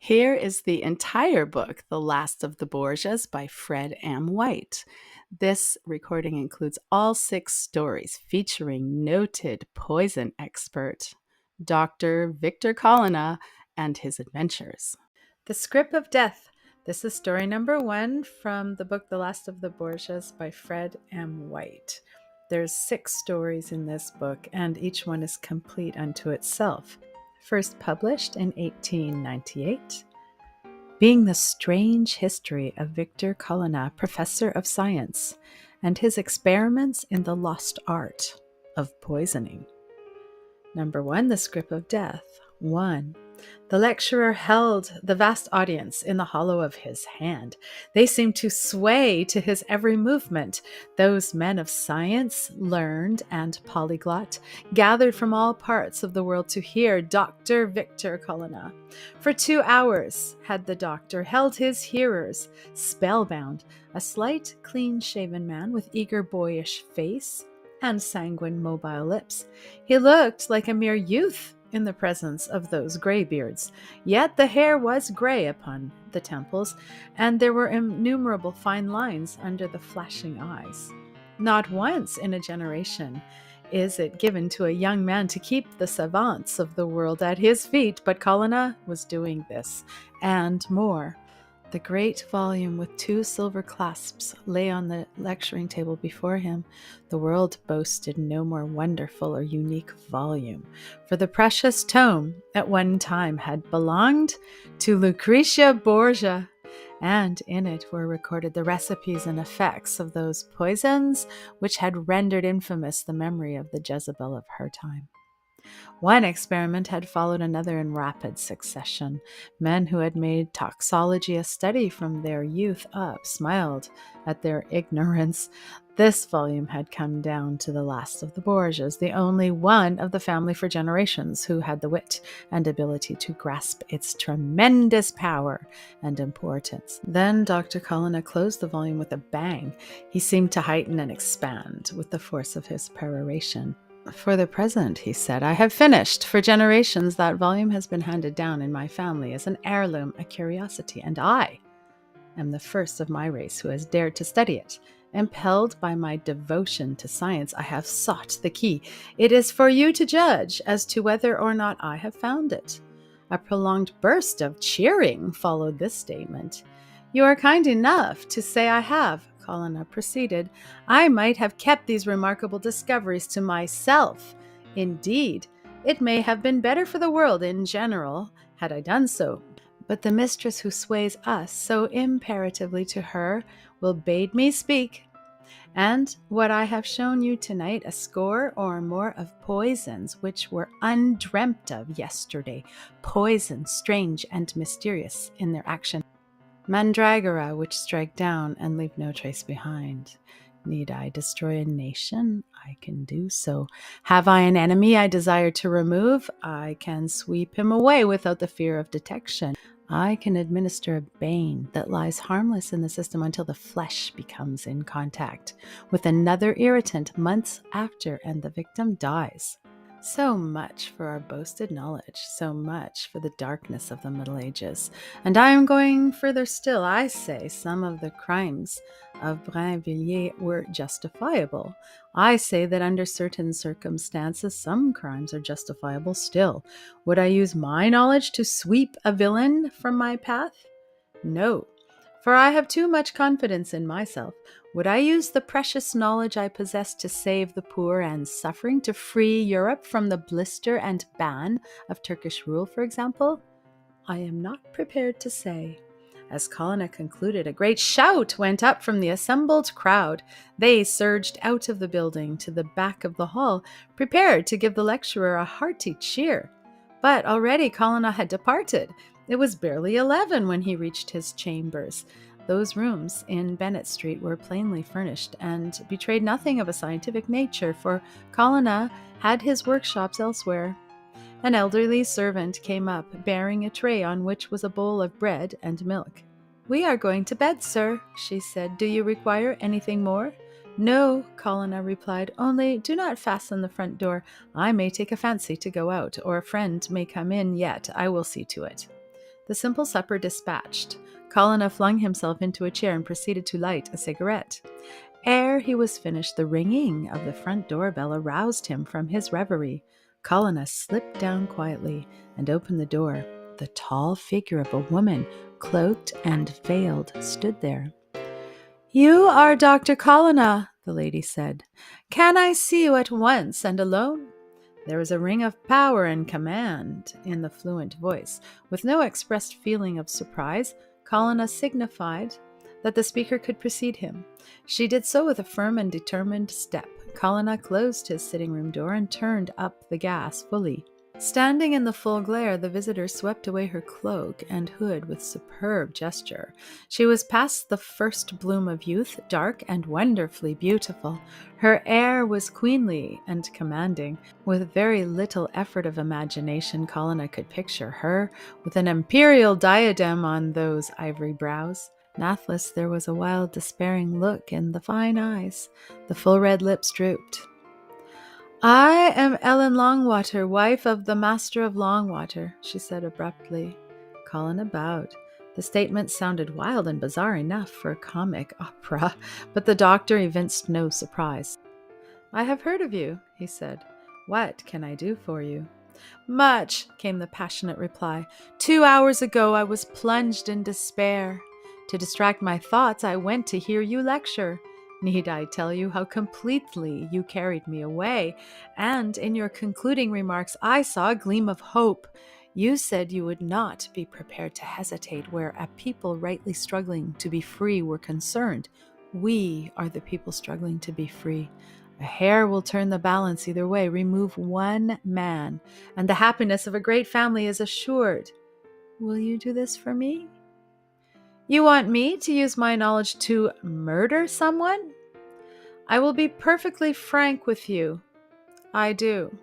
Here is the entire book, The Last of the Borgias by Fred M. White. This recording includes all 6 stories featuring noted poison expert Dr. Victor Colonna and his adventures. The Script of Death. This is story number 1 from the book The Last of the Borgias by Fred M. White. There's 6 stories in this book, and each one is complete unto itself. First published in 1898. Being the strange history of Victor Colonna, professor of science, and his experiments in the lost art of poisoning. Number 1, the Script of Death. 1. The lecturer held the vast audience in the hollow of his hand. They seemed to sway to his every movement. Those men of science, learned and polyglot, gathered from all parts of the world to hear Dr. Victor Colonna. For 2 hours had the doctor held his hearers spellbound, a slight, clean-shaven man with eager boyish face and sanguine mobile lips. He looked like a mere youth in the presence of those graybeards, yet the hair was gray upon the temples, and there were innumerable fine lines under the flashing eyes. Not once in a generation is it given to a young man to keep the savants of the world at his feet, but Colonna was doing this, and more. The great volume with 2 silver clasps lay on the lecturing table before him. The world boasted no more wonderful or unique volume, for the precious tome at one time had belonged to Lucretia Borgia, and in it were recorded the recipes and effects of those poisons which had rendered infamous the memory of the Jezebel of her time. One experiment had followed another in rapid succession. Men who had made toxology a study from their youth up smiled at their ignorance. This volume had come down to the last of the Borgias, the only one of the family for generations who had the wit and ability to grasp its tremendous power and importance. Then Dr. Colonna closed the volume with a bang. He seemed to heighten and expand with the force of his peroration. For the present, he said, I have finished. For generations, that volume has been handed down in my family as an heirloom, a curiosity, and I am the first of my race who has dared to study it. Impelled by my devotion to science, I have sought the key. It is for you to judge as to whether or not I have found it. A prolonged burst of cheering followed this statement. You are kind enough to say I have, Colonna proceeded. I might have kept these remarkable discoveries to myself. Indeed, it may have been better for the world in general had I done so. But the mistress who sways us so imperatively to her will bade me speak. And what I have shown you tonight, a score or more of poisons which were undreamt of yesterday, poisons strange and mysterious in their action. Mandragora which strike down and leave no trace behind. Need I destroy a nation? I can do so. Have I an enemy I desire to remove? I can sweep him away without the fear of detection. I can administer a bane that lies harmless in the system until the flesh becomes in contact with another irritant months after and the victim dies. So much for our boasted knowledge, so much for the darkness of the Middle Ages. And I am going further still. I say some of the crimes of Brinvilliers were justifiable. I say that under certain circumstances, some crimes are justifiable still. Would I use my knowledge to sweep a villain from my path? No, for I have too much confidence in myself. Would I use the precious knowledge I possess to save the poor and suffering, to free Europe from the blister and ban of Turkish rule, for example? I am not prepared to say. As Colonna concluded, a great shout went up from the assembled crowd. They surged out of the building to the back of the hall, prepared to give the lecturer a hearty cheer. But already Colonna had departed. It was barely 11 when he reached his chambers. Those rooms in Bennett Street were plainly furnished and betrayed nothing of a scientific nature, for Colonna had his workshops elsewhere. An elderly servant came up, bearing a tray on which was a bowl of bread and milk. We are going to bed, sir, she said. Do you require anything more? No, Colonna replied, only do not fasten the front door. I may take a fancy to go out, or a friend may come in yet. I will see to it. The simple supper dispatched, Colonna flung himself into a chair and proceeded to light a cigarette. Ere he was finished, the ringing of the front doorbell aroused him from his reverie. Colonna slipped down quietly and opened the door. The tall figure of a woman, cloaked and veiled, stood there. "You are Dr. Colonna," the lady said. "Can I see you at once and alone?" There was a ring of power and command in the fluent voice. With no expressed feeling of surprise, Colonna signified that the speaker could precede him. She did so with a firm and determined step. Colonna closed his sitting-room door and turned up the gas fully. Standing in the full glare, the visitor swept away her cloak and hood with superb gesture. She was past the first bloom of youth, dark and wonderfully beautiful. Her air was queenly and commanding. With very little effort of imagination, Colonna could picture her with an imperial diadem on those ivory brows. Nathless, there was a wild, despairing look in the fine eyes. The full red lips drooped. "I am Ellen Longwater, wife of the Master of Longwater," she said abruptly. Colonna bowed. The statement sounded wild and bizarre enough for a comic opera, but the doctor evinced no surprise. "I have heard of you," he said. "What can I do for you?" "Much," came the passionate reply. "2 hours ago I was plunged in despair. To distract my thoughts, I went to hear you lecture. Need I tell you how completely you carried me away? And in your concluding remarks, I saw a gleam of hope. You said you would not be prepared to hesitate where a people rightly struggling to be free were concerned. We are the people struggling to be free. A hair will turn the balance either way. Remove one man, and the happiness of a great family is assured. Will you do this for me? You want me to use my knowledge to murder someone? I will be perfectly frank with you. I do."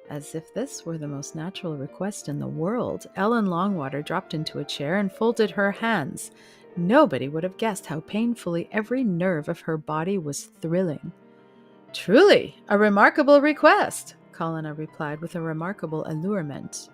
As if this were the most natural request in the world, Ellen Longwater dropped into a chair and folded her hands. Nobody would have guessed how painfully every nerve of her body was thrilling. "Truly, a remarkable request," Colonna replied with a remarkable allurement.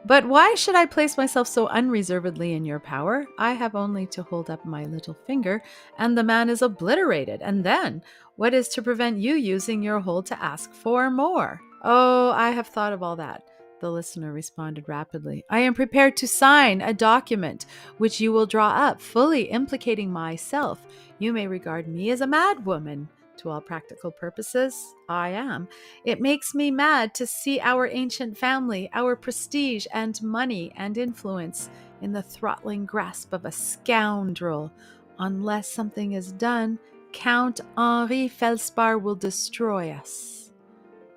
"But why should I place myself so unreservedly in your power? I have only to hold up my little finger, and the man is obliterated. And then, what is to prevent you using your hold to ask for more?" "Oh, I have thought of all that," the listener responded rapidly. "I am prepared to sign a document which you will draw up, fully implicating myself. You may regard me as a madwoman. To all practical purposes, I am. It makes me mad to see our ancient family, our prestige and money and influence in the throttling grasp of a scoundrel. Unless something is done, Count Henri Felspar will destroy us."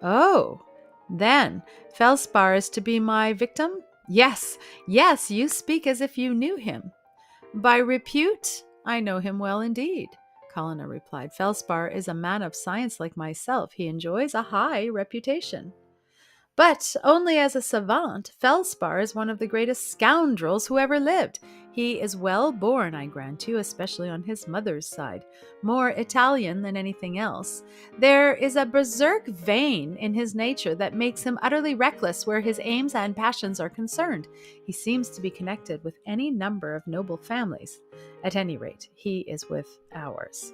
"Oh, then Felspar is to be my victim?" Yes, you speak as if you knew him." "By repute, I know him well indeed," Colonna replied. "Felspar is a man of science like myself. He enjoys a high reputation." "But only as a savant. Felspar is one of the greatest scoundrels who ever lived. He is well born, I grant you, especially on his mother's side. More Italian than anything else. There is a berserk vein in his nature that makes him utterly reckless where his aims and passions are concerned. He seems to be connected with any number of noble families. At any rate, he is with ours."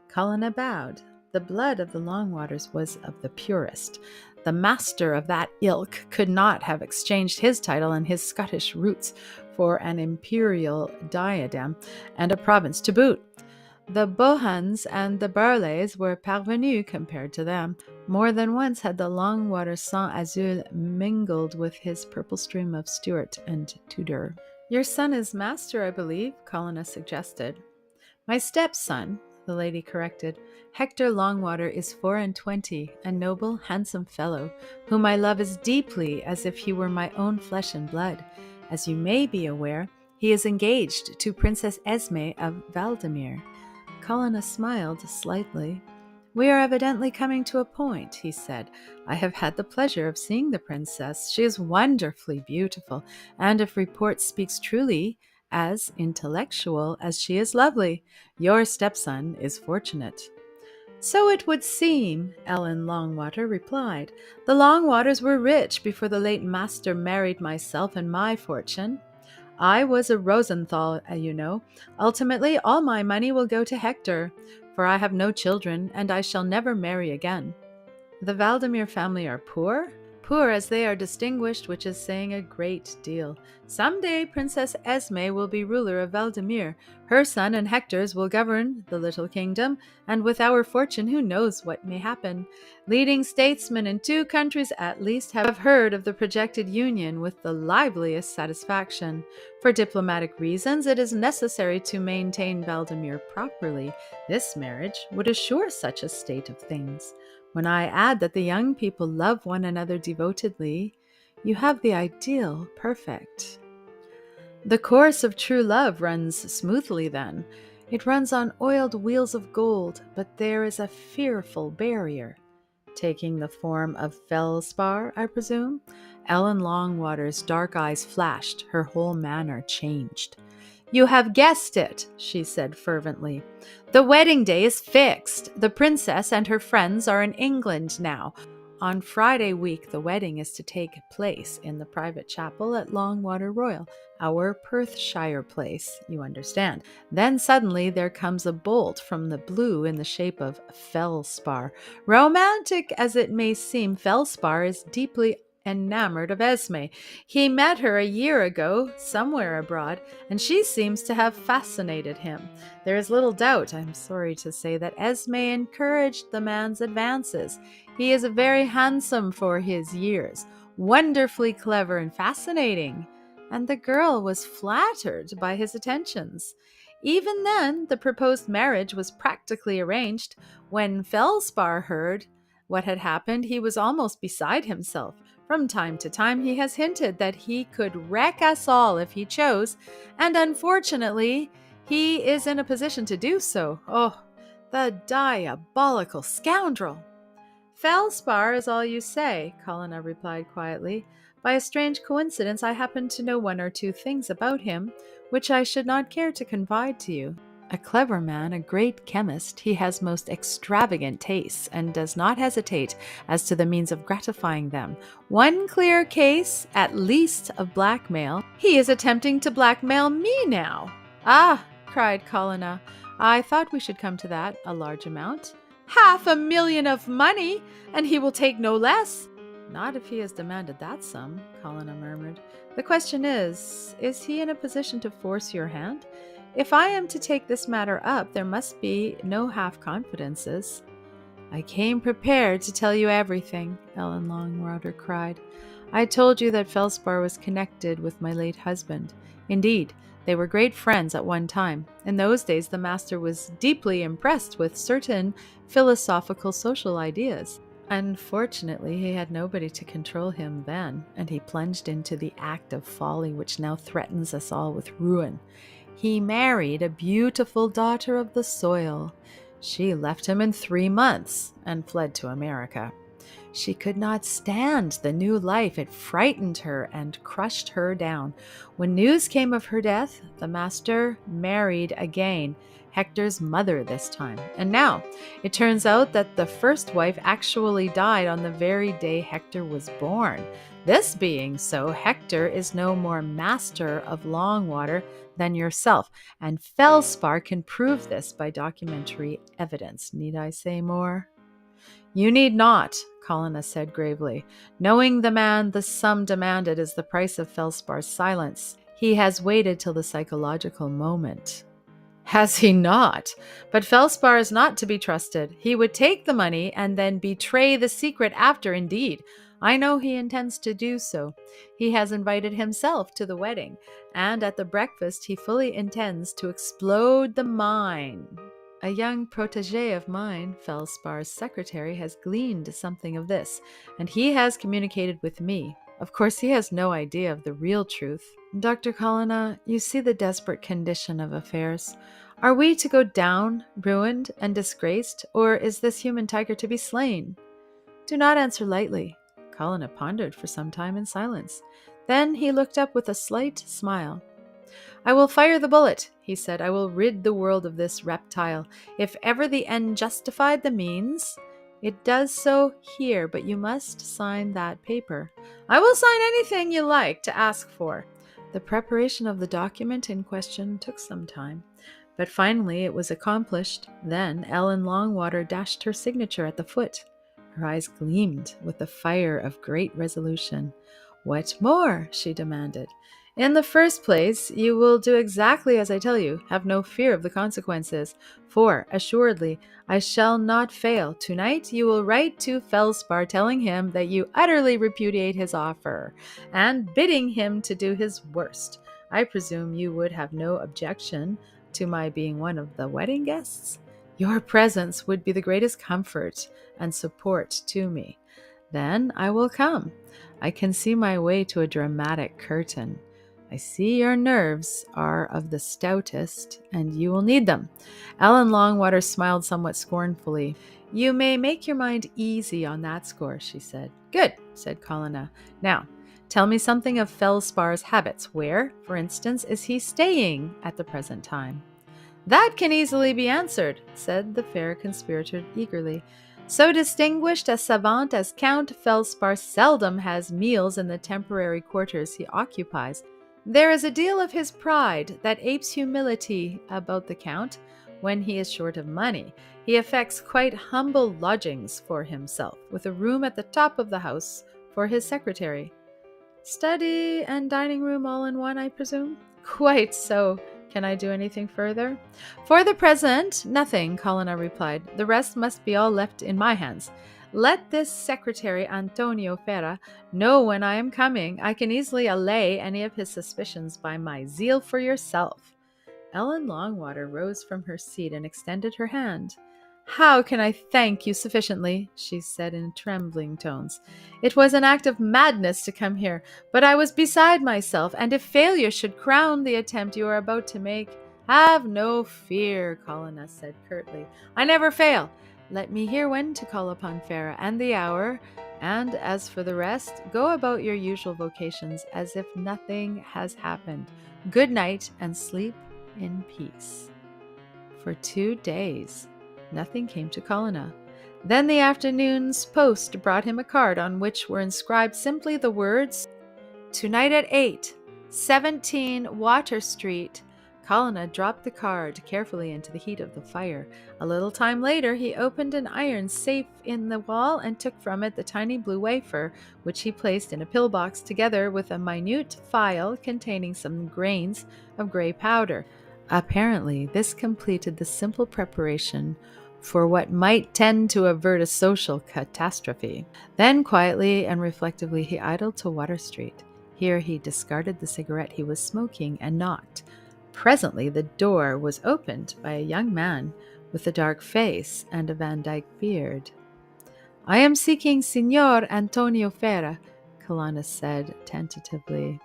Colonna bowed. The blood of the Longwaters was of the purest. The master of that ilk could not have exchanged his title and his Scottish roots for an imperial diadem and a province to boot. The Bohuns and the Burleys were parvenus compared to them. More than once had the Longwater sang azul mingled with his purple stream of Stuart and Tudor. "Your son is master, I believe," Colonna suggested. "My stepson," the lady corrected. "Hector Longwater is 24, a noble, handsome fellow, whom I love as deeply as if he were my own flesh and blood. As you may be aware, he is engaged to Princess Esme of Valdemir." Colonna smiled slightly. "We are evidently coming to a point," he said. "I have had the pleasure of seeing the princess. She is wonderfully beautiful, and if report speaks truly, as intellectual as she is lovely. Your stepson is fortunate." So it would seem, Ellen Longwater replied. The Longwaters were rich before the late master married myself and my fortune. I was a Rosenthal, you know. Ultimately, all my money will go to Hector, for I have no children, and I shall never marry again. The Valdemir family are poor? Poor as they are distinguished, which is saying a great deal. Some day Princess Esme will be ruler of Valdemir. Her son and Hector's will govern the little kingdom, and with our fortune who knows what may happen. Leading statesmen in 2 countries at least have heard of the projected union with the liveliest satisfaction. For diplomatic reasons, it is necessary to maintain Valdemir properly. This marriage would assure such a state of things. When I add that the young people love one another devotedly, you have the ideal perfect. The course of true love runs smoothly then. It runs on oiled wheels of gold, but there is a fearful barrier. Taking the form of feldspar, I presume? Ellen Longwater's dark eyes flashed, her whole manner changed. You have guessed it, she said fervently. The wedding day is fixed. The princess and her friends are in England now. On Friday week, the wedding is to take place in the private chapel at Longwater Royal, our Perthshire place, you understand. Then suddenly there comes a bolt from the blue in the shape of feldspar. Romantic as it may seem, feldspar is deeply enamored of Esme. He met her a year ago, somewhere abroad, and she seems to have fascinated him. There is little doubt, I'm sorry to say, that Esme encouraged the man's advances. He is very handsome for his years, wonderfully clever and fascinating, and the girl was flattered by his attentions. Even then, the proposed marriage was practically arranged. When Feldspar heard what had happened, he was almost beside himself. From time to time, he has hinted that he could wreck us all if he chose, and unfortunately, he is in a position to do so. Oh, the diabolical scoundrel! Feldspar is all you say, Colonna replied quietly. By a strange coincidence, I happen to know 1 or 2 things about him, which I should not care to confide to you. A clever man, a great chemist, he has most extravagant tastes and does not hesitate as to the means of gratifying them. 1 clear case, at least, of blackmail. He is attempting to blackmail me now. Ah, cried Colonna, I thought we should come to that. A large amount? 500,000 of money, and he will take no less. Not if he has demanded that sum, Colonna murmured. The question is he in a position to force your hand? If I am to take this matter up, there must be no half-confidences. I came prepared to tell you everything, Ellen Longwater cried. I told you that Feldspar was connected with my late husband. Indeed, they were great friends at one time. In those days, the master was deeply impressed with certain philosophical social ideas. Unfortunately, he had nobody to control him then, and he plunged into the act of folly which now threatens us all with ruin. He married a beautiful daughter of the soil. She left him in 3 months and fled to America. She could not stand the new life. It frightened her and crushed her down. When news came of her death, the master married again, Hector's mother this time. And now, it turns out that the first wife actually died on the very day Hector was born. This being so, Hector is no more master of Longwater than yourself, and Feldspar can prove this by documentary evidence. Need I say more? You need not, Colonna said gravely. Knowing the man, the sum demanded is the price of Feldspar's silence. He has waited till the psychological moment. Has he not? But Feldspar is not to be trusted. He would take the money and then betray the secret after. Indeed, I know he intends to do so. He has invited himself to the wedding, and at the breakfast he fully intends to explode the mine. A young protégé of mine, Feldspar's secretary, has gleaned something of this, and he has communicated with me. Of course, he has no idea of the real truth. Dr. Colonna, you see the desperate condition of affairs. Are we to go down, ruined and disgraced, or is this human tiger to be slain? Do not answer lightly. Colonna pondered for some time in silence. Then he looked up with a slight smile. "I will fire the bullet," he said. "I will rid the world of this reptile. If ever the end justified the means, it does so here, but you must sign that paper." "I will sign anything you like to ask for." The preparation of the document in question took some time, but finally it was accomplished. Then Ellen Longwater dashed her signature at the foot. Her eyes gleamed with the fire of great resolution. "What more?" she demanded. "In the first place, you will do exactly as I tell you. Have no fear of the consequences, for, assuredly, I shall not fail. Tonight you will write to Felspar telling him that you utterly repudiate his offer, and bidding him to do his worst. I presume you would have no objection to my being one of the wedding guests? Your presence would be the greatest comfort and support to me. Then I will come. I can see my way to a dramatic curtain. I see your nerves are of the stoutest, and you will need them." Ellen Longwater smiled somewhat scornfully. "You may make your mind easy on that score," she said. "Good," said Colonna. "Now, tell me something of Felspar's habits. Where, for instance, is he staying at the present time?" "That can easily be answered," said the fair conspirator eagerly. "So distinguished a savant as Count Felspar seldom has meals in the temporary quarters he occupies. There is a deal of his pride that apes humility about the Count. When he is short of money, he affects quite humble lodgings for himself, with a room at the top of the house for his secretary." "Study and dining room all in one, I presume?" "Quite so. Can I do anything further?" "For the present, nothing," Colonna replied. "The rest must be all left in my hands. Let this secretary, Antonio Ferra, know when I am coming. I can easily allay any of his suspicions by my zeal for yourself." Ellen Longwater rose from her seat and extended her hand. "How can I thank you sufficiently?" she said in trembling tones. "It was an act of madness to come here, but I was beside myself, and if failure should crown the attempt you are about to make—" "Have no fear," Colonna said curtly. "I never fail. Let me hear when to call upon Farah and the hour, and as for the rest, go about your usual vocations as if nothing has happened. Good night, and sleep in peace." For 2 days, nothing came to Colonna. Then the afternoon's post brought him a card on which were inscribed simply the words, "Tonight at 8, 17 Water Street." Colonna dropped the card carefully into the heat of the fire. A little time later, he opened an iron safe in the wall and took from it the tiny blue wafer, which he placed in a pillbox together with a minute phial containing some grains of gray powder. Apparently, this completed the simple preparation for what might tend to avert a social catastrophe. Then, quietly and reflectively, he idled to Water Street. Here he discarded the cigarette he was smoking and knocked. Presently the door was opened by a young man with a dark face and a Van Dyck beard. "I am seeking Signor Antonio Ferra," Colonna said tentatively.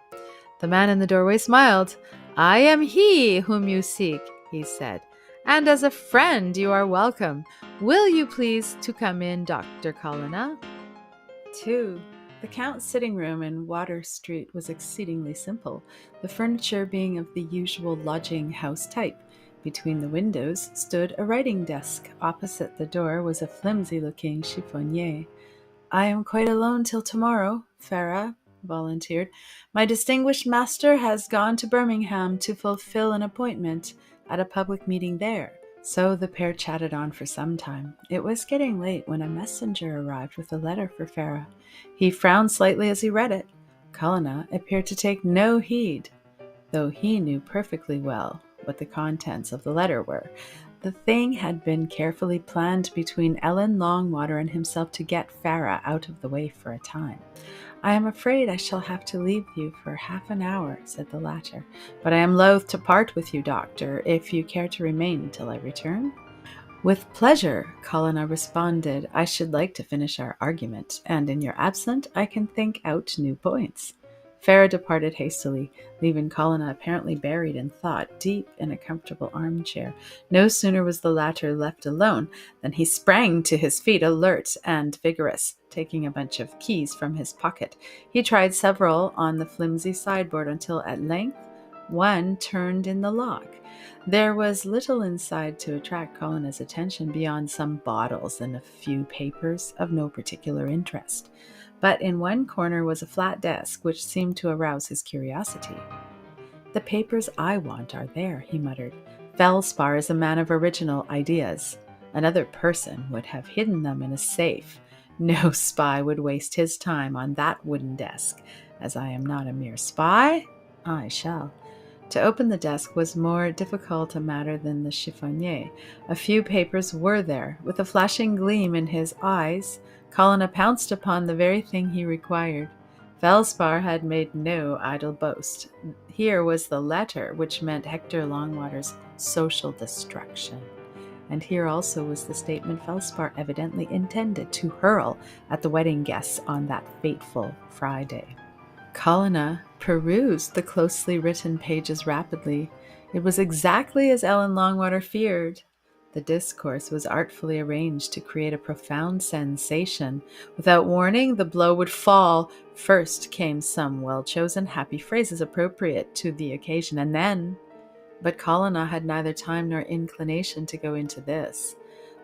The man in the doorway smiled. "I am he whom you seek," he said, "and as a friend you are welcome. Will you please to come in, Dr. Colonna?" 2. The Count's sitting room in Water Street was exceedingly simple, the furniture being of the usual lodging-house type. Between the windows stood a writing desk. Opposite the door was a flimsy-looking chiffonnier. "I am quite alone till tomorrow," Farah volunteered. "My distinguished master has gone to Birmingham to fulfill an appointment at a public meeting there." So the pair chatted on for some time. It was getting late when a messenger arrived with a letter for Farah. He frowned slightly as he read it. Colonna appeared to take no heed, though he knew perfectly well what the contents of the letter were. The thing had been carefully planned between Ellen Longwater and himself to get Farah out of the way for a time. "I am afraid I shall have to leave you for half an hour," said the latter, "but I am loath to part with you, doctor, if you care to remain until I return." "With pleasure," Colonna responded. "I should like to finish our argument, and in your absence I can think out new points." Farah departed hastily, leaving Colonna apparently buried in thought, deep in a comfortable armchair. No sooner was the latter left alone than he sprang to his feet, alert and vigorous, taking a bunch of keys from his pocket. He tried several on the flimsy sideboard until at length One turned in the lock. There was little inside to attract Colonna's attention beyond some bottles and a few papers of no particular interest. But in one corner was a flat desk which seemed to arouse his curiosity. "The papers I want are there," he muttered. "Felspar is a man of original ideas. Another person would have hidden them in a safe. No spy would waste his time on that wooden desk. As I am not a mere spy, I shall." To open the desk was more difficult a matter than the chiffonnier. A few papers were there. With a flashing gleam in his eyes, Colonna pounced upon the very thing he required. Felspar had made no idle boast. Here was the letter which meant Hector Longwater's social destruction. And here also was the statement Felspar evidently intended to hurl at the wedding guests on that fateful Friday. Colonna perused the closely written pages rapidly. It was exactly as Ellen Longwater feared. The discourse was artfully arranged to create a profound sensation. Without warning, the blow would fall. First came some well-chosen happy phrases appropriate to the occasion, and then... But Colonna had neither time nor inclination to go into this.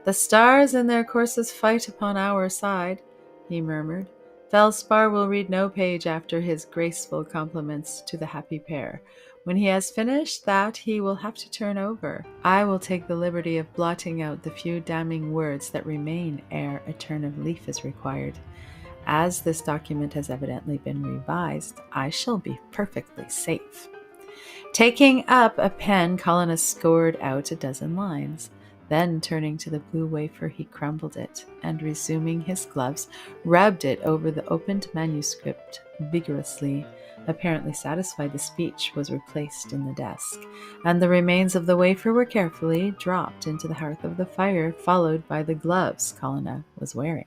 "The stars in their courses fight upon our side," he murmured. "Felspar will read no page after his graceful compliments to the happy pair. When he has finished that, he will have to turn over. I will take the liberty of blotting out the few damning words that remain ere a turn of leaf is required. As this document has evidently been revised, I shall be perfectly safe." Taking up a pen, Colonna scored out a dozen lines. Then, turning to the blue wafer, he crumbled it, and resuming his gloves, rubbed it over the opened manuscript vigorously. Apparently satisfied, the speech was replaced in the desk, and the remains of the wafer were carefully dropped into the hearth of the fire, followed by the gloves Colonna was wearing.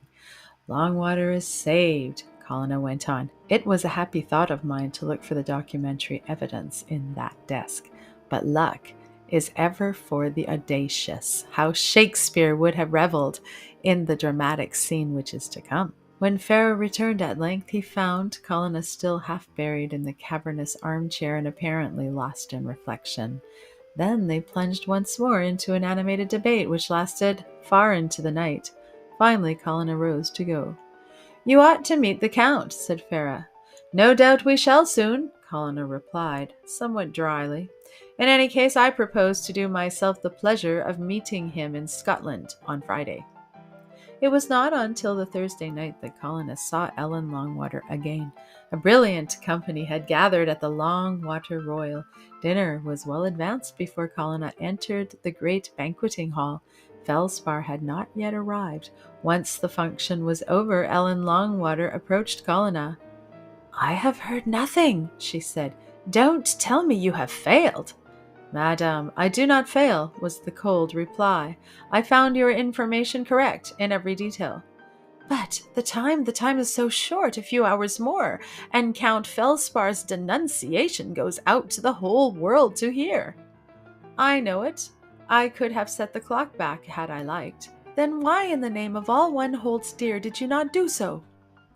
"Longwater is saved," Colonna went on. "It was a happy thought of mine to look for the documentary evidence in that desk. But luck is ever for the audacious. How Shakespeare would have revelled in the dramatic scene which is to come." When Pharaoh returned at length, he found Colonna still half buried in the cavernous armchair and apparently lost in reflection. Then they plunged once more into an animated debate which lasted far into the night. Finally, Colonna rose to go. "You ought to meet the Count," said Pharaoh. "No doubt we shall soon," Colonna replied, somewhat dryly. "In any case, I propose to do myself the pleasure of meeting him in Scotland on Friday." It was not until the Thursday night that Colonna saw Ellen Longwater again. A brilliant company had gathered at the Longwater Royal. Dinner was well advanced before Colonna entered the great banqueting hall. Felspar had not yet arrived. Once the function was over, Ellen Longwater approached Colonna. "I have heard nothing," she said. "Don't tell me you have failed." "Madam, I do not fail," was the cold reply. "I found your information correct in every detail." "But the time is so short, a few hours more, and Count Felspar's denunciation goes out to the whole world to hear." "I know it. I could have set the clock back had I liked." "Then why in the name of all one holds dear did you not do so?"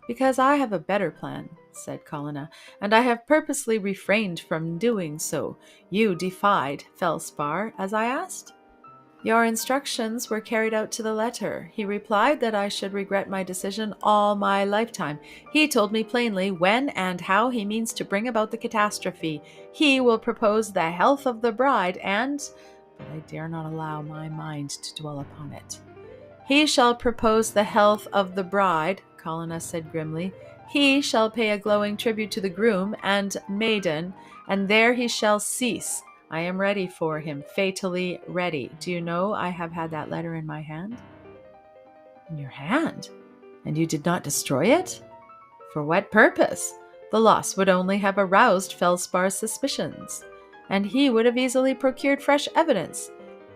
"Because I have a better plan," said Colonna, "and I have purposely refrained from doing so. You defied Felspar, as I asked?" "Your instructions were carried out to the letter. He replied that I should regret my decision all my lifetime. He told me plainly when and how he means to bring about the catastrophe. He will propose the health of the bride and... but I dare not allow my mind to dwell upon it." "He shall propose the health of the bride," Colonna said grimly. "He shall pay a glowing tribute to the groom and maiden, and there he shall cease. I am ready for him, fatally ready. Do you know I have had that letter in my hand?" "In your hand? And you did not destroy it?" "For what purpose? The loss would only have aroused Felspar's suspicions, and he would have easily procured fresh evidence.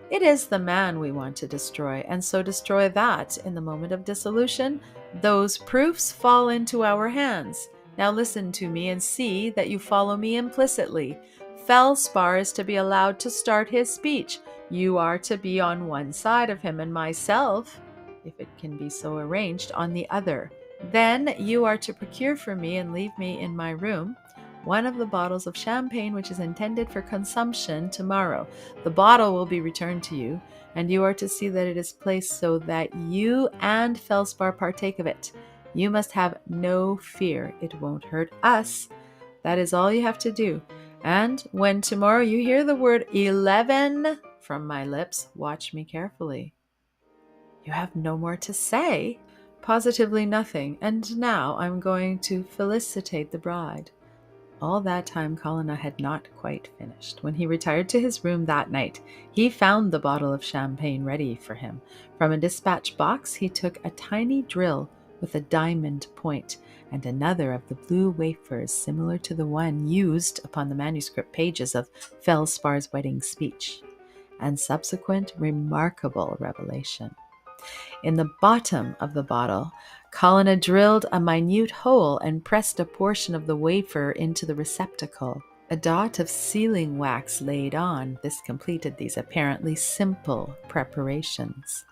It is the man we want to destroy, and so destroy that, in the moment of dissolution, those proofs fall into our hands. Now listen to me and see that you follow me implicitly. Felspar is to be allowed to start his speech. You are to be on one side of him, and myself, if it can be so arranged, on the other. Then you are to procure for me and leave me in my room one of the bottles of champagne which is intended for consumption tomorrow. The bottle will be returned to you, and you are to see that it is placed so that you and Felspar partake of it. You must have no fear. It won't hurt us. That is all you have to do. And when tomorrow you hear the word 11 from my lips, watch me carefully." "You have no more to say?" "Positively nothing. And now I'm going to felicitate the bride." All that time Colonna had not quite finished. When he retired to his room that night, he found the bottle of champagne ready for him. From a dispatch box he took a tiny drill with a diamond point and another of the blue wafers similar to the one used upon the manuscript pages of Felspar's wedding speech. And subsequent remarkable revelation. In the bottom of the bottle, Colonna drilled a minute hole and pressed a portion of the wafer into the receptacle. A dot of sealing wax laid on. This completed these apparently simple preparations.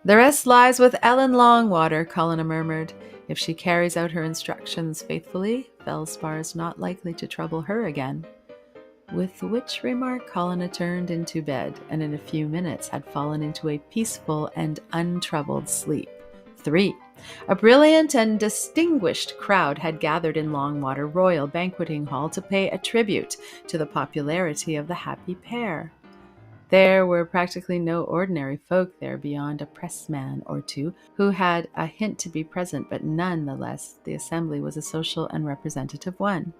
"The rest lies with Ellen Longwater," Colonna murmured. "If she carries out her instructions faithfully, Felspar is not likely to trouble her again." With which remark Colonna turned into bed, and in a few minutes had fallen into a peaceful and untroubled sleep. 3. A brilliant and distinguished crowd had gathered in Longwater Royal Banqueting Hall to pay a tribute to the popularity of the happy pair. There were practically no ordinary folk there beyond a pressman or two who had a hint to be present, but none the less the assembly was a social and representative one.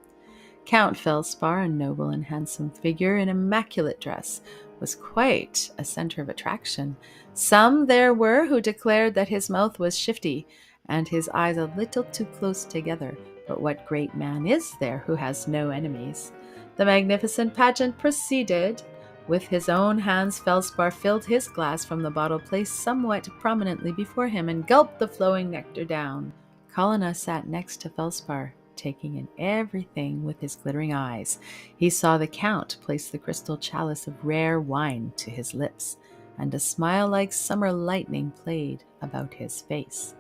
Count Felspar, a noble and handsome figure in immaculate dress, was quite a center of attraction. Some there were who declared that his mouth was shifty and his eyes a little too close together. But what great man is there who has no enemies? The magnificent pageant proceeded. With his own hands, Felspar filled his glass from the bottle placed somewhat prominently before him and gulped the flowing nectar down. Colonna sat next to Felspar, taking in everything with his glittering eyes. He saw the Count place the crystal chalice of rare wine to his lips, and a smile like summer lightning played about his face.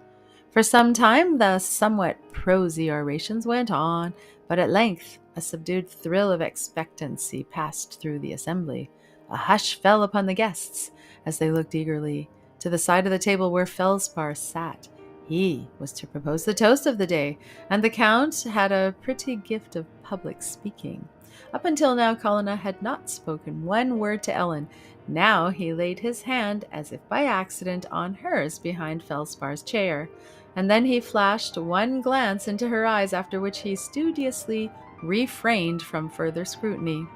For some time the somewhat prosy orations went on, but at length a subdued thrill of expectancy passed through the assembly. A hush fell upon the guests as they looked eagerly to the side of the table where Felspar sat. He was to propose the toast of the day, and the Count had a pretty gift of public speaking. Up until now, Colonna had not spoken one word to Ellen. Now he laid his hand, as if by accident, on hers behind Felspar's chair, and then he flashed one glance into her eyes, after which he studiously refrained from further scrutiny.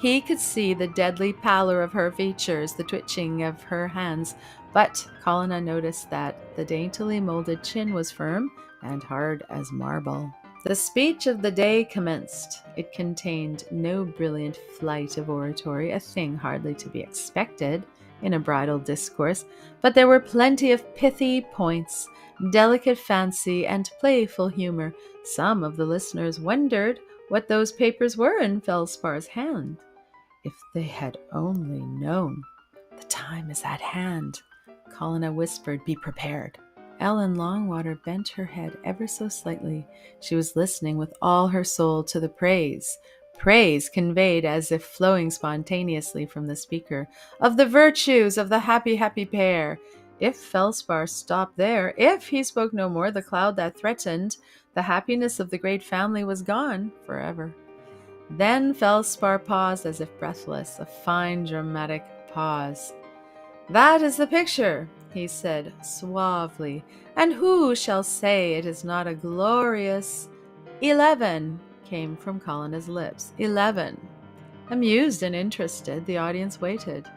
He could see the deadly pallor of her features, the twitching of her hands, but Colonna noticed that the daintily molded chin was firm and hard as marble. The speech of the day commenced. It contained no brilliant flight of oratory, a thing hardly to be expected in a bridal discourse, but there were plenty of pithy points, delicate fancy, and playful humor. Some of the listeners wondered what those papers were in Felspar's hand. If they had only known. "The time is at hand," Colonna whispered. "Be prepared." Ellen Longwater bent her head ever so slightly. She was listening with all her soul to the praise conveyed as if flowing spontaneously from the speaker, of the virtues of the happy, happy pair. If Felspar stopped there, if he spoke no more, the cloud that threatened the happiness of the great family was gone forever. Then Felspar paused as if breathless, a fine dramatic pause. "That is the picture," he said suavely, "and who shall say it is not a glorious—" 11 came from Colonna's lips. 11. Amused and interested, the audience waited.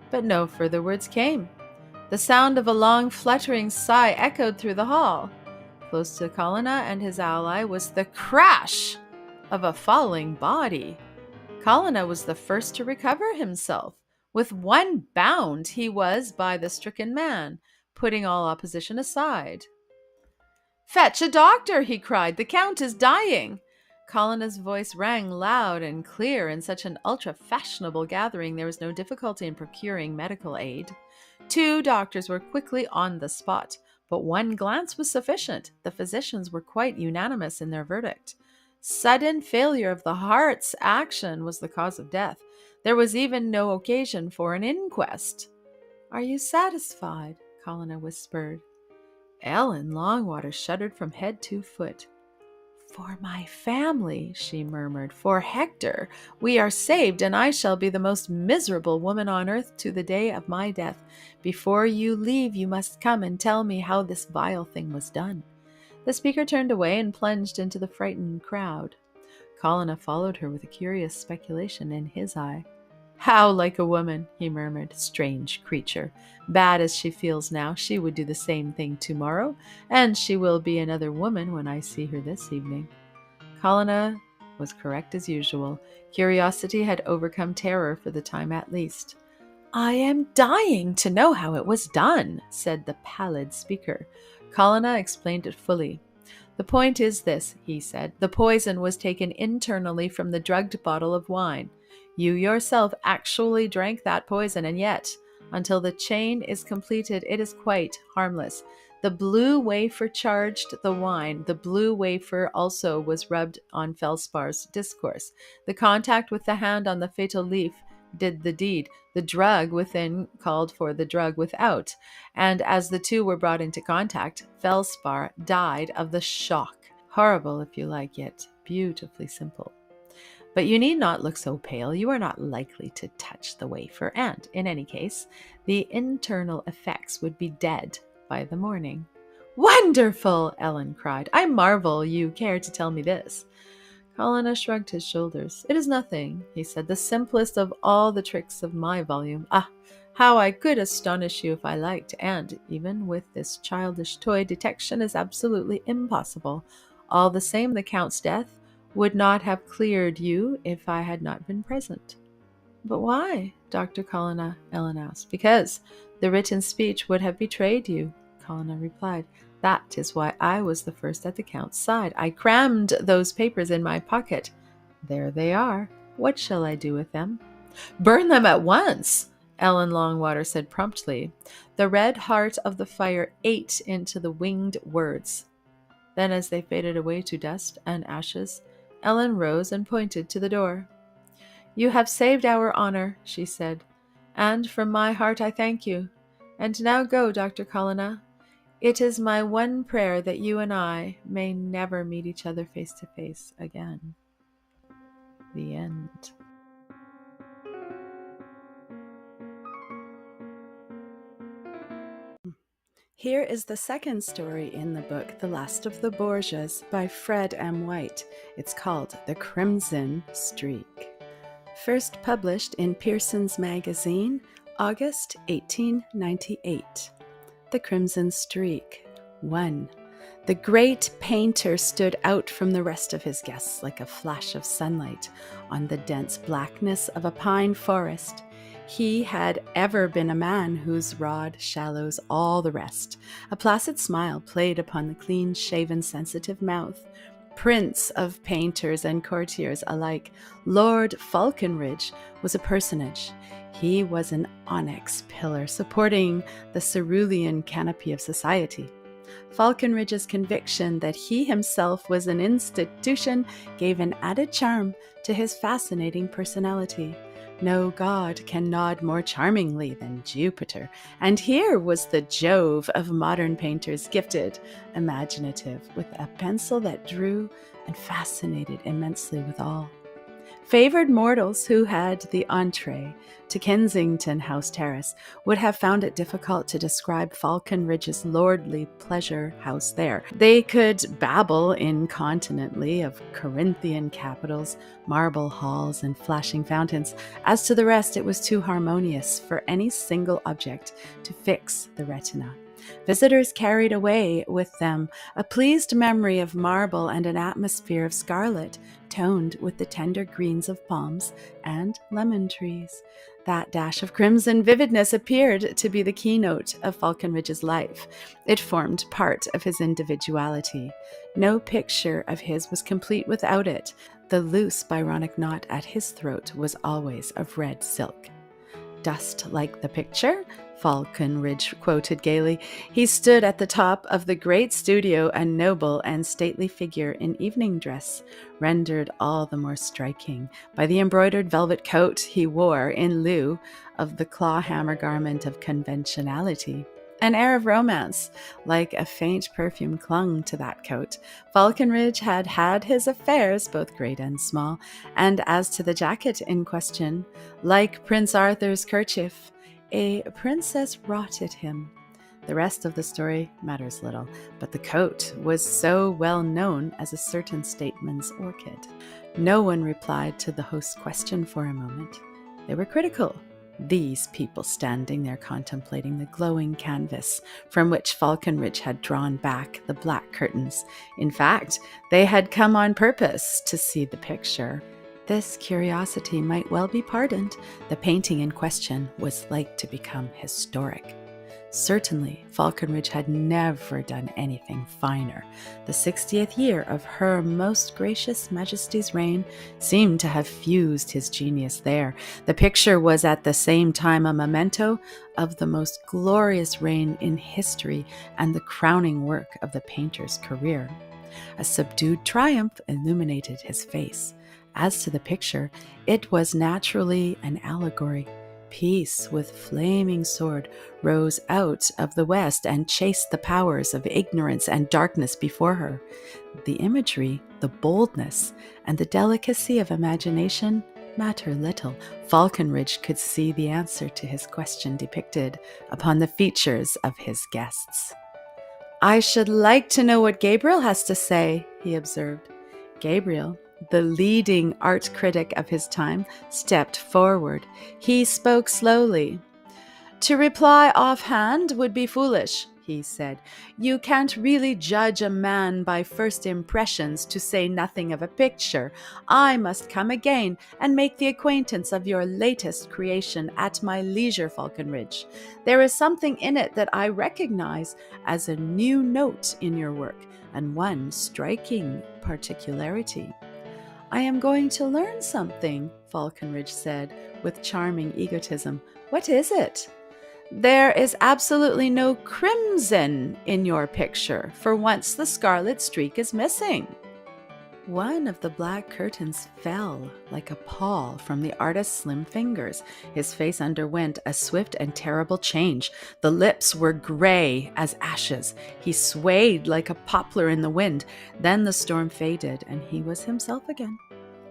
But no further words came. The sound of a long fluttering sigh echoed through the hall. Close to Colonna and his ally was the crash of a falling body. Colonna was the first to recover himself. With one bound, he was by the stricken man, putting all opposition aside. "Fetch a doctor!" he cried. "The Count is dying!" Colonna's voice rang loud and clear. In such an ultra-fashionable gathering, there was no difficulty in procuring medical aid. 2 doctors were quickly on the spot, but one glance was sufficient. The physicians were quite unanimous in their verdict. Sudden failure of the heart's action was the cause of death. There was even no occasion for an inquest. Are you satisfied? Colonna whispered. Ellen Longwater shuddered from head to foot. For my family, she murmured, for Hector, we are saved, and I shall be the most miserable woman on earth to the day of my death. Before you leave, you must come and tell me how this vile thing was done. The speaker turned away and plunged into the frightened crowd. Colonna followed her with a curious speculation in his eye. How like a woman, he murmured. Strange creature. Bad as she feels now, she would do the same thing tomorrow, and she will be another woman when I see her this evening. Colonna was correct as usual. Curiosity had overcome terror for the time at least. I am dying to know how it was done, said the pallid speaker. Colonna explained it fully. The point is this, he said. The poison was taken internally from the drugged bottle of wine. You yourself actually drank that poison, and yet, until the chain is completed, it is quite harmless. The blue wafer charged the wine. The blue wafer also was rubbed on Felspar's discourse. The contact with the hand on the fatal leaf did the deed. The drug within called for the drug without, and as the two were brought into contact, Felspar died of the shock. Horrible, if you like, yet beautifully simple. But you need not look so pale. You are not likely to touch the wafer, and, in any case, the internal effects would be dead by the morning. Wonderful! Ellen cried. I marvel you care to tell me this. Colonna shrugged his shoulders. It is nothing, he said, the simplest of all the tricks of my volume. Ah, how I could astonish you if I liked, and, even with this childish toy, detection is absolutely impossible. All the same, the Count's death would not have cleared you if I had not been present. But why, Dr. Colonna? Ellen asked. Because the written speech would have betrayed you, Colonna replied. That is why I was the first at the Count's side. I crammed those papers in my pocket. There they are. What shall I do with them? Burn them at once, Ellen Longwater said promptly. The red heart of the fire ate into the winged words. Then, as they faded away to dust and ashes, Ellen rose and pointed to the door. You have saved our honor, she said, and from my heart I thank you. And now go, Dr. Colonna. It is my one prayer that you and I may never meet each other face to face again. The end. Here is the second story in the book, The Last of the Borgias, by Fred M. White. It's called The Crimson Streak. First published in Pearson's Magazine, August 1898. The Crimson Streak. 1. The great painter stood out from the rest of his guests like a flash of sunlight on the dense blackness of a pine forest. He had ever been a man whose rod shallows all the rest. A placid smile played upon the clean-shaven, sensitive mouth. Prince of painters and courtiers alike, Lord Falconridge was a personage. He was an onyx pillar supporting the cerulean canopy of society. Falconridge's conviction that he himself was an institution gave an added charm to his fascinating personality. No god can nod more charmingly than Jupiter, and here was the Jove of modern painters, gifted, imaginative, with a pencil that drew and fascinated immensely withal. Favored mortals who had the entree to Kensington House Terrace would have found it difficult to describe Falconridge's lordly pleasure house there. They could babble incontinently of Corinthian capitals, marble halls, and flashing fountains. As to the rest, it was too harmonious for any single object to fix the retina. Visitors carried away with them a pleased memory of marble and an atmosphere of scarlet, toned with the tender greens of palms and lemon trees. That dash of crimson vividness appeared to be the keynote of Falconridge's life. It formed part of his individuality. No picture of his was complete without it. The loose Byronic knot at his throat was always of red silk. "Dust like the picture?" Falconridge quoted gaily. He stood at the top of the great studio, a noble and stately figure in evening dress, rendered all the more striking by the embroidered velvet coat he wore in lieu of the claw-hammer garment of conventionality. An air of romance, like a faint perfume, clung to that coat. Falconridge had had his affairs, both great and small, and as to the jacket in question, like Prince Arthur's kerchief, a princess wrought it him. The rest of the story matters little, but the coat was so well known as a certain statesman's orchid. No one replied to the host's question for a moment. They were critical, these people standing there contemplating the glowing canvas from which Falconridge had drawn back the black curtains. In fact, they had come on purpose to see the picture. This curiosity might well be pardoned. The painting in question was like to become historic. Certainly, Falconridge had never done anything finer. The 60th year of Her Most Gracious Majesty's reign seemed to have fused his genius there. The picture was at the same time a memento of the most glorious reign in history and the crowning work of the painter's career. A subdued triumph illuminated his face. As to the picture, it was naturally an allegory. Peace with flaming sword rose out of the west and chased the powers of ignorance and darkness before her. The imagery, the boldness, and the delicacy of imagination matter little. Falconridge could see the answer to his question depicted upon the features of his guests. "I should like to know what Gabriel has to say," he observed. Gabriel, the leading art critic of his time, stepped forward. He spoke slowly. "To reply offhand would be foolish," he said. "You can't really judge a man by first impressions, to say nothing of a picture. I must come again and make the acquaintance of your latest creation at my leisure, Falconridge. There is something in it that I recognize as a new note in your work, and one striking particularity." "I am going to learn something," Falconridge said with charming egotism. "What is it?" "There is absolutely no crimson in your picture. For once the scarlet streak is missing." One of the black curtains fell like a pall from the artist's slim fingers. His face underwent a swift and terrible change. The lips were gray as ashes. He swayed like a poplar in the wind. Then the storm faded, and he was himself again.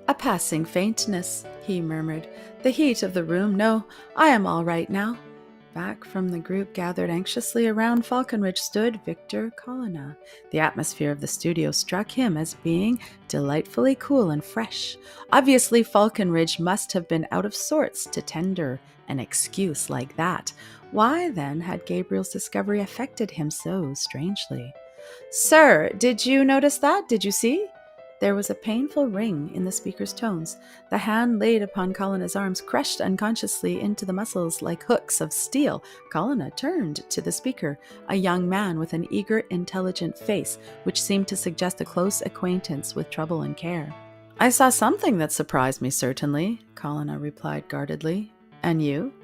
"A passing faintness," he murmured. "The heat of the room. No, I am all right now." Back from the group gathered anxiously around Falconridge stood Victor Colonna. The atmosphere of the studio struck him as being delightfully cool and fresh. Obviously, Falconridge must have been out of sorts to tender an excuse like that. Why, then, had Gabriel's discovery affected him so strangely? "Sir, did you notice that? Did you see?" There was a painful ring in the speaker's tones. The hand laid upon Colonna's arms crushed unconsciously into the muscles like hooks of steel. Colonna turned to the speaker, a young man with an eager, intelligent face, which seemed to suggest a close acquaintance with trouble and care. "I saw something that surprised me, certainly," Colonna replied guardedly. "And you?"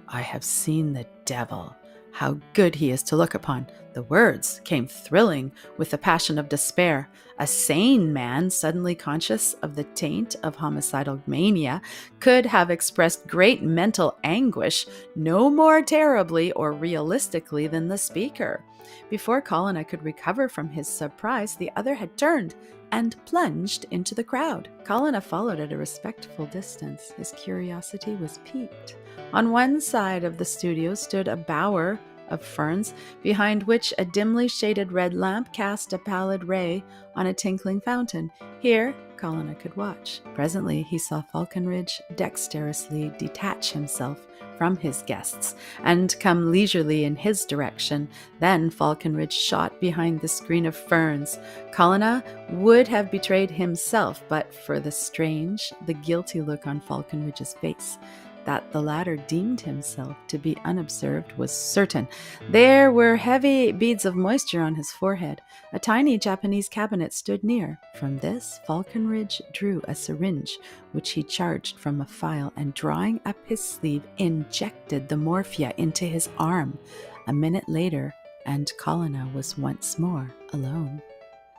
"I have seen the devil. How good he is to look upon." The words came thrilling with the passion of despair. A sane man, suddenly conscious of the taint of homicidal mania, could have expressed great mental anguish no more terribly or realistically than the speaker. Before Colonna could recover from his surprise, the other had turned and plunged into the crowd. Colonna followed at a respectful distance. His curiosity was piqued. On one side of the studio stood a bower of ferns, behind which a dimly shaded red lamp cast a pallid ray on a tinkling fountain. Here Colonna could watch. Presently he saw Falconridge dexterously detach himself from his guests and come leisurely in his direction. Then Falconridge shot behind the screen of ferns. Colonna would have betrayed himself but for the strange, the guilty look on Falconridge's face. That the latter deemed himself to be unobserved was certain. There were heavy beads of moisture on his forehead. A tiny Japanese cabinet stood near. From this, Falconridge drew a syringe, which he charged from a phial, and drawing up his sleeve, injected the morphia into his arm. A minute later, and Colonna was once more alone.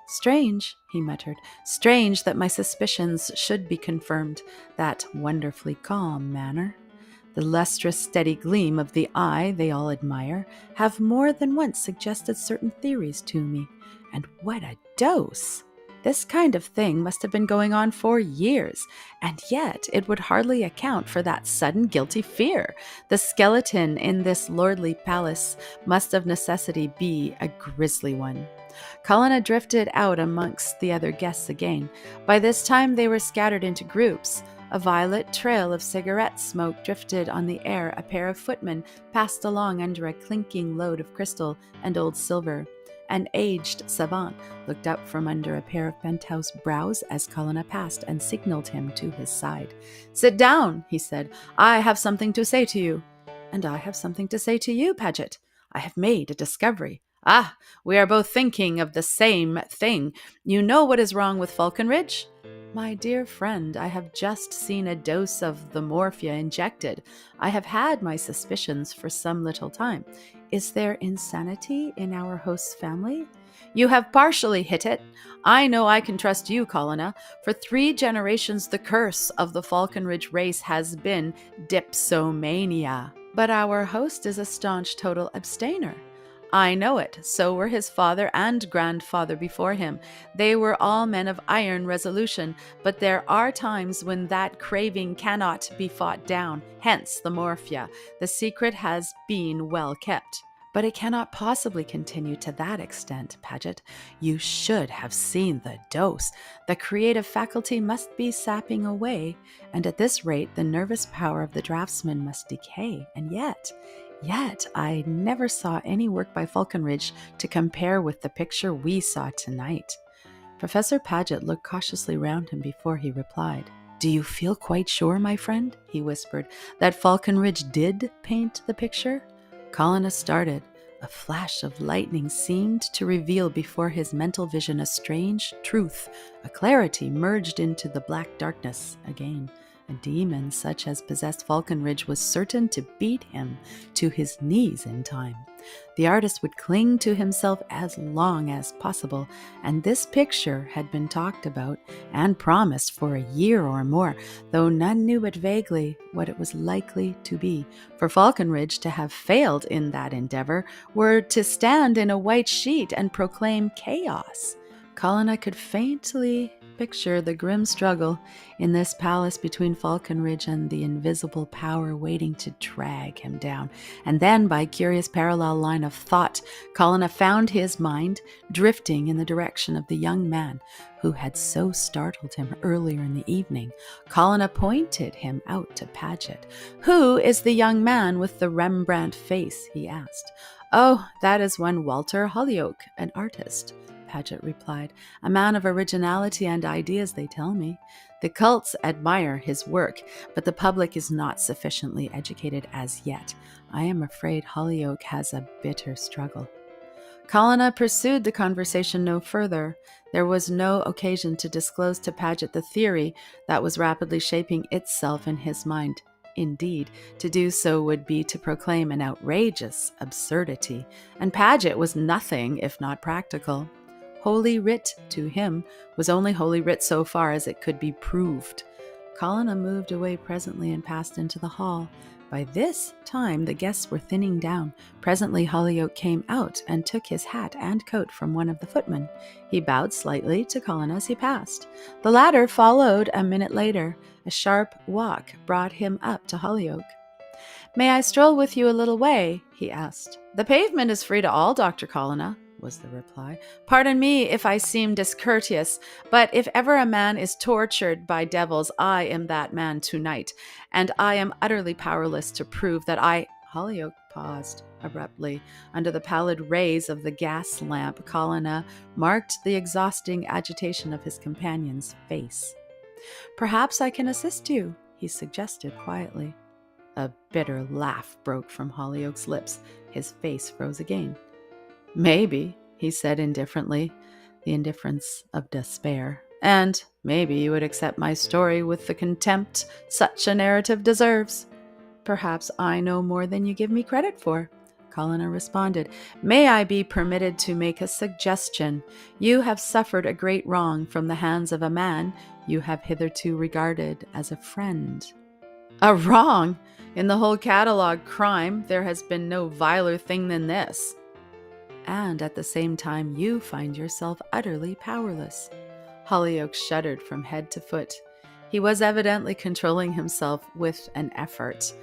"Strange," he muttered, "strange that my suspicions should be confirmed. That wonderfully calm manner, the lustrous, steady gleam of the eye they all admire, have more than once suggested certain theories to me. And what a dose! This kind of thing must have been going on for years, and yet it would hardly account for that sudden guilty fear. The skeleton in this lordly palace must of necessity be a grisly one." Colonna drifted out amongst the other guests again. By this time they were scattered into groups. A violet trail of cigarette smoke drifted on the air. A pair of footmen passed along under a clinking load of crystal and old silver. An aged savant looked up from under a pair of penthouse brows as Colonna passed and signaled him to his side. "Sit down," he said. "I have something to say to you." "And I have something to say to you, Paget. I have made a discovery." "Ah, we are both thinking of the same thing. You know what is wrong with Falconridge?" "My dear friend, I have just seen a dose of the morphia injected. I have had my suspicions for some little time. Is there insanity in our host's family?" "You have partially hit it. I know I can trust you, Colonna. For 3 generations the curse of the Falconridge race has been dipsomania." "But our host is a staunch total abstainer." "I know it. So were his father and grandfather before him. They were all men of iron resolution, but there are times when that craving cannot be fought down. Hence the morphia. The secret has been well kept." "But it cannot possibly continue to that extent, Paget. You should have seen the dose. The creative faculty must be sapping away, and at this rate the nervous power of the draftsman must decay. And yet I never saw any work by Falconridge to compare with the picture we saw tonight." Professor Paget looked cautiously round him before he replied. "Do you feel quite sure, my friend," he whispered, "that Falconridge did paint the picture?" Colonna started. A flash of lightning seemed to reveal before his mental vision a strange truth. A clarity merged into the black darkness again. A demon such as possessed Falconridge was certain to beat him to his knees in time. The artist would cling to himself as long as possible, and this picture had been talked about and promised for a year or more, though none knew but vaguely what it was likely to be. For Falconridge to have failed in that endeavor were to stand in a white sheet and proclaim chaos. Colonna could faintly picture the grim struggle in this palace between Falconridge and the invisible power waiting to drag him down. And then, by a curious parallel line of thought, Colonna found his mind drifting in the direction of the young man who had so startled him earlier in the evening. Colonna pointed him out to Paget. "Who is the young man with the Rembrandt face?" he asked. "Oh, that is one Walter Holyoake, an artist," Paget replied. "A man of originality and ideas, they tell me. The cults admire his work, but the public is not sufficiently educated as yet. I am afraid Holyoake has a bitter struggle." Colonna pursued the conversation no further. There was no occasion to disclose to Paget the theory that was rapidly shaping itself in his mind. Indeed, to do so would be to proclaim an outrageous absurdity, and Paget was nothing if not practical. Holy Writ to him was only Holy Writ so far as it could be proved. Colonna moved away presently and passed into the hall. By this time the guests were thinning down. Presently Holyoake came out and took his hat and coat from one of the footmen. He bowed slightly to Colonna as he passed. The latter followed a minute later. A sharp walk brought him up to Holyoake. "May I stroll with you a little way?" he asked. "The pavement is free to all, Dr. Colonna," was the reply. "Pardon me if I seem discourteous, but if ever a man is tortured by devils, I am that man tonight, and I am utterly powerless to prove that I—" Holyoake paused abruptly. Under the pallid rays of the gas lamp, Colonna marked the exhausting agitation of his companion's face. "Perhaps I can assist you," he suggested quietly. A bitter laugh broke from Hollyoak's lips. His face froze again. Maybe, he said indifferently, the indifference of despair. And maybe you would accept my story with the contempt such a narrative deserves. Perhaps I know more than you give me credit for, Colonna responded. May I be permitted to make a suggestion? You have suffered a great wrong from the hands of a man you have hitherto regarded as a friend. A wrong? In the whole catalogue crime, there has been no viler thing than this. And at the same time, you find yourself utterly powerless. Hollyoak shuddered from head to foot. He was evidently controlling himself with an effort.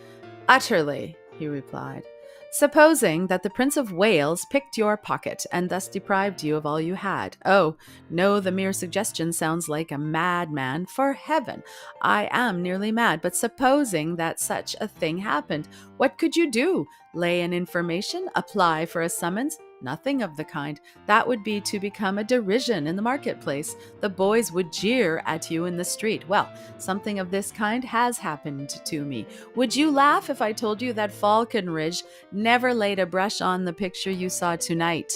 Utterly, he replied. Supposing that the Prince of Wales picked your pocket and thus deprived you of all you had. Oh, no, the mere suggestion sounds like a madman. For heaven, I am nearly mad, but supposing that such a thing happened, what could you do? Lay an information? Apply for a summons? Nothing of the kind. That would be to become a derision in the marketplace. The boys would jeer at you in the street. Well, something of this kind has happened to me. Would you laugh if I told you that Falconridge never laid a brush on the picture you saw tonight?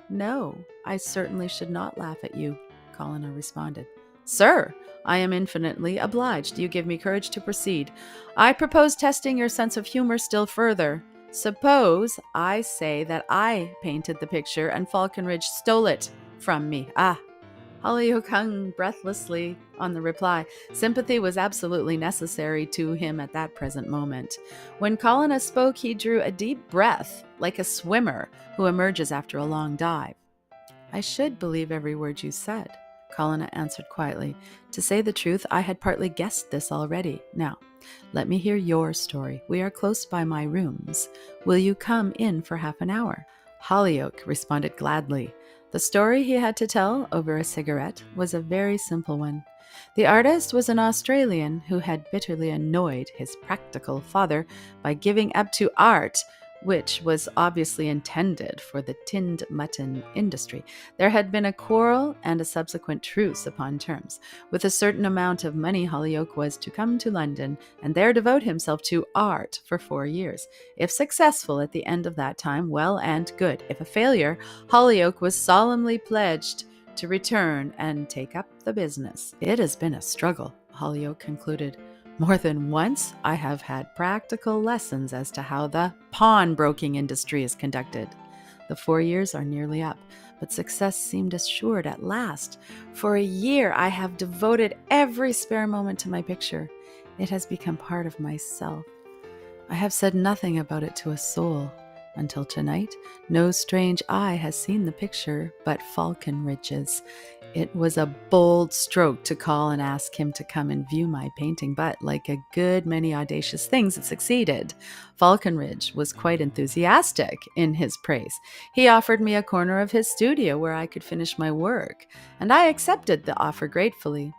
No, I certainly should not laugh at you, Colonna responded. Sir, I am infinitely obliged. You give me courage to proceed. I propose testing your sense of humor still further. Suppose I say that I painted the picture and Falconridge stole it from me. Hollyoak hung breathlessly on the reply. Sympathy was absolutely necessary to him at that present moment. When Colonna spoke, he drew a deep breath, like a swimmer who emerges after a long dive. I should believe every word you said, Colonna answered quietly. To say the truth, I had partly guessed this already. Now, let me hear your story. We are close by my rooms. Will you come in for half an hour? Hollyoak responded gladly. The story he had to tell over a cigarette was a very simple one. The artist was an Australian who had bitterly annoyed his practical father by giving up to art, which was obviously intended for the tinned mutton industry. There had been a quarrel and a subsequent truce upon terms. With a certain amount of money, Hollyoak was to come to London and there devote himself to art for 4 years. If successful at the end of that time, well and good. If a failure, Hollyoak was solemnly pledged to return and take up the business. It has been a struggle, Hollyoak concluded. More than once, I have had practical lessons as to how the pawnbroking industry is conducted. The 4 years are nearly up, but success seemed assured at last. For a year, I have devoted every spare moment to my picture. It has become part of myself. I have said nothing about it to a soul. Until tonight, no strange eye has seen the picture but Falconridge's. It was a bold stroke to call and ask him to come and view my painting, but like a good many audacious things, it succeeded. Falconridge was quite enthusiastic in his praise. He offered me a corner of his studio where I could finish my work, and I accepted the offer gratefully.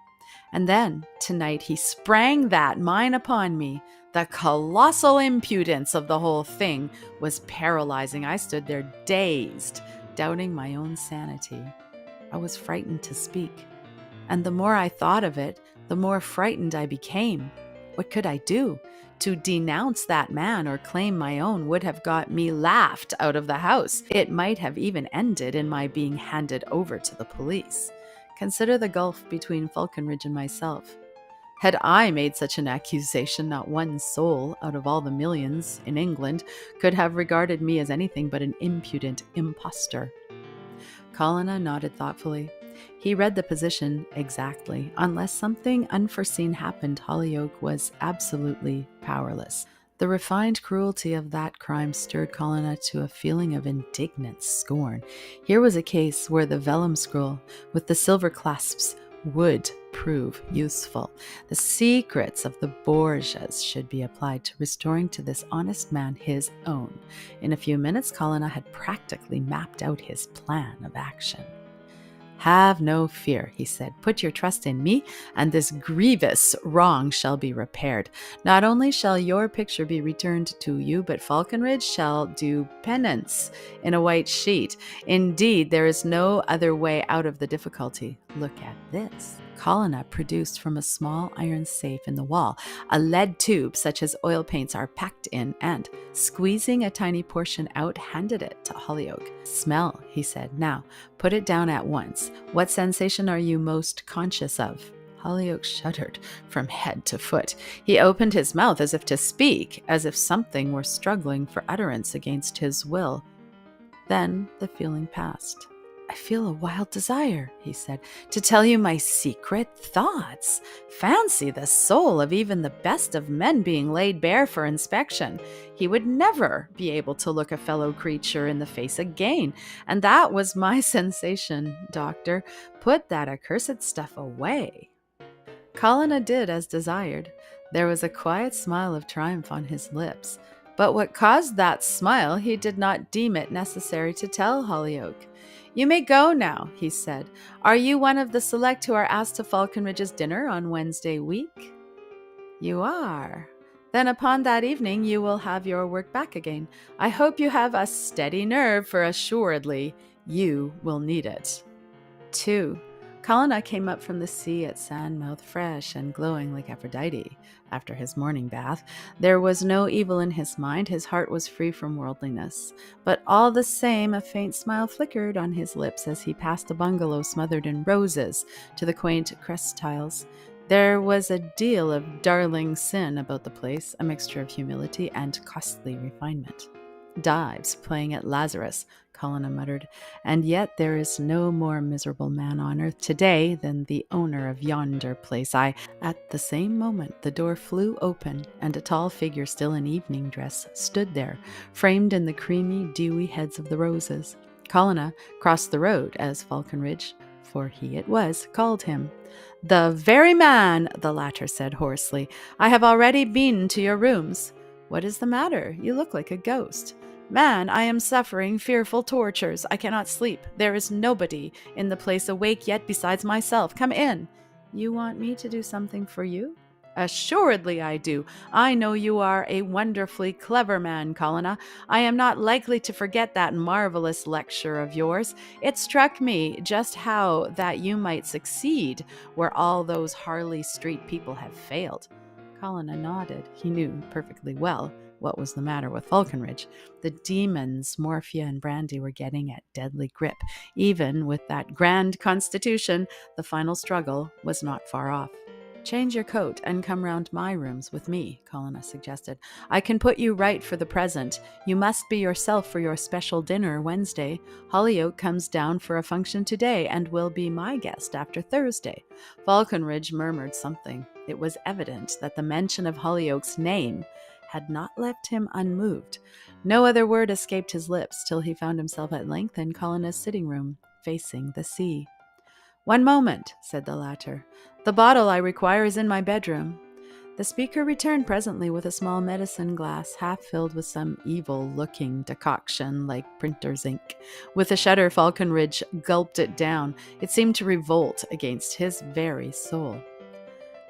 And then, tonight, he sprang that mine upon me. The colossal impudence of the whole thing was paralyzing. I stood there dazed, doubting my own sanity. I was frightened to speak, and the more I thought of it, the more frightened I became. What could I do? To denounce that man or claim my own would have got me laughed out of the house. It might have even ended in my being handed over to the police. Consider the gulf between Falconridge and myself. Had I made such an accusation, not one soul out of all the millions in England could have regarded me as anything but an impudent impostor. Colonna nodded thoughtfully. He read the position exactly. Unless something unforeseen happened, Hollyoak was absolutely powerless. The refined cruelty of that crime stirred Colonna to a feeling of indignant scorn. Here was a case where the vellum scroll with the silver clasps would prove useful. The secrets of the Borgias should be applied to restoring to this honest man his own. In a few minutes, Colonna had practically mapped out his plan of action. Have no fear, he said. Put your trust in me, and this grievous wrong shall be repaired. Not only shall your picture be returned to you, but Falconridge shall do penance in a white sheet. Indeed, there is no other way out of the difficulty. Look at this. Colonna produced from a small iron safe in the wall a lead tube such as oil paints are packed in and, squeezing a tiny portion out, handed it to Hollyoake. "Smell," he said. "Now, put it down at once. What sensation are you most conscious of?" Hollyoake shuddered from head to foot. He opened his mouth as if to speak, as if something were struggling for utterance against his will. Then the feeling passed. "I feel a wild desire," he said, "to tell you my secret thoughts. Fancy the soul of even the best of men being laid bare for inspection. He would never be able to look a fellow creature in the face again. And that was my sensation, Doctor. Put that accursed stuff away." Colonna did as desired. There was a quiet smile of triumph on his lips. But what caused that smile he did not deem it necessary to tell Hollyoake. "You may go now," he said. "Are you one of the select who are asked to Falconridge's dinner on Wednesday week?" "You are. Then upon that evening you will have your work back again. I hope you have a steady nerve, for assuredly you will need it." 2. Colonna came up from the sea at Sandmouth fresh and glowing like Aphrodite after his morning bath. There was no evil in his mind, his heart was free from worldliness. But all the same, a faint smile flickered on his lips as he passed a bungalow smothered in roses to the quaint crest tiles. There was a deal of darling sin about the place, a mixture of humility and costly refinement. "Dives playing at Lazarus," Colonna muttered, "and yet there is no more miserable man on earth today than the owner of yonder place. At the same moment the door flew open, and a tall figure still in evening dress stood there, framed in the creamy, dewy heads of the roses. Colonna crossed the road as Falconridge, for he it was, called him. "The very man," the latter said hoarsely. "I have already been to your rooms." "What is the matter? You look like a ghost." "Man, I am suffering fearful tortures. I cannot sleep. There is nobody in the place awake yet besides myself. Come in." "You want me to do something for you?" "Assuredly I do. I know you are a wonderfully clever man, Colonna. I am not likely to forget that marvelous lecture of yours. It struck me just how that you might succeed where all those Harley Street people have failed." Colonna nodded. He knew perfectly well what was the matter with Falconridge. The demons, morphia and brandy, were getting at deadly grip. Even with that grand constitution, the final struggle was not far off. "Change your coat and come round my rooms with me," Colonna suggested. "I can put you right for the present. You must be yourself for your special dinner Wednesday. Hollyoake comes down for a function today and will be my guest after Thursday." Falconridge murmured something. It was evident that the mention of Hollyoake's name had not left him unmoved. No other word escaped his lips till he found himself at length in Colonna's sitting room, facing the sea. "One moment," said the latter. "The bottle I require is in my bedroom." The speaker returned presently with a small medicine glass, half filled with some evil-looking decoction like printer's ink. With a shudder, Falconridge gulped it down. It seemed to revolt against his very soul.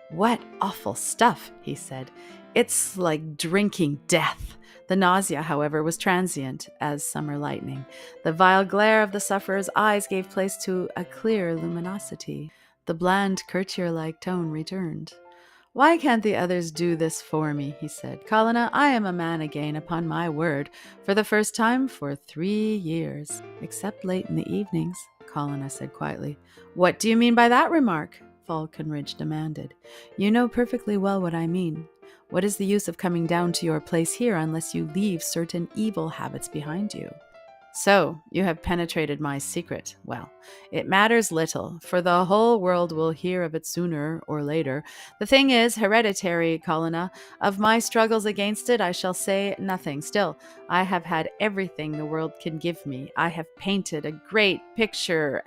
"What awful stuff," he said. "It's like drinking death." The nausea, however, was transient as summer lightning. The vile glare of the sufferer's eyes gave place to a clear luminosity. The bland, courtier-like tone returned. "Why can't the others do this for me?" he said. "Colonna, I am a man again, upon my word, for the first time for 3 years." "Except late in the evenings," Colonna said quietly. "What do you mean by that remark?" Falconridge demanded. "You know perfectly well what I mean. What is the use of coming down to your place here unless you leave certain evil habits behind you? So, you have penetrated my secret. Well, it matters little, for the whole world will hear of it sooner or later. The thing is hereditary, Colonna. Of my struggles against it, I shall say nothing. Still, I have had everything the world can give me. I have painted a great picture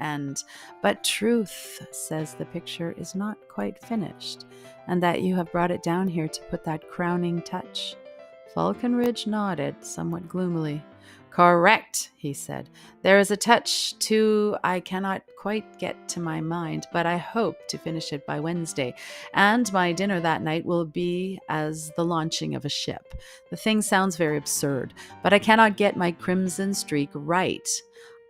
but truth says the picture is not quite finished, and that you have brought it down here to put that crowning touch." Falconridge nodded somewhat gloomily. "Correct," he said. "There is a touch, too, I cannot quite get to my mind, but I hope to finish it by Wednesday, and my dinner that night will be as the launching of a ship. The thing sounds very absurd, but I cannot get my crimson streak right.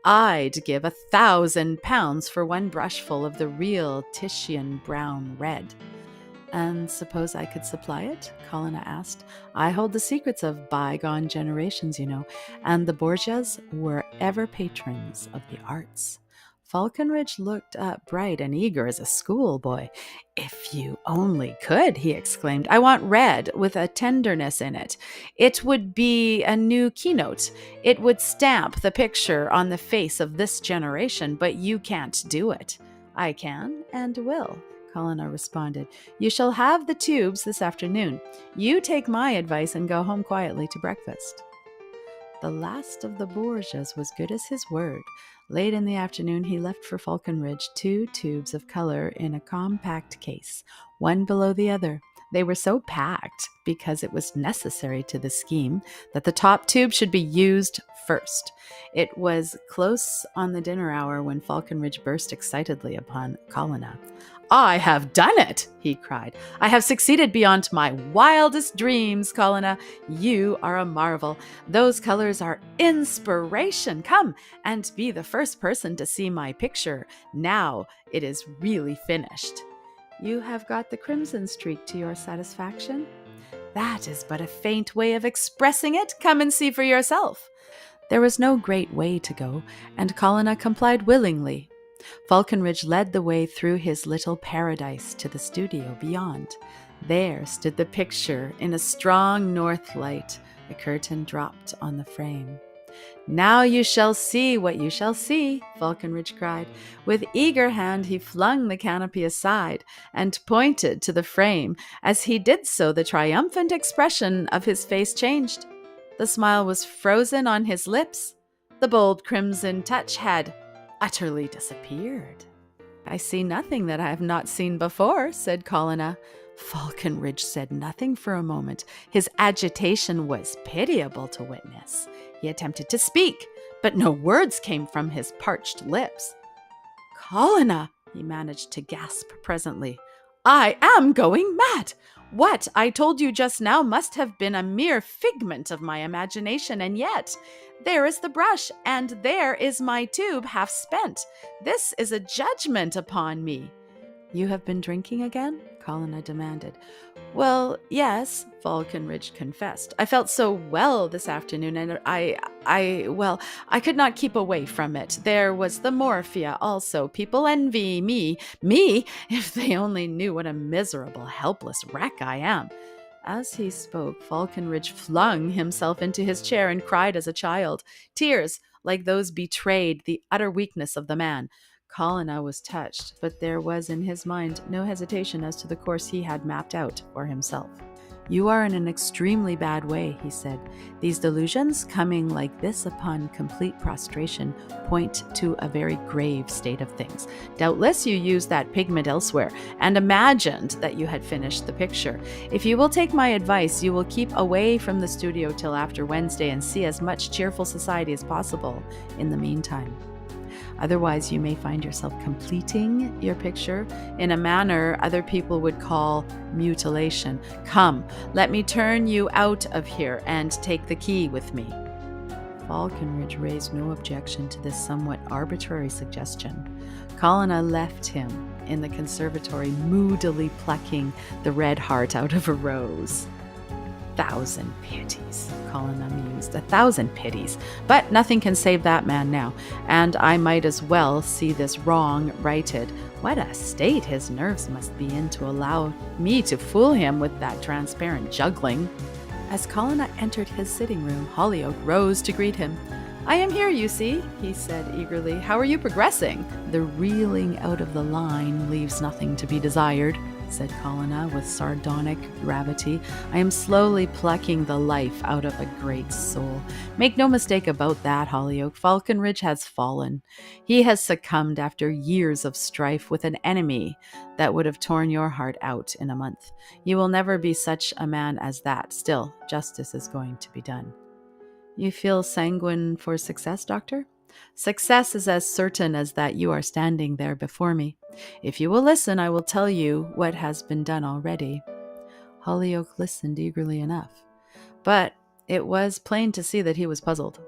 I'd give £1,000 for one brushful of the real Titian brown red. And suppose I could supply it? Colonna asked. I hold the secrets of bygone generations, you know, and the Borgias were ever patrons of the arts. Falconridge looked up bright and eager as a schoolboy. If you only could, he exclaimed. I want red with a tenderness in it. It would be a new keynote. It would stamp the picture on the face of this generation, but you can't do it. I can and will, Colonna responded. You shall have the tubes this afternoon. You take my advice and go home quietly to breakfast. The last of the Borgias was good as his word. Late in the afternoon, he left for Falconridge 2 tubes of color in a compact case, one below the other. They were so packed, because it was necessary to the scheme, that the top tube should be used first. It was close on the dinner hour when Falconridge burst excitedly upon Colonna. I have done it, he cried. I have succeeded beyond my wildest dreams, Colonna. You are a marvel. Those colors are inspiration. Come and be the first person to see my picture. Now it is really finished. You have got the crimson streak to your satisfaction? That is but a faint way of expressing it. Come and see for yourself. There was no great way to go, and Colonna complied willingly. Falconridge led the way through his little paradise to the studio beyond. There stood the picture in a strong north light. A curtain dropped on the frame. Now you shall see what you shall see, Falconridge cried. With eager hand he flung the canopy aside and pointed to the frame. As he did so, the triumphant expression of his face changed. The smile was frozen on his lips. The bold crimson touch had utterly disappeared. I see nothing that I have not seen before, said Colonna. Falconridge said nothing for a moment. His agitation was pitiable to witness. He attempted to speak, but no words came from his parched lips. Colonna, he managed to gasp presently. I am going mad! What I told you just now must have been a mere figment of my imagination, and yet there is the brush, and there is my tube half spent. This is a judgment upon me. You have been drinking again? Colonna demanded. Well, yes, Falconridge confessed. I felt so well this afternoon, and I could not keep away from it. There was the morphia also. People envy me, if they only knew what a miserable, helpless wreck I am. As he spoke, Falconridge flung himself into his chair and cried as a child. Tears, like those, betrayed the utter weakness of the man. Colonna was touched, but there was in his mind no hesitation as to the course he had mapped out for himself. You are in an extremely bad way, he said. These delusions, coming like this upon complete prostration, point to a very grave state of things. Doubtless you used that pigment elsewhere and imagined that you had finished the picture. If you will take my advice, you will keep away from the studio till after Wednesday and see as much cheerful society as possible in the meantime. Otherwise, you may find yourself completing your picture in a manner other people would call mutilation. Come, let me turn you out of here and take the key with me. Falconridge raised no objection to this somewhat arbitrary suggestion. Colonna left him in the conservatory, moodily plucking the red heart out of a rose. 1,000 pities, Colonna mused. 1,000 pities. But nothing can save that man now, and I might as well see this wrong righted. What a state his nerves must be in to allow me to fool him with that transparent juggling. As Colonna entered his sitting room, Hollyoake rose to greet him. I am here, you see, he said eagerly. How are you progressing? The reeling out of the line leaves nothing to be desired, said Colonna with sardonic gravity. I am slowly plucking the life out of a great soul. Make no mistake about that, Hollyoake. Falconridge has fallen. He has succumbed after years of strife with an enemy that would have torn your heart out in a month. You will never be such a man as that. Still, justice is going to be done. You feel sanguine for success, Doctor? Success is as certain as that you are standing there before me. If you will listen, I will tell you what has been done already. Hollyoake listened eagerly enough, but it was plain to see that he was puzzled.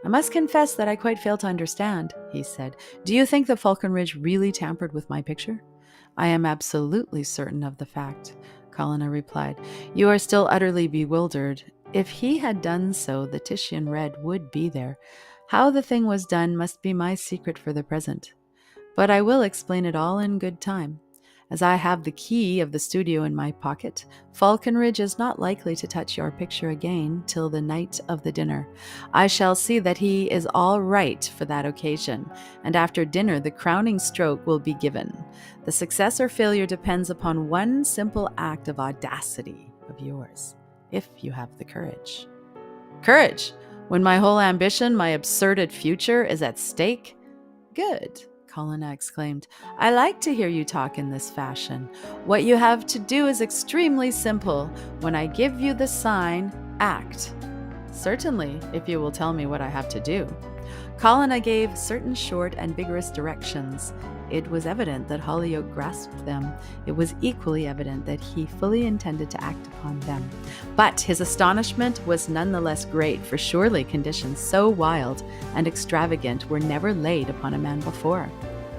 I must confess that I quite fail to understand, he said. Do you think that Falconridge really tampered with my picture? I am absolutely certain of the fact, Colonna replied. You are still utterly bewildered. If he had done so, the Titian red would be there. How the thing was done must be my secret for the present. But I will explain it all in good time. As I have the key of the studio in my pocket, Falconridge is not likely to touch your picture again till the night of the dinner. I shall see that he is all right for that occasion, and after dinner the crowning stroke will be given. The success or failure depends upon one simple act of audacity of yours, if you have the courage. Courage! When my whole ambition, my absurded future is at stake? Good, Colonna exclaimed. I like to hear you talk in this fashion. What you have to do is extremely simple. When I give you the sign, act. Certainly, if you will tell me what I have to do. Colonna gave certain short and vigorous directions. It was evident that Holyoake grasped them. It was equally evident that he fully intended to act upon them. But his astonishment was none the less great, for surely conditions so wild and extravagant were never laid upon a man before.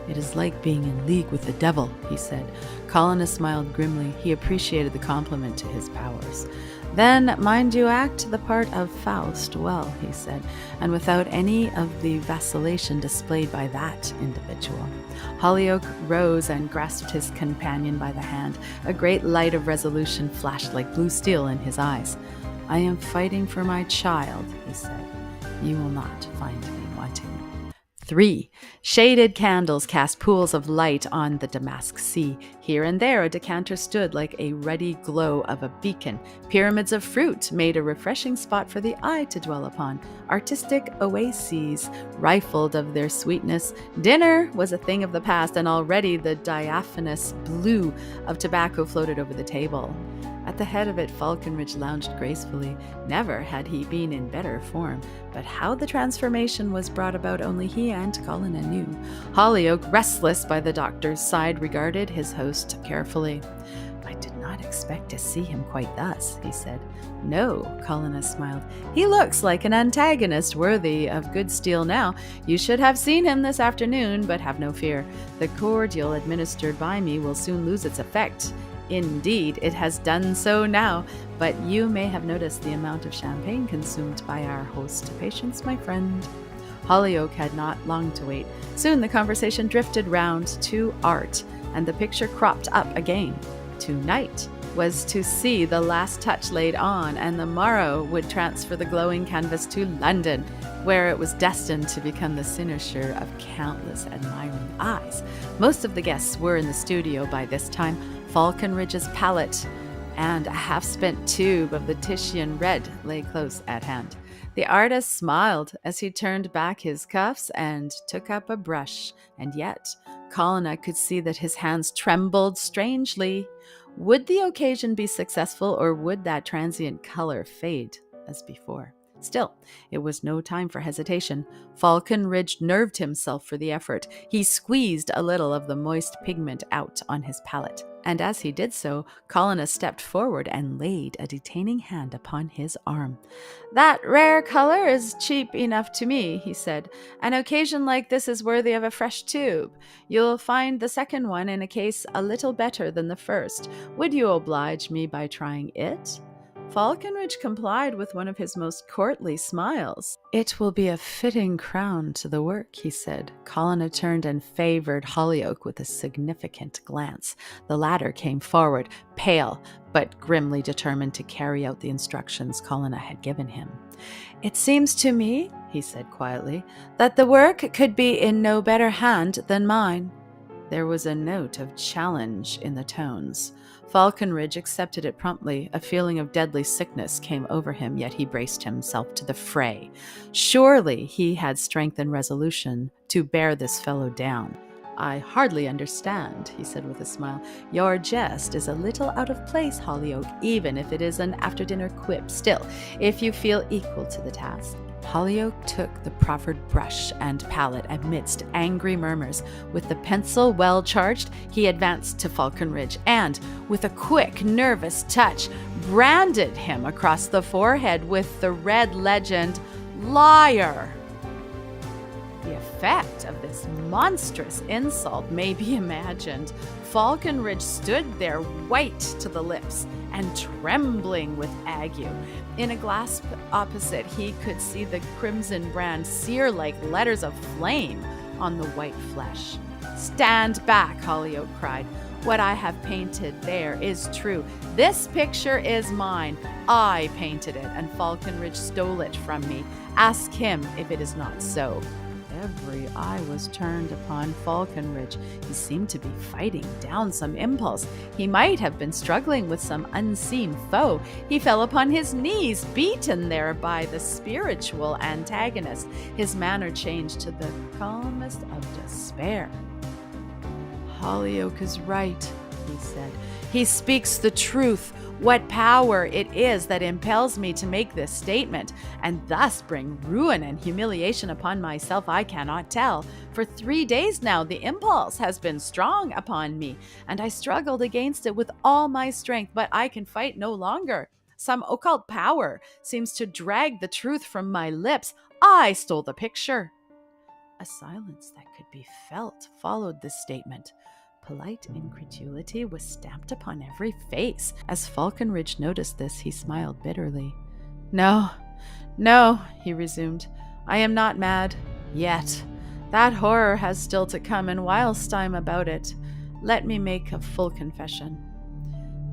It is like being in league with the devil, he said. Colonna smiled grimly. He appreciated the compliment to his powers. Then, mind you act the part of Faust well, he said, and without any of the vacillation displayed by that individual. Holyoake rose and grasped his companion by the hand. A great light of resolution flashed like blue steel in his eyes. I am fighting for my child, he said. You will not find me wanting. 3. Shaded candles cast pools of light on the damask sea. Here and there a decanter stood like a ruddy glow of a beacon. Pyramids of fruit made a refreshing spot for the eye to dwell upon. Artistic oases rifled of their sweetness. Dinner was a thing of the past, and already the diaphanous blue of tobacco floated over the table. At the head of it, Falconridge lounged gracefully. Never had he been in better form, but how the transformation was brought about only he and Colonna knew. Holyoake, restless by the doctor's side, regarded his host carefully. I did not expect to see him quite thus, he said. No, Colonna smiled. He looks like an antagonist worthy of good steel now. You should have seen him this afternoon, but have no fear. The cordial administered by me will soon lose its effect. Indeed, it has done so now, but you may have noticed the amount of champagne consumed by our host. Patience, my friend. Holyoake had not long to wait. Soon the conversation drifted round to art, and the picture cropped up again. Tonight was to see the last touch laid on, and the morrow would transfer the glowing canvas to London, where it was destined to become the cynosure of countless admiring eyes. Most of the guests were in the studio by this time. Falconridge's palette and a half-spent tube of the Titian red lay close at hand. The artist smiled as he turned back his cuffs and took up a brush, and yet Colonna could see that his hands trembled strangely. Would the occasion be successful, or would that transient color fade as before? Still, it was no time for hesitation. Falconridge nerved himself for the effort. He squeezed a little of the moist pigment out on his palette, and as he did so, Colonna stepped forward and laid a detaining hand upon his arm. That rare color is cheap enough to me, he said. An occasion like this is worthy of a fresh tube. You'll find the second one in a case a little better than the first. Would you oblige me by trying it? Falconridge complied with one of his most courtly smiles. It will be a fitting crown to the work, he said. Colonna turned and favored Holyoake with a significant glance. The latter came forward, pale, but grimly determined to carry out the instructions Colonna had given him. It seems to me, he said quietly, that the work could be in no better hand than mine. There was a note of challenge in the tones. Falconridge accepted it promptly. A feeling of deadly sickness came over him, yet he braced himself to the fray. Surely he had strength and resolution to bear this fellow down. I hardly understand, he said with a smile. Your jest is a little out of place, Holyoake, even if it is an after-dinner quip. Still, if you feel equal to the task. Holyoake took the proffered brush and palette amidst angry murmurs. With the pencil well charged, he advanced to Falconridge and, with a quick, nervous touch, branded him across the forehead with the red legend, Liar! effect of this monstrous insult may be imagined. Falconridge stood there, white to the lips and trembling with ague. In a glass opposite, he could see the crimson brand sear like letters of flame on the white flesh. "Stand back," Hollyoake cried. "What I have painted there is true. This picture is mine. I painted it, and Falconridge stole it from me. Ask him if it is not so." Every eye was turned upon Falconridge. He seemed to be fighting down some impulse. He might have been struggling with some unseen foe. He fell upon his knees, beaten there by the spiritual antagonist. His manner changed to the calmest of despair. "Hollyoake is right," he said. "He speaks the truth. What power it is that impels me to make this statement, and thus bring ruin and humiliation upon myself, I cannot tell. For 3 days now the impulse has been strong upon me, and I struggled against it with all my strength, but I can fight no longer. Some occult power seems to drag the truth from my lips. I stole the picture." A silence that could be felt followed this statement. Polite incredulity was stamped upon every face. As Falconridge noticed this, he smiled bitterly. No, he resumed. "I am not mad. Yet. That horror has still to come, and whilst I'm about it, let me make a full confession."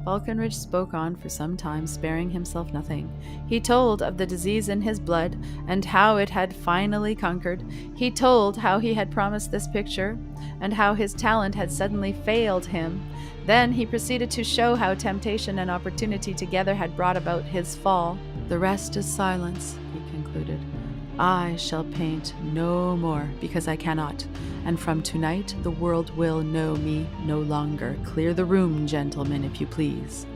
Falconridge spoke on for some time, sparing himself nothing. He told of the disease in his blood, and how it had finally conquered. He told how he had promised this picture, and how his talent had suddenly failed him. Then he proceeded to show how temptation and opportunity together had brought about his fall. "The rest is silence," he concluded. "I shall paint no more, because I cannot, and from tonight the world will know me no longer. Clear the room, gentlemen, if you please.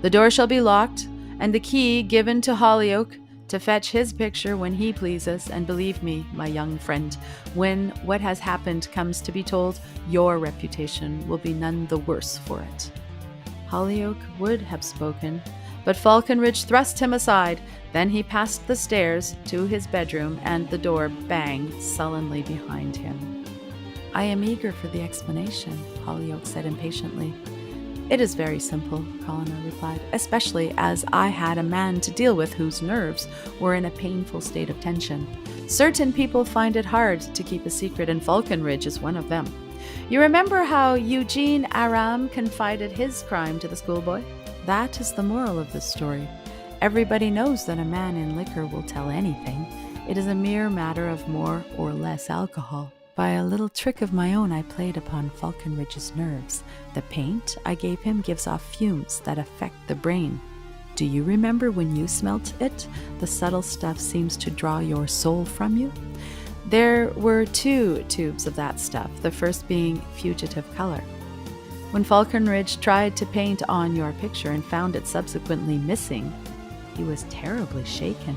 The door shall be locked, and the key given to Hollyoake to fetch his picture when he pleases, and believe me, my young friend, when what has happened comes to be told, your reputation will be none the worse for it." Hollyoake would have spoken, but Falconridge thrust him aside. Then he passed the stairs to his bedroom, and the door banged sullenly behind him. "I am eager for the explanation," Hollyoake said impatiently. "It is very simple," Colonna replied, "especially as I had a man to deal with whose nerves were in a painful state of tension. Certain people find it hard to keep a secret, and Falconridge is one of them. You remember how Eugene Aram confided his crime to the schoolboy? That is the moral of this story. Everybody knows that a man in liquor will tell anything. It is a mere matter of more or less alcohol. By a little trick of my own, I played upon Falconridge's nerves. The paint I gave him gives off fumes that affect the brain. Do you remember when you smelt it? The subtle stuff seems to draw your soul from you. There were 2 tubes of that stuff, the first being fugitive color. When Falconridge tried to paint on your picture and found it subsequently missing, he was terribly shaken.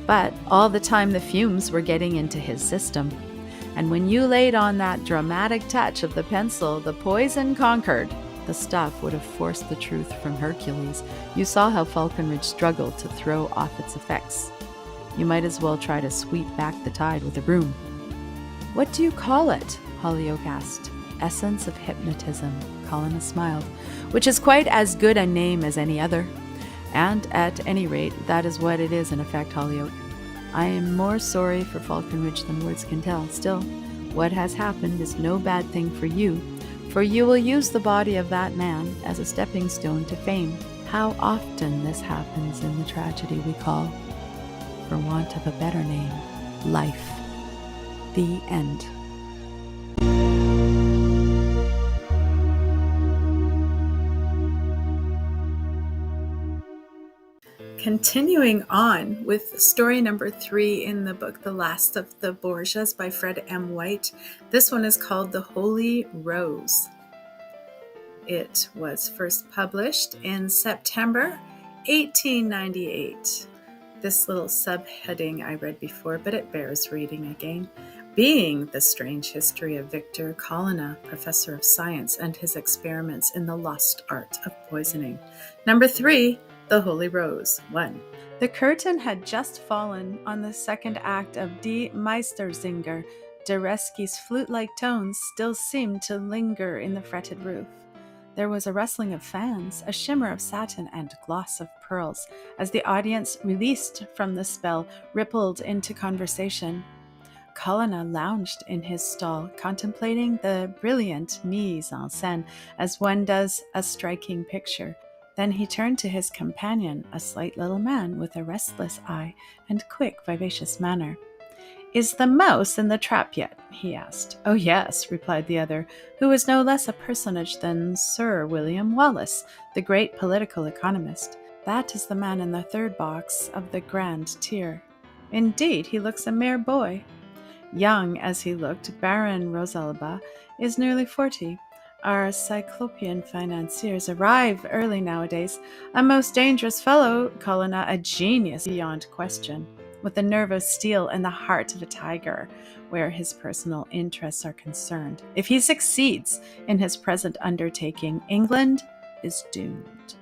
But all the time the fumes were getting into his system. And when you laid on that dramatic touch of the pencil, the poison conquered. The stuff would have forced the truth from Hercules. You saw how Falconridge struggled to throw off its effects. You might as well try to sweep back the tide with a broom." "What do you call it?" Hollyoake asked. "Essence of hypnotism," Colonna smiled, "which is quite as good a name as any other. And at any rate, that is what it is in effect, Hollyoake. I am more sorry for Falconridge than words can tell. Still, what has happened is no bad thing for you will use the body of that man as a stepping stone to fame. How often this happens in the tragedy we call, for want of a better name, life. The end." Continuing on with story number 3 in the book, The Last of the Borgias by Fred M. White. This one is called The Holy Rose. It was first published in September 1898. This little subheading I read before, but it bears reading again. Being the strange history of Victor Colonna, professor of science, and his experiments in the lost art of poisoning. Number 3, The Holy Rose. 1. The curtain had just fallen on the second act of Die Meistersinger, Dereski's flute-like tones still seemed to linger in the fretted roof. There was a rustling of fans, a shimmer of satin and gloss of pearls, as the audience, released from the spell, rippled into conversation. Colonna lounged in his stall, contemplating the brilliant mise en scène as one does a striking picture. Then he turned to his companion, a slight little man with a restless eye and quick, vivacious manner. "Is the mouse in the trap yet?" he asked. "Oh, yes," replied the other, who was no less a personage than Sir William Wallace, the great political economist. "That is the man in the third box of the grand tier. Indeed, he looks a mere boy." Young as he looked, Baron Rosalba is nearly 40. Our cyclopean financiers arrive early nowadays. A most dangerous fellow, Colonna, a genius beyond question, with the nerve of steel and the heart of a tiger, where his personal interests are concerned. If he succeeds in his present undertaking, England is doomed.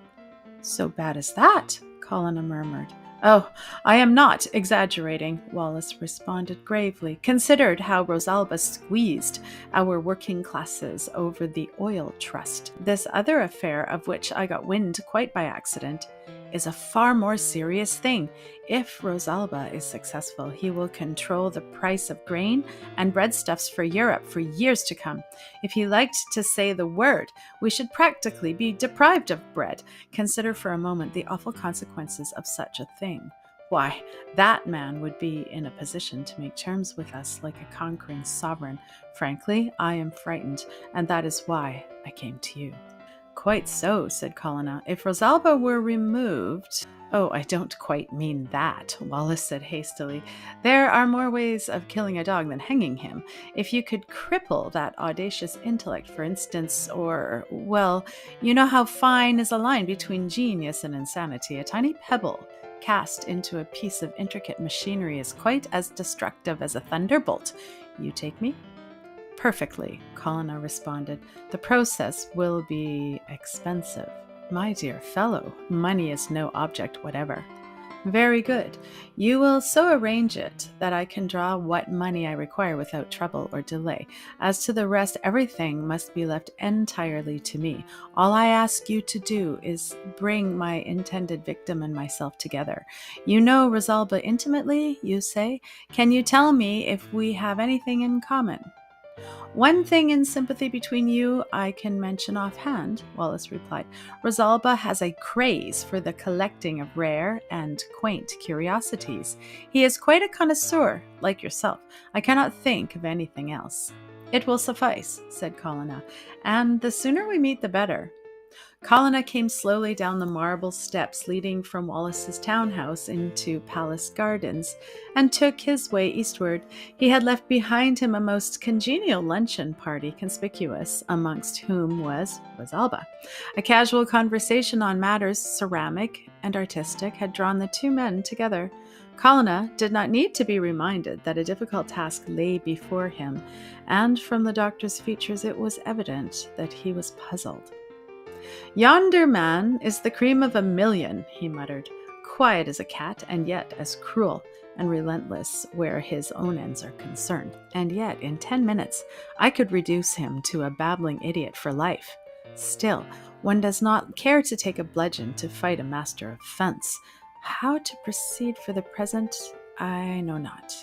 "So bad as that?" Colonna murmured. "Oh, I am not exaggerating," Wallace responded gravely. "Considered how Rosalba squeezed our working classes over the oil trust. This other affair, of which I got wind quite by accident, is a far more serious thing. If Rosalba is successful, he will control the price of grain and breadstuffs for Europe for years to come. If he liked to say the word, we should practically be deprived of bread. Consider for a moment the awful consequences of such a thing. Why, that man would be in a position to make terms with us like a conquering sovereign. Frankly, I am frightened, and that is why I came to you." "Quite so," said Colonna. "If Rosalba were removed—" "Oh, I don't quite mean that," Wallace said hastily. "There are more ways of killing a dog than hanging him. If you could cripple that audacious intellect, for instance, or, well, you know how fine is a line between genius and insanity. A tiny pebble cast into a piece of intricate machinery is quite as destructive as a thunderbolt. You take me?" "Perfectly," Colonna responded. "The process will be expensive." "My dear fellow, money is no object whatever." "Very good. You will so arrange it that I can draw what money I require without trouble or delay. As to the rest, everything must be left entirely to me. All I ask you to do is bring my intended victim and myself together. You know Rosalba intimately, you say? Can you tell me if we have anything in common?" "One thing in sympathy between you I can mention offhand," Wallace replied. "Rosalba has a craze for the collecting of rare and quaint curiosities. He is quite a connoisseur, like yourself. I cannot think of anything else." "It will suffice," said Colonna, "and the sooner we meet the better." Colonna came slowly down the marble steps leading from Wallace's townhouse into Palace Gardens, and took his way eastward. He had left behind him a most congenial luncheon party, conspicuous amongst whom was Rosalba. A casual conversation on matters ceramic and artistic had drawn the two men together. Colonna did not need to be reminded that a difficult task lay before him, and from the doctor's features it was evident that he was puzzled. "Yonder man is the cream of 1,000,000, he muttered, "quiet as a cat, and yet as cruel and relentless where his own ends are concerned. And yet, in 10 minutes, I could reduce him to a babbling idiot for life. Still, one does not care to take a bludgeon to fight a master of fence. How to proceed for the present, I know not."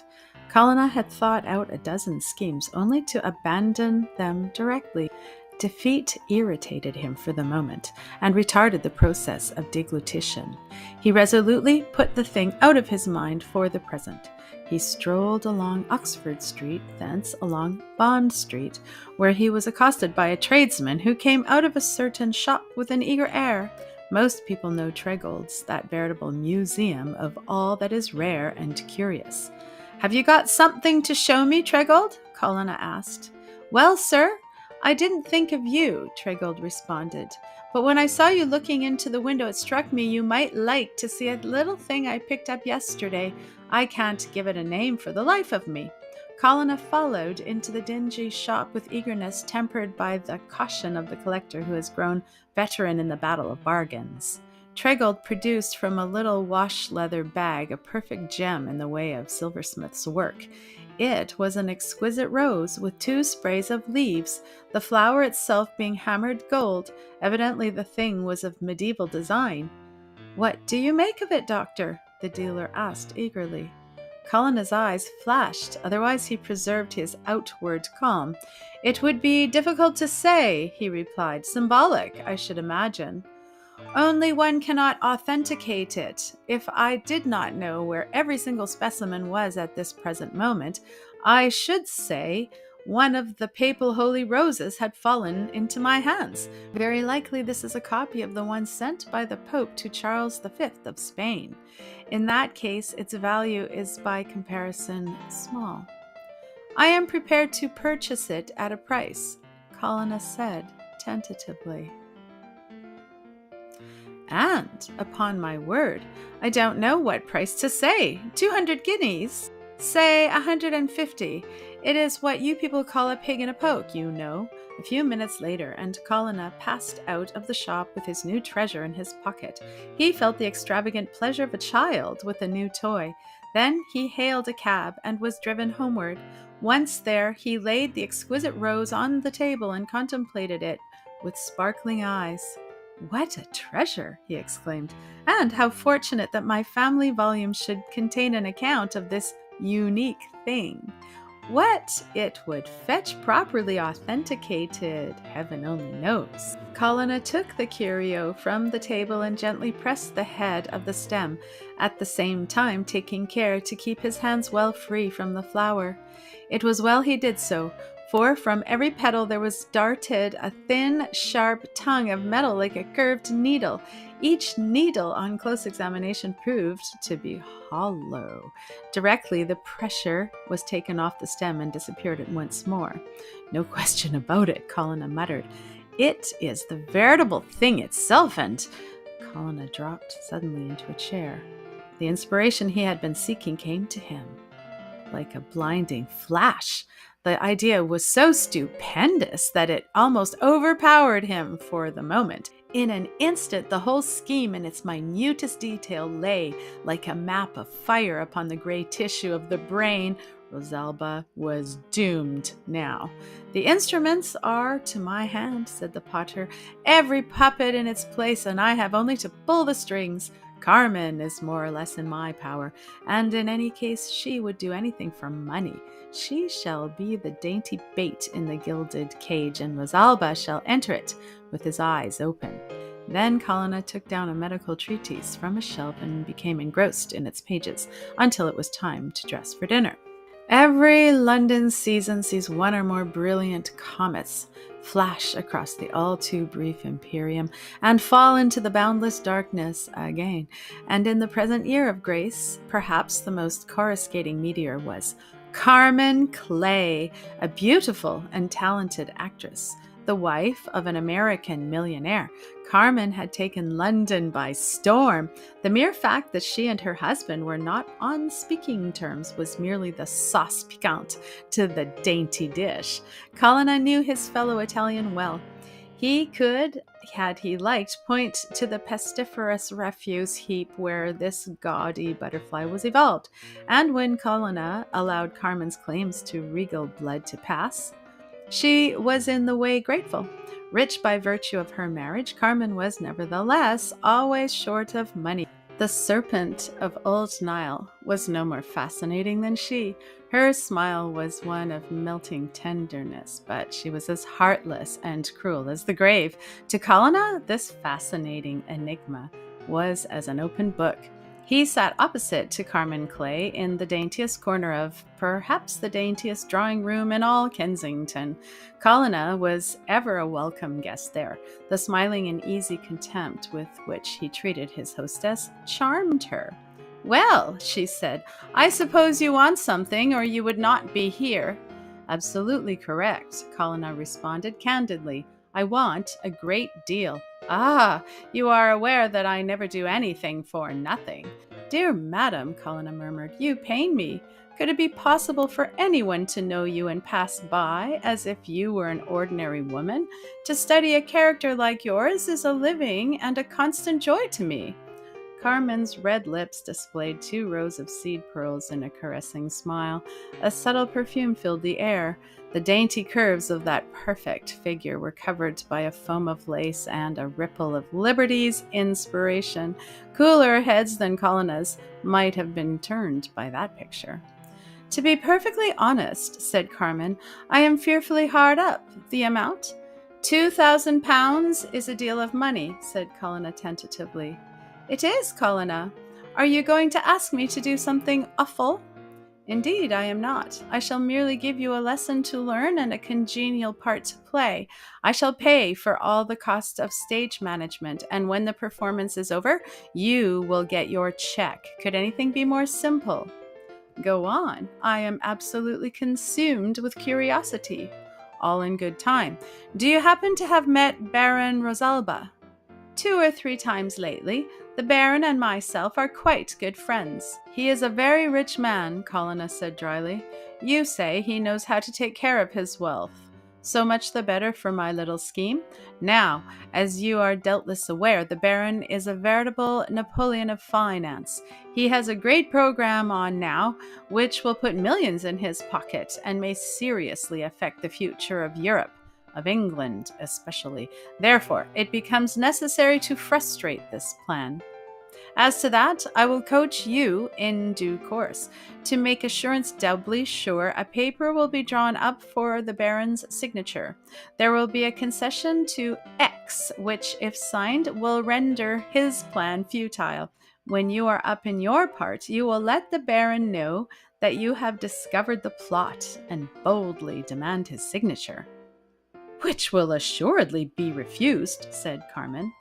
Colonna had thought out a dozen schemes, only to abandon them directly. Defeat irritated him for the moment, and retarded the process of deglutition. He resolutely put the thing out of his mind for the present. He strolled along Oxford Street, thence along Bond Street, where he was accosted by a tradesman who came out of a certain shop with an eager air. Most people know Tregold's, that veritable museum of all that is rare and curious. "Have you got something to show me, Tregold?" Colonna asked. "Well, sir, I didn't think of you," Tregold responded. "But when I saw you looking into the window, it struck me you might like to see a little thing I picked up yesterday. I can't give it a name for the life of me." Colonna followed into the dingy shop with eagerness tempered by the caution of the collector who has grown veteran in the battle of bargains. Tregold produced from a little wash-leather bag a perfect gem in the way of silversmith's work. It was an exquisite rose with 2 sprays of leaves, the flower itself being hammered gold. Evidently the thing was of medieval design. "What do you make of it, doctor?" the dealer asked eagerly. Colonna's eyes flashed, otherwise he preserved his outward calm. "It would be difficult to say," he replied. "Symbolic, I should imagine. Only one cannot authenticate it. If I did not know where every single specimen was at this present moment, I should say one of the papal holy roses had fallen into my hands. Very likely this is a copy of the one sent by the Pope to Charles V of Spain. In that case, its value is by comparison small. I am prepared to purchase it at a price," Colonna said tentatively. "And, upon my word, I don't know what price to say. 200 guineas? Say 150. It is what you people call a pig in a poke, you know." A few minutes later, and Colonna passed out of the shop with his new treasure in his pocket. He felt the extravagant pleasure of a child with a new toy. Then he hailed a cab and was driven homeward. Once there, he laid the exquisite rose on the table and contemplated it with sparkling eyes. "What a treasure!" he exclaimed. "And how fortunate that my family volume should contain an account of this unique thing. What it would fetch properly authenticated, heaven only knows." Colonna took the curio from the table and gently pressed the head of the stem, at the same time taking care to keep his hands well free from the flower. It was well he did so, for from every petal there was darted a thin, sharp tongue of metal like a curved needle. Each needle, on close examination, proved to be hollow. Directly the pressure was taken off the stem and disappeared at once more. "No question about it," Colonna muttered. "It is the veritable thing itself, and—" Colonna dropped suddenly into a chair. The inspiration he had been seeking came to him like a blinding flash. The idea was so stupendous that it almost overpowered him for the moment. In an instant, the whole scheme in its minutest detail lay like a map of fire upon the gray tissue of the brain. Rosalba was doomed now. "The instruments are to my hand," said the potter, "every puppet in its place, and I have only to pull the strings. Carmen is more or less in my power, and in any case she would do anything for money. She shall be the dainty bait in the gilded cage, and Rosalba shall enter it with his eyes open." Then Colonna took down a medical treatise from a shelf and became engrossed in its pages until it was time to dress for dinner. Every London season sees one or more brilliant comets flash across the all-too-brief imperium and fall into the boundless darkness again. And in the present year of grace, perhaps the most coruscating meteor was Carmen Clay, a beautiful and talented actress, the wife of an American millionaire. Carmen had taken London by storm. The mere fact that she and her husband were not on speaking terms was merely the sauce piquante to the dainty dish. Colonna knew his fellow Italian well. He could, had he liked, point to the pestiferous refuse heap where this gaudy butterfly was evolved. And when Colonna allowed Carmen's claims to regal blood to pass, she was in the way grateful. Rich by virtue of her marriage, Carmen was nevertheless always short of money. The serpent of old Nile was no more fascinating than she. Her smile was one of melting tenderness, but she was as heartless and cruel as the grave. To Colonna, this fascinating enigma was as an open book. He sat opposite to Carmen Clay in the daintiest corner of perhaps the daintiest drawing room in all Kensington. Colonna was ever a welcome guest there. The smiling and easy contempt with which he treated his hostess charmed her. "Well," she said, "I suppose you want something, or you would not be here." "Absolutely correct," Colonna responded candidly. "I want a great deal." "Ah, you are aware that I never do anything for nothing." "Dear madam," Colonna murmured, "you pain me. Could it be possible for anyone to know you and pass by as if you were an ordinary woman? To study a character like yours is a living and a constant joy to me." Carmen's red lips displayed 2 rows of seed pearls in a caressing smile. A subtle perfume filled the air. The dainty curves of that perfect figure were covered by a foam of lace and a ripple of liberty's inspiration. Cooler heads than Colonna's might have been turned by that picture. "To be perfectly honest," said Carmen, "I am fearfully hard up. The amount?" £2,000 is a deal of money," said Colonna tentatively. "It is, Colonna. Are you going to ask me to do something awful?" "Indeed, I am not. I shall merely give you a lesson to learn and a congenial part to play. I shall pay for all the cost of stage management, and when the performance is over, you will get your check. Could anything be more simple?" "Go on. I am absolutely consumed with curiosity." "All in good time. Do you happen to have met Baron Rosalba?" "2 or 3 times lately. The Baron and myself are quite good friends." "He is a very rich man," Colonna said dryly. "You say he knows how to take care of his wealth. So much the better for my little scheme. Now, as you are doubtless aware, the Baron is a veritable Napoleon of finance. He has a great program on now, which will put millions in his pocket and may seriously affect the future of Europe, of England especially. Therefore, it becomes necessary to frustrate this plan. As to that, I will coach you in due course. To make assurance doubly sure, a paper will be drawn up for the Baron's signature. There will be a concession to X, which, if signed, will render his plan futile. When you are up in your part, you will let the Baron know that you have discovered the plot and boldly demand his signature." "Which will assuredly be refused," said Carmen.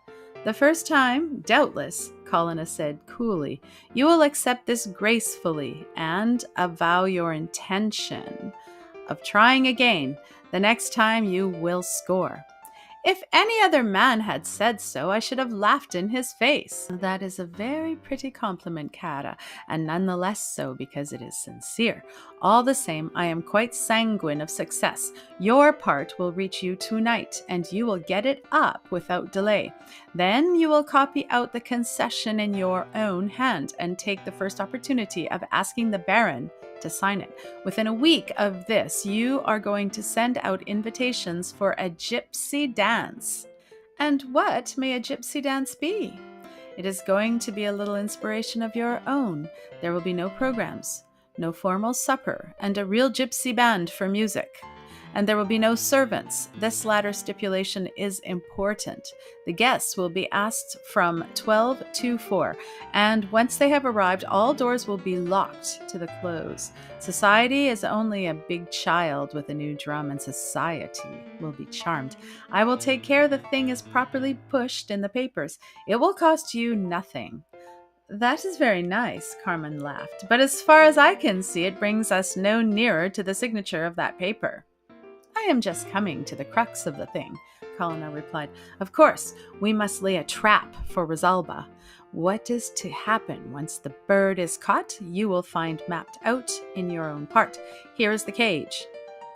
"The first time, doubtless," Colonna said coolly. "You will accept this gracefully and avow your intention of trying again. The next time you will score." "If any other man had said so, I should have laughed in his face." "That is a very pretty compliment, cara, and none the less so because it is sincere. All the same, I am quite sanguine of success. Your part will reach you tonight, and you will get it up without delay. Then you will copy out the concession in your own hand and take the first opportunity of asking the Baron to sign it. Within a week of this, you are going to send out invitations for a gypsy dance." "And what may a gypsy dance be?" "It is going to be a little inspiration of your own. There will be no programs, no formal supper, and a real gypsy band for music. And there will be no servants. This latter stipulation is important. The guests will be asked from 12 to 4, and once they have arrived, all doors will be locked to the close. Society is only a big child with a new drum, and society will be charmed. I will take care the thing is properly pushed in the papers. It will cost you nothing." "That is very nice," Carmen laughed, "but as far as I can see, it brings us no nearer to the signature of that paper." "I am just coming to the crux of the thing," Colonna replied. "Of course, we must lay a trap for Rosalba. What is to happen once the bird is caught, you will find mapped out in your own part. Here is the cage."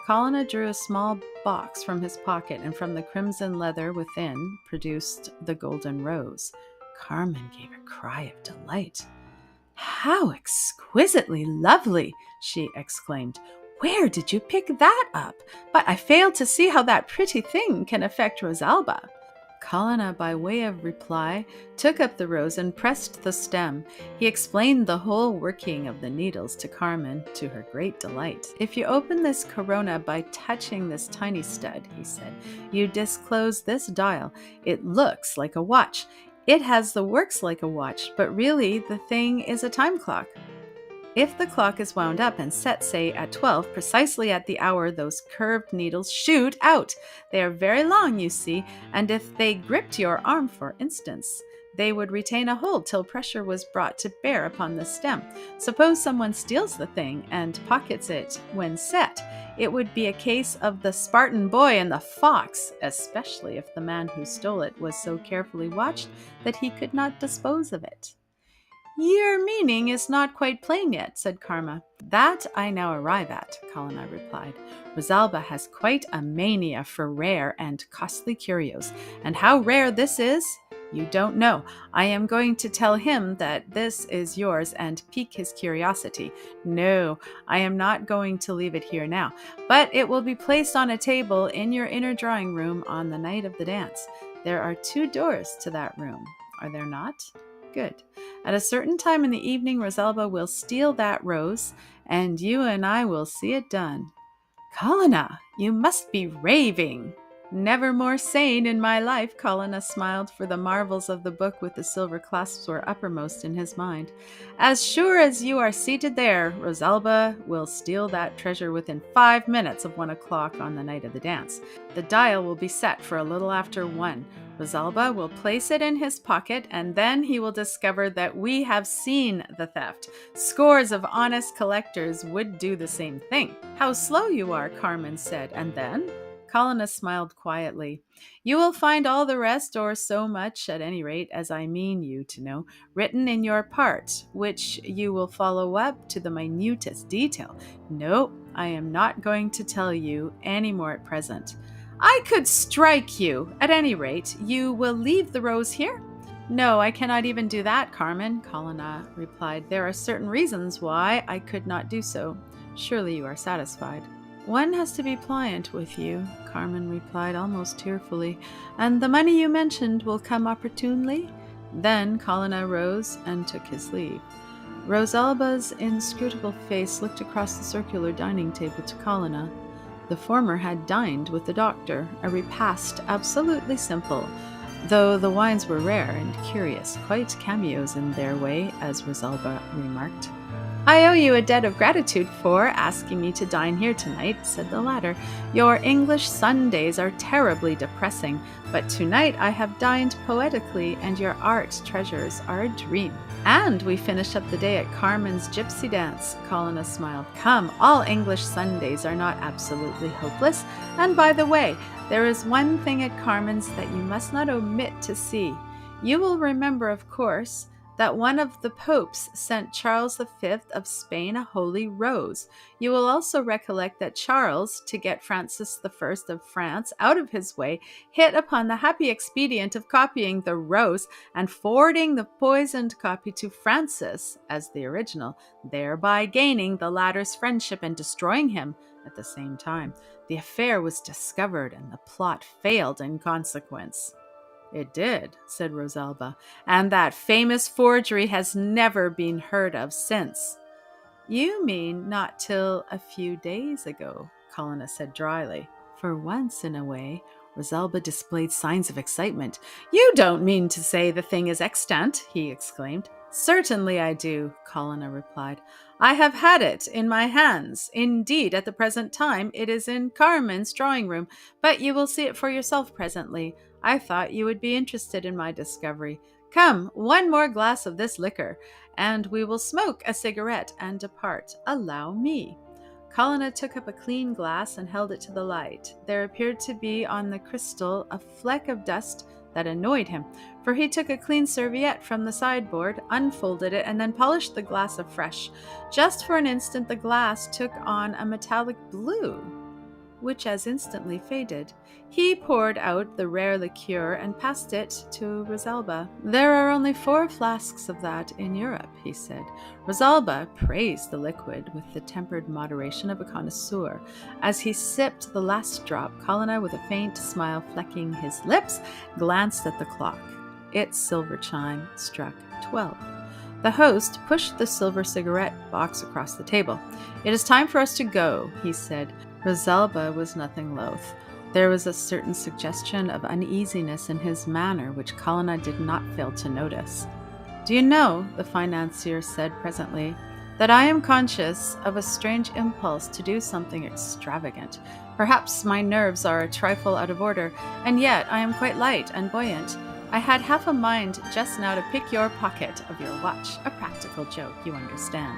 Colonna drew a small box from his pocket, and from the crimson leather within produced the golden rose. Carmen gave a cry of delight. "How exquisitely lovely!" she exclaimed. "Where did you pick that up? But I fail to see how that pretty thing can affect Rosalba." Colonna, by way of reply, took up the rose and pressed the stem. He explained the whole working of the needles to Carmen, to her great delight. "If you open this corona by touching this tiny stud," he said, "you disclose this dial. It looks like a watch. It has the works like a watch, but really the thing is a time clock. If the clock is wound up and set, say, at 12, precisely at the hour those curved needles shoot out. They are very long, you see, and if they gripped your arm, for instance, they would retain a hold till pressure was brought to bear upon the stem. Suppose someone steals the thing and pockets it when set. It would be a case of the Spartan boy and the fox, especially if the man who stole it was so carefully watched that he could not dispose of it." Your meaning is not quite plain yet, said Karma. That I now arrive at, Colonna replied. Rosalba has quite a mania for rare and costly curios, and how rare this is, you don't know. I am going to tell him that this is yours and pique his curiosity. No, I am not going to leave it here now, but it will be placed on a table in your inner drawing room on the night of the dance. There are 2 doors to that room, are there not? Good. At a certain time in the evening, Rosalba will steal that rose, and you and I will see it done. Colonna, you must be raving. Never more sane in my life, Colonna smiled, for the marvels of the book with the silver clasps were uppermost in his mind. As sure as you are seated there, Rosalba will steal that treasure within 5 minutes of 1 o'clock on the night of the dance. The dial will be set for a little after 1. Rosalba will place it in his pocket, and then he will discover that we have seen the theft. Scores of honest collectors would do the same thing. How slow you are, Carmen said. And then? Colonna smiled quietly. You will find all the rest, or so much, at any rate, as I mean you to know, written in your part, which you will follow up to the minutest detail. No, I am not going to tell you any more at present. I could strike you. At any rate, you will leave the rose here? No, I cannot even do that, Carmen, Colonna replied. There are certain reasons why I could not do so. Surely you are satisfied. One has to be pliant with you, Carmen replied almost tearfully, and the money you mentioned will come opportunely. Then Colonna rose and took his leave. Rosalba's inscrutable face looked across the circular dining table to Colonna. The former had dined with the doctor, a repast absolutely simple, though the wines were rare and curious, quite cameos in their way, as Rosalba remarked. I owe you a debt of gratitude for asking me to dine here tonight, said the latter. Your English Sundays are terribly depressing, but tonight I have dined poetically, and your art treasures are a dream. And we finish up the day at Carmen's gypsy dance, Colonna smiled. Come, all English Sundays are not absolutely hopeless. And by the way, there is one thing at Carmen's that you must not omit to see. You will remember, of course, that one of the popes sent Charles V of Spain a holy rose. You will also recollect that Charles, to get Francis I of France out of his way, hit upon the happy expedient of copying the rose and forwarding the poisoned copy to Francis as the original, thereby gaining the latter's friendship and destroying him at the same time. The affair was discovered and the plot failed in consequence. It did, said Rosalba, and that famous forgery has never been heard of since. You mean not till a few days ago, Colonna said dryly. For once in a way, Rosalba displayed signs of excitement. You don't mean to say the thing is extant, he exclaimed. Certainly I do, Colonna replied. I have had it in my hands. Indeed, at the present time, it is in Carmen's drawing room, but you will see it for yourself presently. I thought you would be interested in my discovery. Come, 1 more glass of this liquor, and we will smoke a cigarette and depart. Allow me. Colonna took up a clean glass and held it to the light. There appeared to be on the crystal a fleck of dust that annoyed him, for he took a clean serviette from the sideboard, unfolded it, and then polished the glass afresh. Just for an instant the glass took on a metallic blue, which as instantly faded. He poured out the rare liqueur and passed it to Rosalba. There are only 4 flasks of that in Europe, he said. Rosalba praised the liquid with the tempered moderation of a connoisseur. As he sipped the last drop, Colonna, with a faint smile flecking his lips, glanced at the clock. Its silver chime struck 12. The host pushed the silver cigarette box across the table. It is time for us to go, he said. Rosalba was nothing loath. There was a certain suggestion of uneasiness in his manner which Colonna did not fail to notice. Do you know, the financier said presently, that I am conscious of a strange impulse to do something extravagant. Perhaps my nerves are a trifle out of order, and yet I am quite light and buoyant. I had half a mind just now to pick your pocket of your watch, a practical joke, you understand.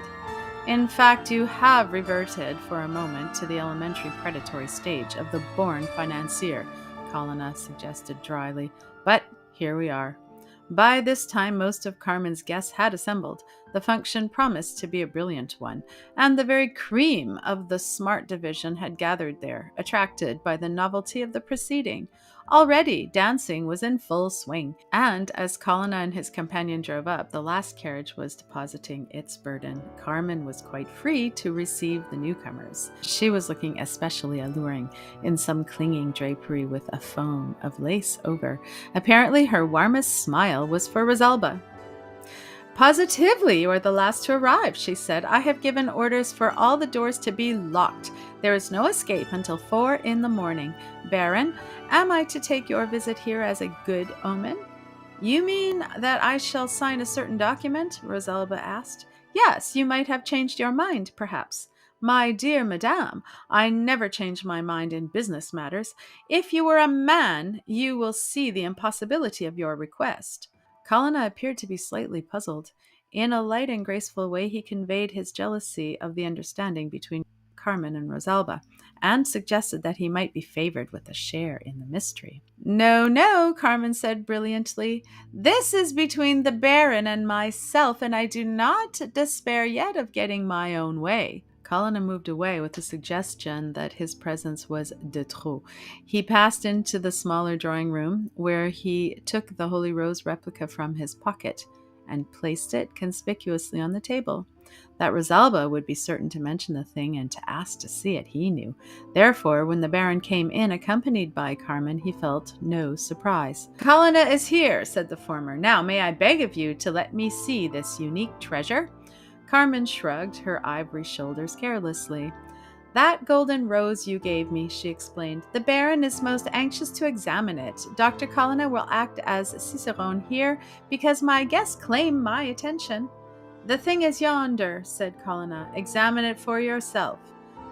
In fact, you have reverted for a moment to the elementary predatory stage of the born financier, Colonna suggested dryly. But here we are. By this time, most of Carmen's guests had assembled. The function promised to be a brilliant one, and the very cream of the smart division had gathered there, attracted by the novelty of the proceeding. Already, dancing was in full swing, and as Colonna and his companion drove up, the last carriage was depositing its burden. Carmen was quite free to receive the newcomers. She was looking especially alluring, in some clinging drapery with a foam of lace over. Apparently, her warmest smile was for Rosalba. "Positively, you are the last to arrive," she said. "I have given orders for all the doors to be locked. There is no escape until 4 in the morning. Baron, am I to take your visit here as a good omen?" "You mean that I shall sign a certain document?" Rosalba asked. "Yes, you might have changed your mind, perhaps." "My dear madame, I never change my mind in business matters. If you were a man, you will see the impossibility of your request." Colonna appeared to be slightly puzzled. In a light and graceful way, he conveyed his jealousy of the understanding between Carmen and Rosalba, and suggested that he might be favored with a share in the mystery. "No, no," Carmen said brilliantly. "This is between the Baron and myself, and I do not despair yet of getting my own way." Colonna moved away with the suggestion that his presence was de trop. He passed into the smaller drawing room, where he took the Holy Rose replica from his pocket and placed it conspicuously on the table. That Rosalba would be certain to mention the thing and to ask to see it, he knew. Therefore, when the Baron came in accompanied by Carmen, he felt no surprise. "Colonna is here," said the former. "Now, may I beg of you to let me see this unique treasure?" Carmen shrugged her ivory shoulders carelessly. "That golden rose you gave me," she explained. "The Baron is most anxious to examine it. Dr. Colonna will act as cicerone here because my guests claim my attention." "The thing is yonder," said Colonna. "Examine it for yourself."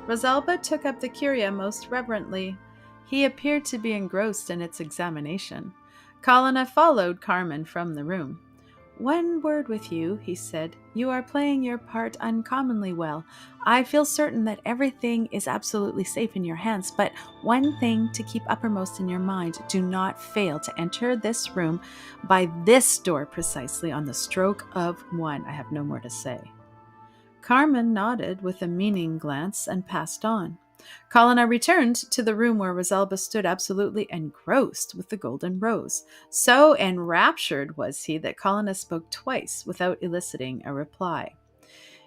Rosalba took up the curia most reverently. He appeared to be engrossed in its examination. Colonna followed Carmen from the room. "One word with you," he said. "You are playing your part uncommonly well. I feel certain that everything is absolutely safe in your hands, but one thing to keep uppermost in your mind: do not fail to enter this room by this door precisely on the stroke of 1. I have no more to say." Carmen nodded with a meaning glance and passed on. Colonna returned to the room where Rosalba stood absolutely engrossed with the golden rose. So enraptured was he that Colonna spoke twice without eliciting a reply.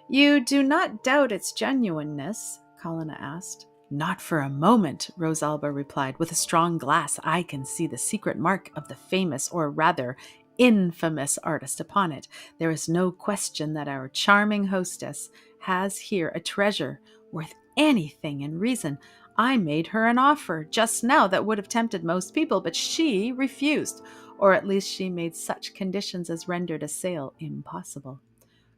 "You do not doubt its genuineness?" Colonna asked. "Not for a moment," Rosalba replied. "With a strong glass I can see the secret mark of the famous, or rather infamous, artist upon it. There is no question that our charming hostess has here a treasure worth anything in reason. I made her an offer just now that would have tempted most people, but she refused, or at least she made such conditions as rendered a sale impossible."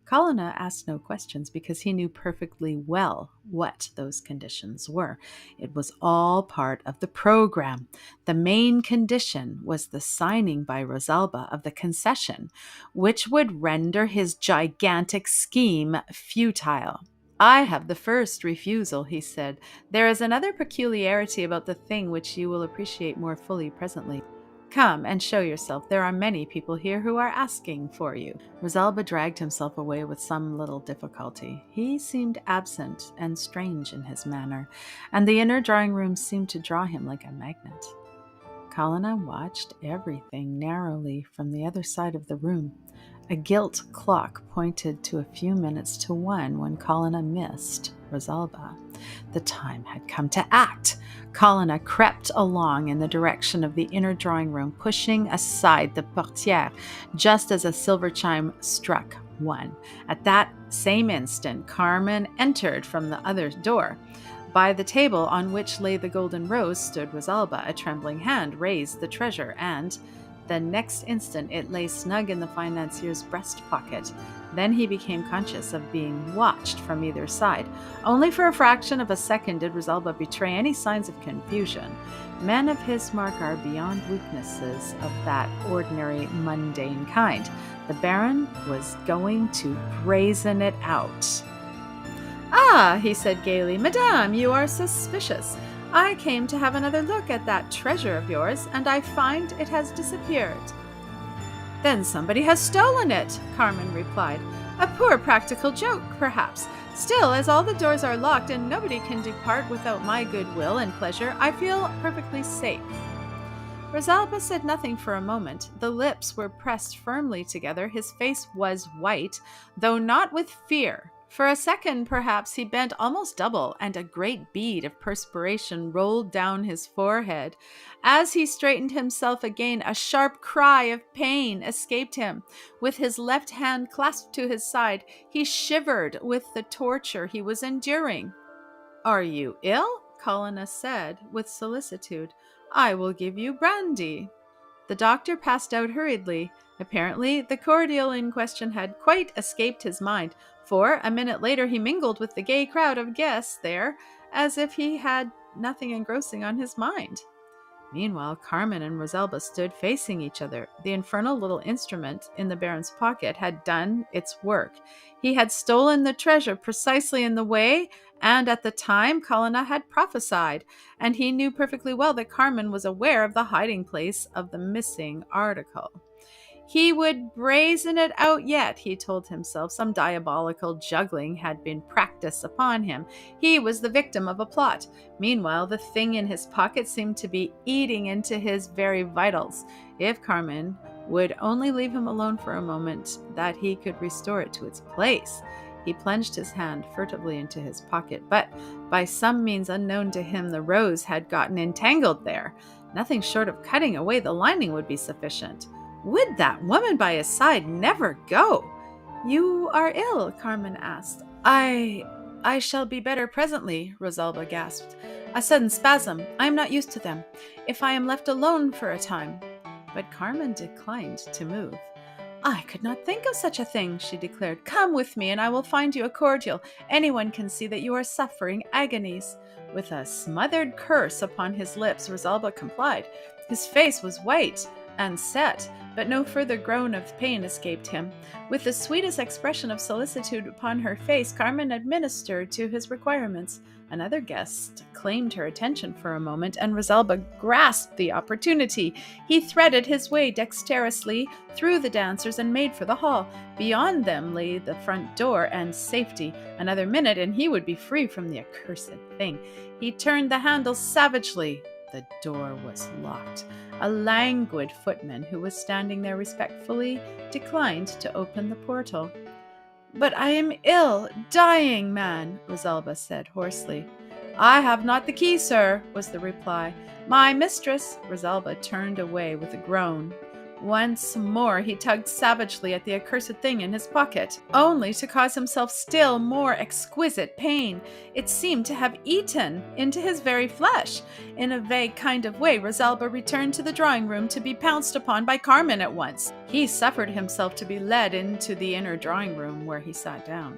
Colonna asked no questions because he knew perfectly well what those conditions were. It was all part of the program. The main condition was the signing by Rosalba of the concession, which would render his gigantic scheme futile. "I have the first refusal," he said. "There is another peculiarity about the thing which you will appreciate more fully presently. Come and show yourself. There are many people here who are asking for you." Rosalba dragged himself away with some little difficulty. He seemed absent and strange in his manner, and the inner drawing room seemed to draw him like a magnet. Colonna watched everything narrowly from the other side of the room. A gilt clock pointed to a few minutes to 1 when Colonna missed Rosalba. The time had come to act. Colonna crept along in the direction of the inner drawing room, pushing aside the portière just as a silver chime struck 1. At that same instant, Carmen entered from the other door. By the table on which lay the golden rose stood Rosalba. A trembling hand raised the treasure, and the next instant it lay snug in the financier's breast pocket. Then he became conscious of being watched from either side. Only for a fraction of a second did Rosalba betray any signs of confusion. Men of his mark are beyond weaknesses of that ordinary, mundane kind. The Baron was going to brazen it out. "Ah," he said gaily, "Madame, you are suspicious. I came to have another look at that treasure of yours, and I find it has disappeared." "Then somebody has stolen it," Carmen replied. "A poor practical joke, perhaps. Still, as all the doors are locked and nobody can depart without my goodwill and pleasure, I feel perfectly safe." Rosalba said nothing for a moment. The lips were pressed firmly together. His face was white, though not with fear. For a second, perhaps, he bent almost double, and a great bead of perspiration rolled down his forehead. As he straightened himself again, a sharp cry of pain escaped him. With his left hand clasped to his side, he shivered with the torture he was enduring. "Are you ill?" Colonna said with solicitude. "I will give you brandy." The doctor passed out hurriedly. Apparently, the cordial in question had quite escaped his mind, for a minute later he mingled with the gay crowd of guests there, as if he had nothing engrossing on his mind. Meanwhile, Carmen and Rosalba stood facing each other. The infernal little instrument in the Baron's pocket had done its work. He had stolen the treasure precisely in the way and at the time Colonna had prophesied, and he knew perfectly well that Carmen was aware of the hiding place of the missing article. He would brazen it out yet, he told himself. Some diabolical juggling had been practiced upon him. He was the victim of a plot. Meanwhile, the thing in his pocket seemed to be eating into his very vitals. If Carmen would only leave him alone for a moment, that he could restore it to its place. He plunged his hand furtively into his pocket, but by some means unknown to him, the rose had gotten entangled there. Nothing short of cutting away the lining would be sufficient. Would that woman by his side never go? "You are ill?" Carmen asked. I shall be better presently," Rosalba gasped. "A sudden spasm. I am not used to them. If I am left alone for a time." But Carmen declined to move. "I could not think of such a thing," she declared. "Come with me and I will find you a cordial. Anyone can see that you are suffering agonies." With a smothered curse upon his lips, Rosalba complied. His face was white and set, but no further groan of pain escaped him. With the sweetest expression of solicitude upon her face, Carmen administered to his requirements. Another guest claimed her attention for a moment, and Rosalba grasped the opportunity. He threaded his way dexterously through the dancers and made for the hall. Beyond them lay the front door and safety. Another minute and he would be free from the accursed thing. He turned the handle savagely. The door was locked. A languid footman, who was standing there respectfully, declined to open the portal. "But I am ill, dying, man," Rosalba said hoarsely. "I have not the key, sir," was the reply. "My mistress—" Rosalba turned away with a groan. Once more he tugged savagely at the accursed thing in his pocket, only to cause himself still more exquisite pain. It seemed to have eaten into his very flesh. In a vague kind of way, Rosalba returned to the drawing-room to be pounced upon by Carmen at once. He suffered himself to be led into the inner drawing-room, where he sat down.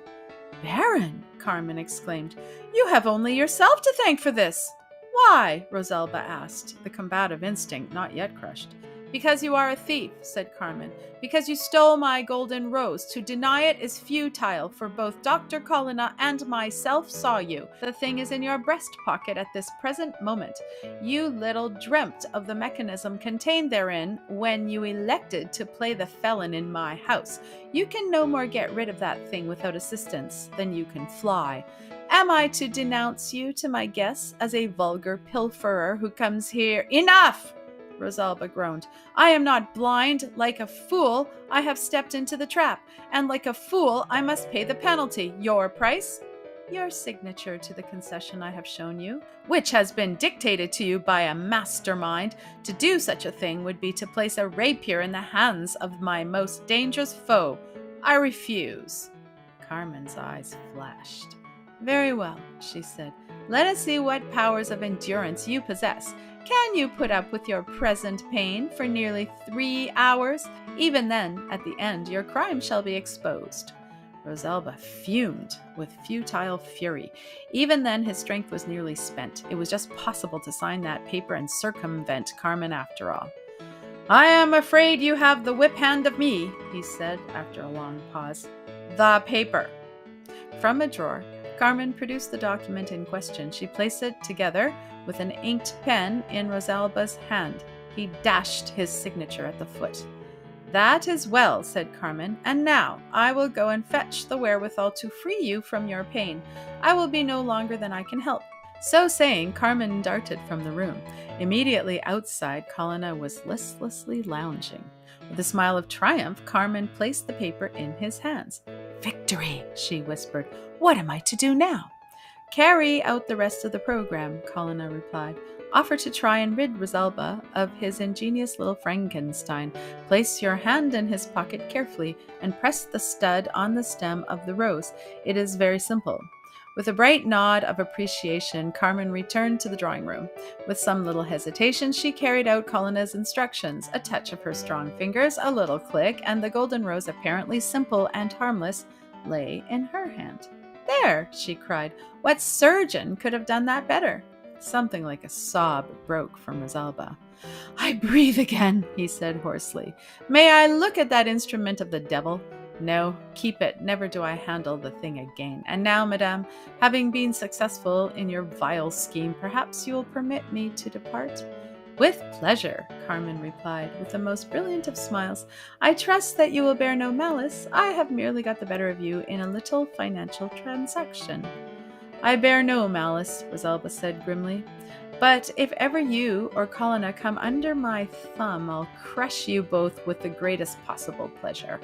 "Baron!" Carmen exclaimed. "You have only yourself to thank for this." "Why?" Rosalba asked, the combative instinct not yet crushed. "Because you are a thief," said Carmen. "Because you stole my golden rose. To deny it is futile, for both Dr. Colonna and myself saw you. The thing is in your breast pocket at this present moment. You little dreamt of the mechanism contained therein when you elected to play the felon in my house. You can no more get rid of that thing without assistance than you can fly. Am I to denounce you to my guests as a vulgar pilferer who comes here—" "Enough!" Rosalba groaned. "I am not blind. Like a fool, I have stepped into the trap, and like a fool, I must pay the penalty. Your price? Your signature to the concession I have shown you, which has been dictated to you by a mastermind. To do such a thing would be to place a rapier in the hands of my most dangerous foe. I refuse." Carmen's eyes flashed. "Very well," she said. "Let us see what powers of endurance you possess. Can you put up with your present pain for nearly 3 hours? Even then, at the end, your crime shall be exposed." Rosalba fumed with futile fury. Even then, his strength was nearly spent. It was just possible to sign that paper and circumvent Carmen after all. "I am afraid you have the whip hand of me," he said after a long pause. "The paper." From a drawer, Carmen produced the document in question. She placed it together with an inked pen in Rosalba's hand. He dashed his signature at the foot. "That is well," said Carmen, "and now I will go and fetch the wherewithal to free you from your pain. I will be no longer than I can help." So saying, Carmen darted from the room. Immediately outside, Colonna was listlessly lounging. With a smile of triumph, Carmen placed the paper in his hands. "Victory," she whispered. "What am I to do now?" "Carry out the rest of the program," Colonna replied. "Offer to try and rid Rosalba of his ingenious little Frankenstein. Place your hand in his pocket carefully and press the stud on the stem of the rose. It is very simple." With a bright nod of appreciation, Carmen returned to the drawing room. With some little hesitation, she carried out Colonna's instructions. A touch of her strong fingers, a little click, and the golden rose, apparently simple and harmless, lay in her hand. "There!" she cried. "What surgeon could have done that better?" Something like a sob broke from Rosalba. "I breathe again," he said hoarsely. "May I look at that instrument of the devil?" "No, keep it. Never do I handle the thing again. And now, madame, having been successful in your vile scheme, perhaps you will permit me to depart?" "With pleasure," Carmen replied, with the most brilliant of smiles. "I trust that you will bear no malice. I have merely got the better of you in a little financial transaction." "I bear no malice," Rosalba said grimly. "But if ever you or Colonna come under my thumb, I'll crush you both with the greatest possible pleasure."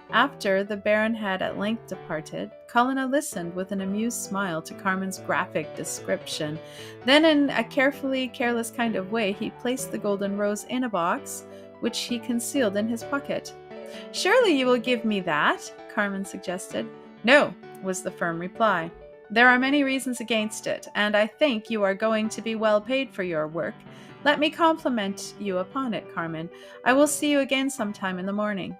After the Baron had at length departed, Colonna listened with an amused smile to Carmen's graphic description. Then, in a carefully careless kind of way, he placed the golden rose in a box, which he concealed in his pocket. "Surely you will give me that?" Carmen suggested. "No," was the firm reply. "There are many reasons against it, and I think you are going to be well paid for your work. Let me compliment you upon it, Carmen. I will see you again sometime in the morning."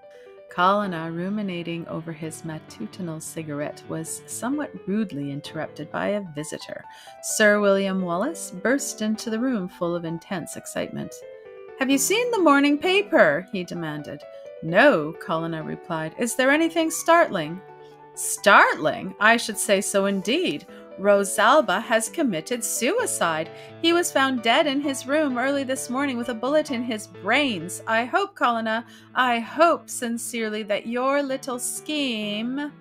Colonna, ruminating over his matutinal cigarette, was somewhat rudely interrupted by a visitor. Sir William Wallace burst into the room full of intense excitement. "Have you seen the morning paper?" he demanded. "No," Colonna replied. "Is there anything startling?" "Startling? I should say so indeed. Rosalba has committed suicide. He was found dead in his room early this morning with a bullet in his brains. I hope, Colonna, I hope sincerely that your little scheme—"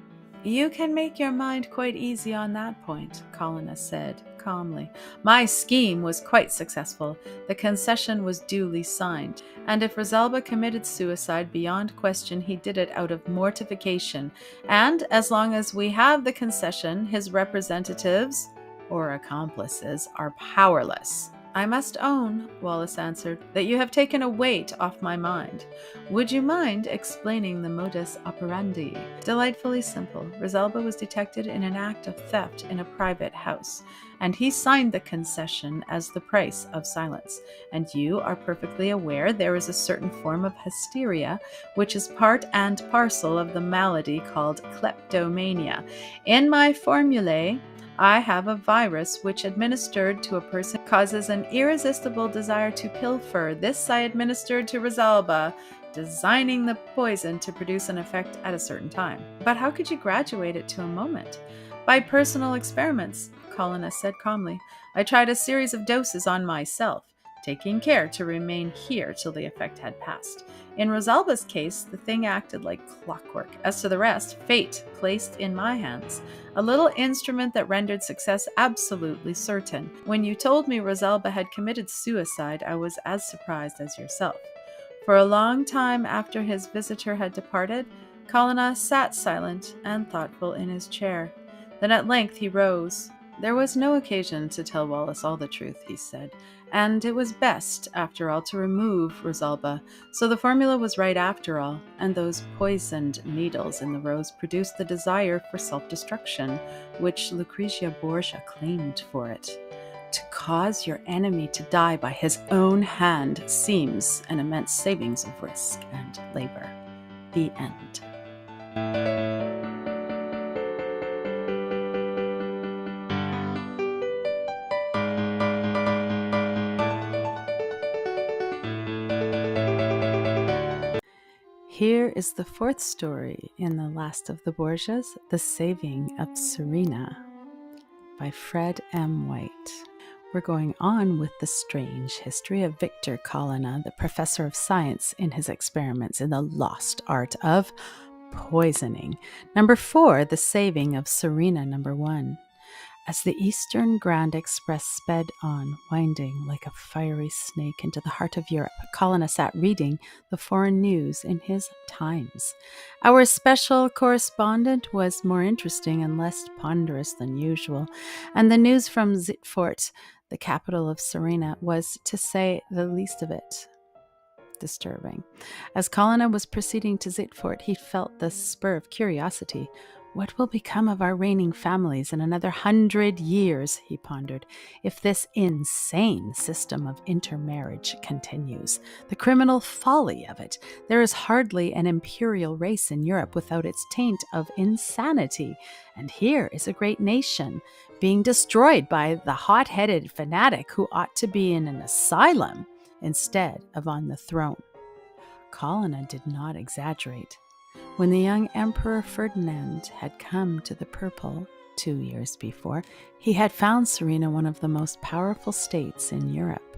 "You can make your mind quite easy on that point," Colonna said calmly. "My scheme was quite successful. The concession was duly signed, and if Rosalba committed suicide, beyond question he did it out of mortification, and as long as we have the concession, his representatives, or accomplices, are powerless." "I must own," Wallace answered, "that you have taken a weight off my mind. Would you mind explaining the modus operandi?" "Delightfully simple. Rosalba was detected in an act of theft in a private house, and he signed the concession as the price of silence. And you are perfectly aware there is a certain form of hysteria which is part and parcel of the malady called kleptomania. In my formulae, I have a virus which, administered to a person, causes an irresistible desire to pilfer. This I administered to Rosalba, designing the poison to produce an effect at a certain time." "But how could you graduate it to a moment?" "By personal experiments," Colonna said calmly. "I tried a series of doses on myself, taking care to remain here till the effect had passed. In Rosalba's case, the thing acted like clockwork. As to the rest, fate placed in my hands a little instrument that rendered success absolutely certain. When you told me Rosalba had committed suicide, I was as surprised as yourself." For a long time after his visitor had departed, Colonna sat silent and thoughtful in his chair. Then at length he rose. There was no occasion to tell Wallace all the truth, he said, and it was best, after all, to remove Rosalba. So the formula was right after all, and those poisoned needles in the rose produced the desire for self-destruction, which Lucrezia Borgia claimed for it. To cause your enemy to die by his own hand seems an immense savings of risk and labor. The end. Here is the fourth story in The Last of the Borgias, The Saving of Serena, by Fred M. White. We're going on with the strange history of Victor Colonna, the professor of science, in his experiments in the lost art of poisoning. Number 4, the saving of SERENA. Number 1. As the Eastern Grand Express sped on, winding like a fiery snake into the heart of Europe, Colonna sat reading the foreign news in his Times. Our special correspondent was more interesting and less ponderous than usual, and the news from Zitfort, the capital of SERENA, was, to say the least of it, disturbing. As Colonna was proceeding to Zitfort, he felt the spur of curiosity. What will become of our reigning families in another 100 years, he pondered, if this insane system of intermarriage continues? The criminal folly of it. There is hardly an imperial race in Europe without its taint of insanity. And here is a great nation being destroyed by the hot-headed fanatic who ought to be in an asylum instead of on the throne. Colonna did not exaggerate. When the young Emperor Ferdinand had come to the purple 2 years before, he had found SERENA one of the most powerful states in Europe.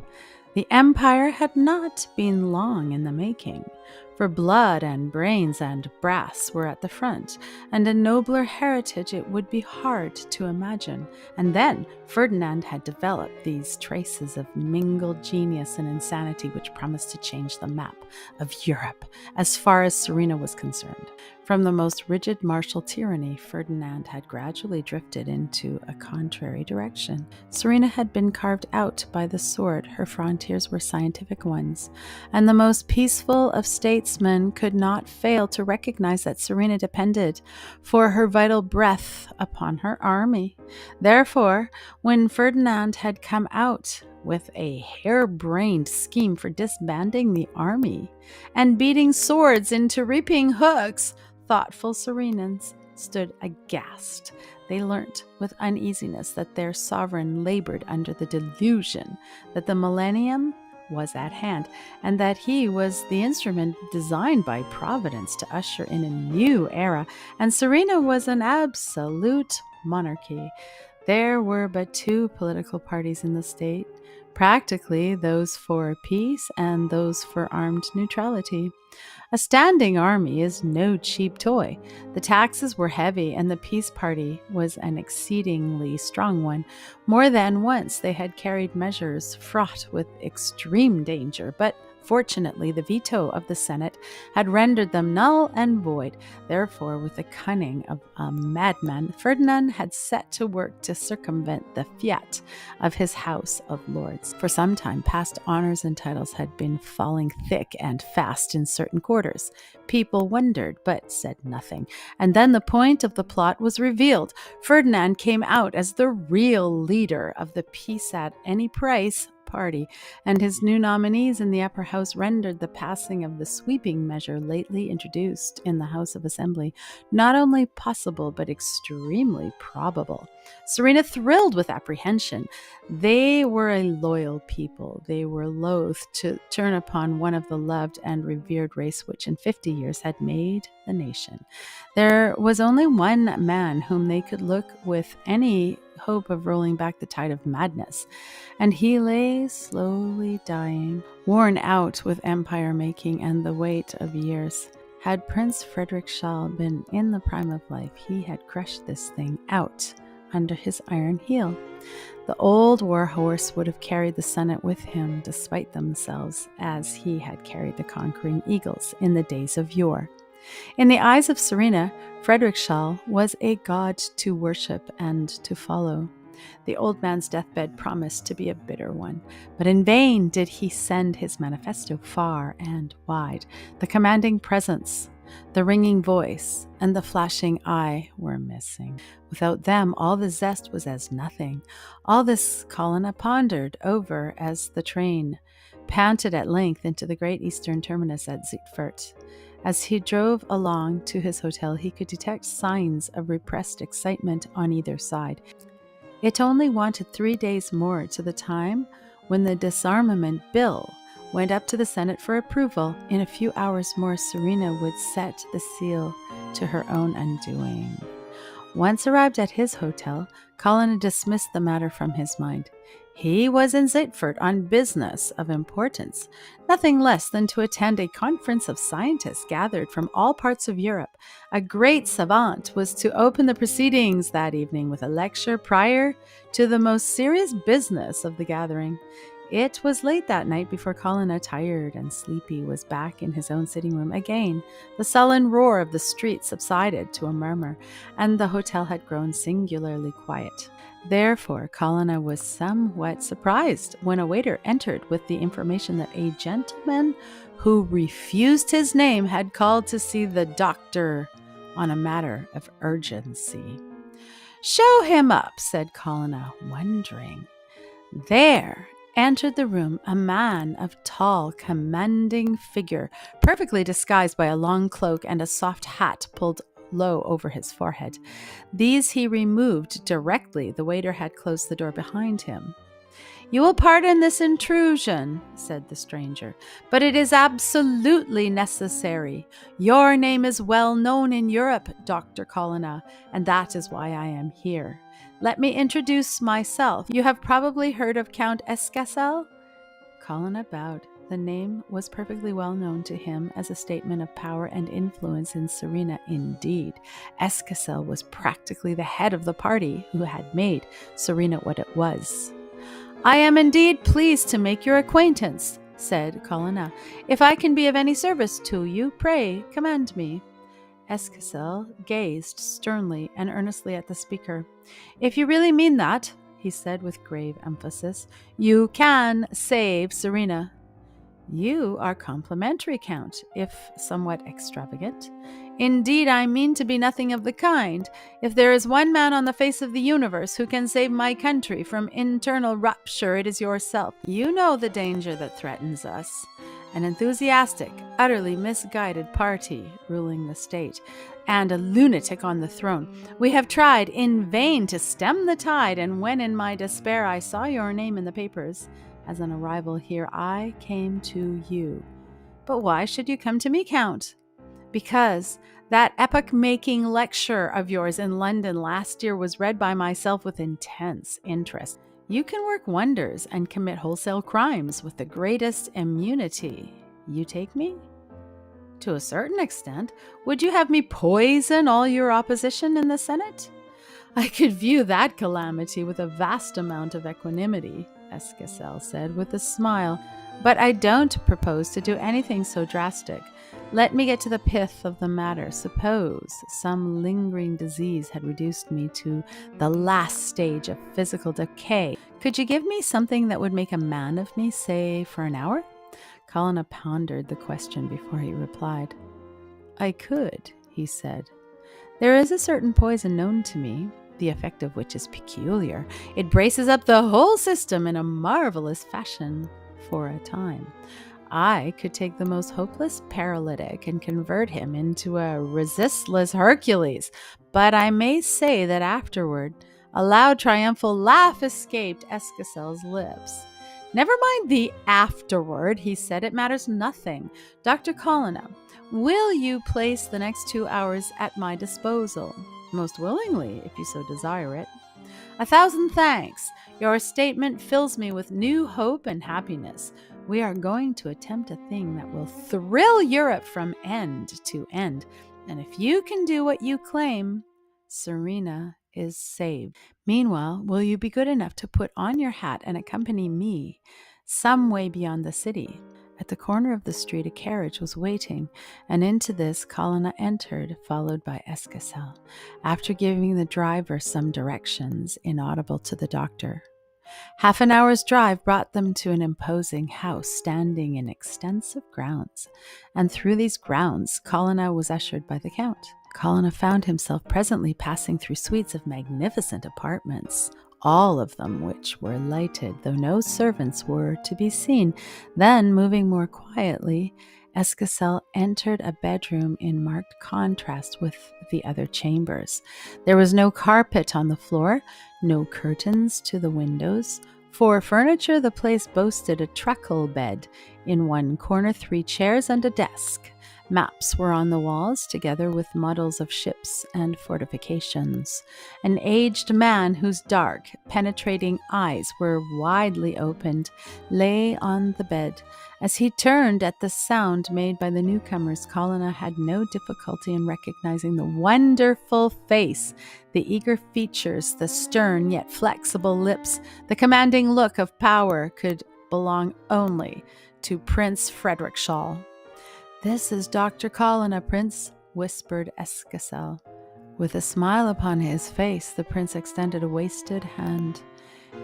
The empire had not been long in the making, for blood and brains and brass were at the front, and a nobler heritage it would be hard to imagine. And then Ferdinand had developed these traces of mingled genius and insanity which promised to change the map of Europe as far as SERENA was concerned. From the most rigid martial tyranny, Ferdinand had gradually drifted into a contrary direction. SERENA had been carved out by the sword, her frontiers were scientific ones, and the most peaceful of statesmen could not fail to recognize that SERENA depended for her vital breath upon her army. Therefore, when Ferdinand had come out with a harebrained scheme for disbanding the army and beating swords into reaping hooks, thoughtful Serenans stood aghast. They learnt with uneasiness that their sovereign labored under the delusion that the millennium was at hand, and that he was the instrument designed by Providence to usher in a new era, and SERENA was an absolute monarchy. There were but 2 political parties in the state, practically those for peace and those for armed neutrality. A standing army is no cheap toy. The taxes were heavy, and the peace party was an exceedingly strong one. More than once they had carried measures fraught with extreme danger, but fortunately the veto of the Senate had rendered them null and void. Therefore, with the cunning of a madman, Ferdinand had set to work to circumvent the fiat of his House of Lords. For some time past, honors and titles had been falling thick and fast in certain quarters. People wondered, but said nothing. And then the point of the plot was revealed. Ferdinand came out as the real leader of the peace at any price party, and his new nominees in the upper house rendered the passing of the sweeping measure lately introduced in the House of Assembly not only possible but extremely probable. SERENA thrilled with apprehension. They were a loyal people. They were loath to turn upon one of the loved and revered race which in 50 years had made the nation. There was only one man whom they could look with any hope of rolling back the tide of madness, and he lay slowly dying, worn out with empire making and the weight of years. Had Prince Frederick Charles been in the prime of life, he had crushed this thing out under his iron heel. The old war horse would have carried the Senate with him despite themselves, as he had carried the conquering eagles in the days of yore. In the eyes of SERENA, Frederick Charles was a god to worship and to follow. The old man's deathbed promised to be a bitter one, but in vain did he send his manifesto far and wide. The commanding presence, the ringing voice, and the flashing eye were missing. Without them, all the zest was as nothing. All this Colonna pondered over as the train panted at length into the great eastern terminus at Zitfort. As he drove along to his hotel, he could detect signs of repressed excitement on either side. It only wanted 3 days more to the time when the disarmament bill went up to the Senate for approval. In a few hours more, SERENA would set the seal to her own undoing. Once arrived at his hotel, Colonna dismissed the matter from his mind. He was in Zitford on business of importance, nothing less than to attend a conference of scientists gathered from all parts of Europe. A great savant was to open the proceedings that evening with a lecture prior to the most serious business of the gathering. It was late that night before Colonna, tired and sleepy, was back in his own sitting room again. The sullen roar of the street subsided to a murmur, and the hotel had grown singularly quiet. Therefore, Colonna was somewhat surprised when a waiter entered with the information that a gentleman who refused his name had called to see the doctor on a matter of urgency. "Show him up," said Colonna, wondering. There entered the room a man of tall, commanding figure, perfectly disguised by a long cloak and a soft hat pulled low over his forehead. These he removed directly the waiter had closed the door behind him. "You will pardon this intrusion," said the stranger, "but it is absolutely necessary. Your name is well known in Europe, Dr. Colonna, and that is why I am here. Let me introduce myself. You have probably heard of Count Escasel?" Colonna bowed. The name was perfectly well known to him as a statement of power and influence in SERENA. Indeed, Escasel was practically the head of the party who had made SERENA what it was. "I am indeed pleased to make your acquaintance," said Colonna. "If I can be of any service to you, pray command me." Escasel gazed sternly and earnestly at the speaker. "If you really mean that," he said with grave emphasis, "you can save SERENA." "You are complimentary, Count, if somewhat extravagant." "Indeed, I mean to be nothing of the kind. If there is one man on the face of the universe who can save my country from internal rupture, it is yourself. You know the danger that threatens us. An enthusiastic, utterly misguided party ruling the state, and a lunatic on the throne. We have tried in vain to stem the tide, and when in my despair I saw your name in the papers as an arrival here, I came to you." "But why should you come to me, Count?" "Because that epoch-making lecture of yours in London last year was read by myself with intense interest. You can work wonders and commit wholesale crimes with the greatest immunity. You take me?" "To a certain extent. Would you have me poison all your opposition in the Senate?" "I could view that calamity with a vast amount of equanimity," Escasel said with a smile, "but I don't propose to do anything so drastic. Let me get to the pith of the matter. Suppose some lingering disease had reduced me to the last stage of physical decay. Could you give me something that would make a man of me, say, for an hour?" Colonna pondered the question before he replied. "I could," he said. "There is a certain poison known to me, the effect of which is peculiar. It braces up the whole system in a marvelous fashion for a time. I could take the most hopeless paralytic and convert him into a resistless Hercules. But I may say that afterward a loud triumphal laugh escaped Escasel's lips. "Never mind the afterward," he said. "It matters nothing. Dr. Colonna, will you place the next 2 hours at my disposal?" "Most willingly, if you so desire it." "A thousand thanks. Your statement fills me with new hope and happiness. We are going to attempt a thing that will thrill Europe from end to end. And if you can do what you claim, SERENA is saved. Meanwhile, will you be good enough to put on your hat and accompany me some way beyond the city?" At the corner of the street a carriage was waiting, and into this Colonna entered, followed by Escasel, after giving the driver some directions inaudible to the doctor. Half an hour's drive brought them to an imposing house standing in extensive grounds, and through these grounds Colonna was ushered by the Count. Colonna found himself presently passing through suites of magnificent apartments, all of them which were lighted, though no servants were to be seen. Then, moving more quietly, Escasel entered a bedroom in marked contrast with the other chambers. There was no carpet on the floor, no curtains to the windows. For furniture, the place boasted a truckle bed in one corner, 3 chairs and a desk. Maps were on the walls, together with models of ships and fortifications. An aged man whose dark, penetrating eyes were widely opened lay on the bed. As he turned at the sound made by the newcomers, Colonna had no difficulty in recognizing the wonderful face, the eager features, the stern yet flexible lips. The commanding look of power could belong only to Prince Frederickshall. "This is Dr. Colonna, Prince," whispered Escasel. With a smile upon his face, the prince extended a wasted hand.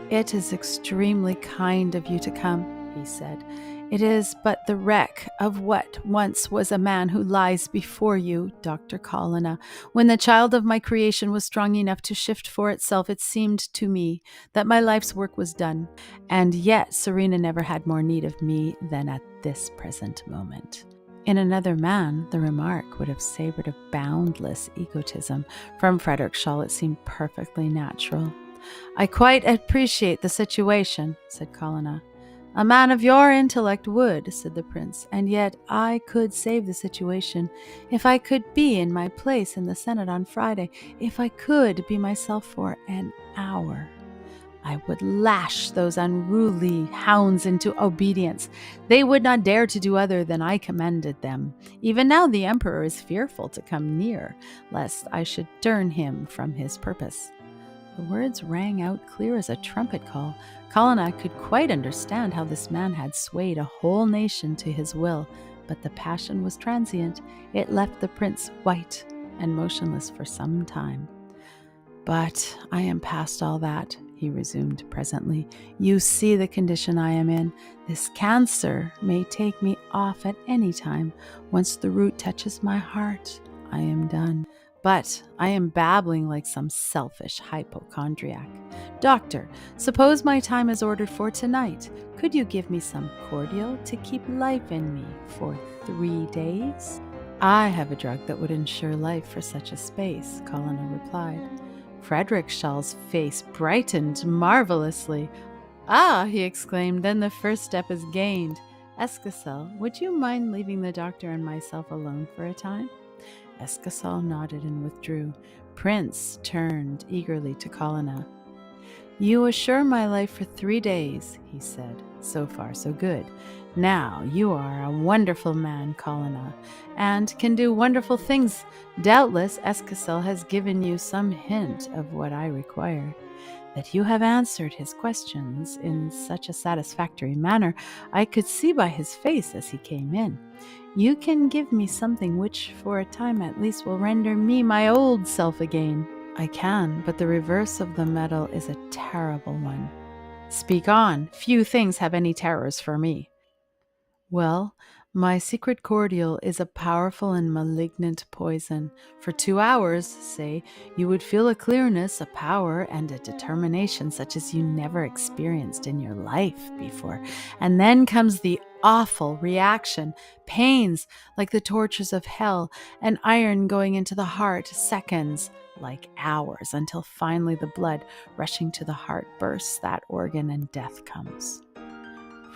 "It is extremely kind of you to come," he said. "It is but the wreck of what once was a man who lies before you, Dr. Colonna. When the child of my creation was strong enough to shift for itself, it seemed to me that my life's work was done. And yet Serena never had more need of me than at this present moment." In another man, the remark would have savored of boundless egotism. From Frederickshall, it seemed perfectly natural. "I quite appreciate the situation," said Colonna. "A man of your intellect would," said the prince, "and yet I could save the situation if I could be in my place in the Senate on Friday, if I could be myself for an hour. I would lash those unruly hounds into obedience. They would not dare to do other than I commanded them. Even now the emperor is fearful to come near, lest I should turn him from his purpose." The words rang out clear as a trumpet call. Colonna could quite understand how this man had swayed a whole nation to his will, but the passion was transient. It left the prince white and motionless for some time. "But I am past all that," he resumed presently. "You see the condition I am in. This cancer may take me off at any time. Once the root touches my heart, I am done. But I am babbling like some selfish hypochondriac. Doctor, suppose my time is ordered for tonight. Could you give me some cordial to keep life in me for 3 days?" "I have a drug that would ensure life for such a space," Colonna replied. Frederickshall's face brightened marvelously. "Ah," he exclaimed, "then the first step is gained. Escasel, would you mind leaving the doctor and myself alone for a time?" Escasel nodded and withdrew. Prince turned eagerly to Colonna. "You assure my life for 3 days," he said. "So far, so good. Now, you are a wonderful man, Colonna, and can do wonderful things. Doubtless, Escasel has given you some hint of what I require. That you have answered his questions in such a satisfactory manner, I could see by his face as he came in. You can give me something which, for a time at least, will render me my old self again." "I can, but the reverse of the medal is a terrible one." "Speak on. Few things have any terrors for me." "Well, my secret cordial is a powerful and malignant poison. For 2 hours, say, you would feel a clearness, a power, and a determination such as you never experienced in your life before. And then comes the awful reaction, pains like the tortures of hell, an iron going into the heart, seconds like hours, until finally the blood rushing to the heart bursts that organ and death comes."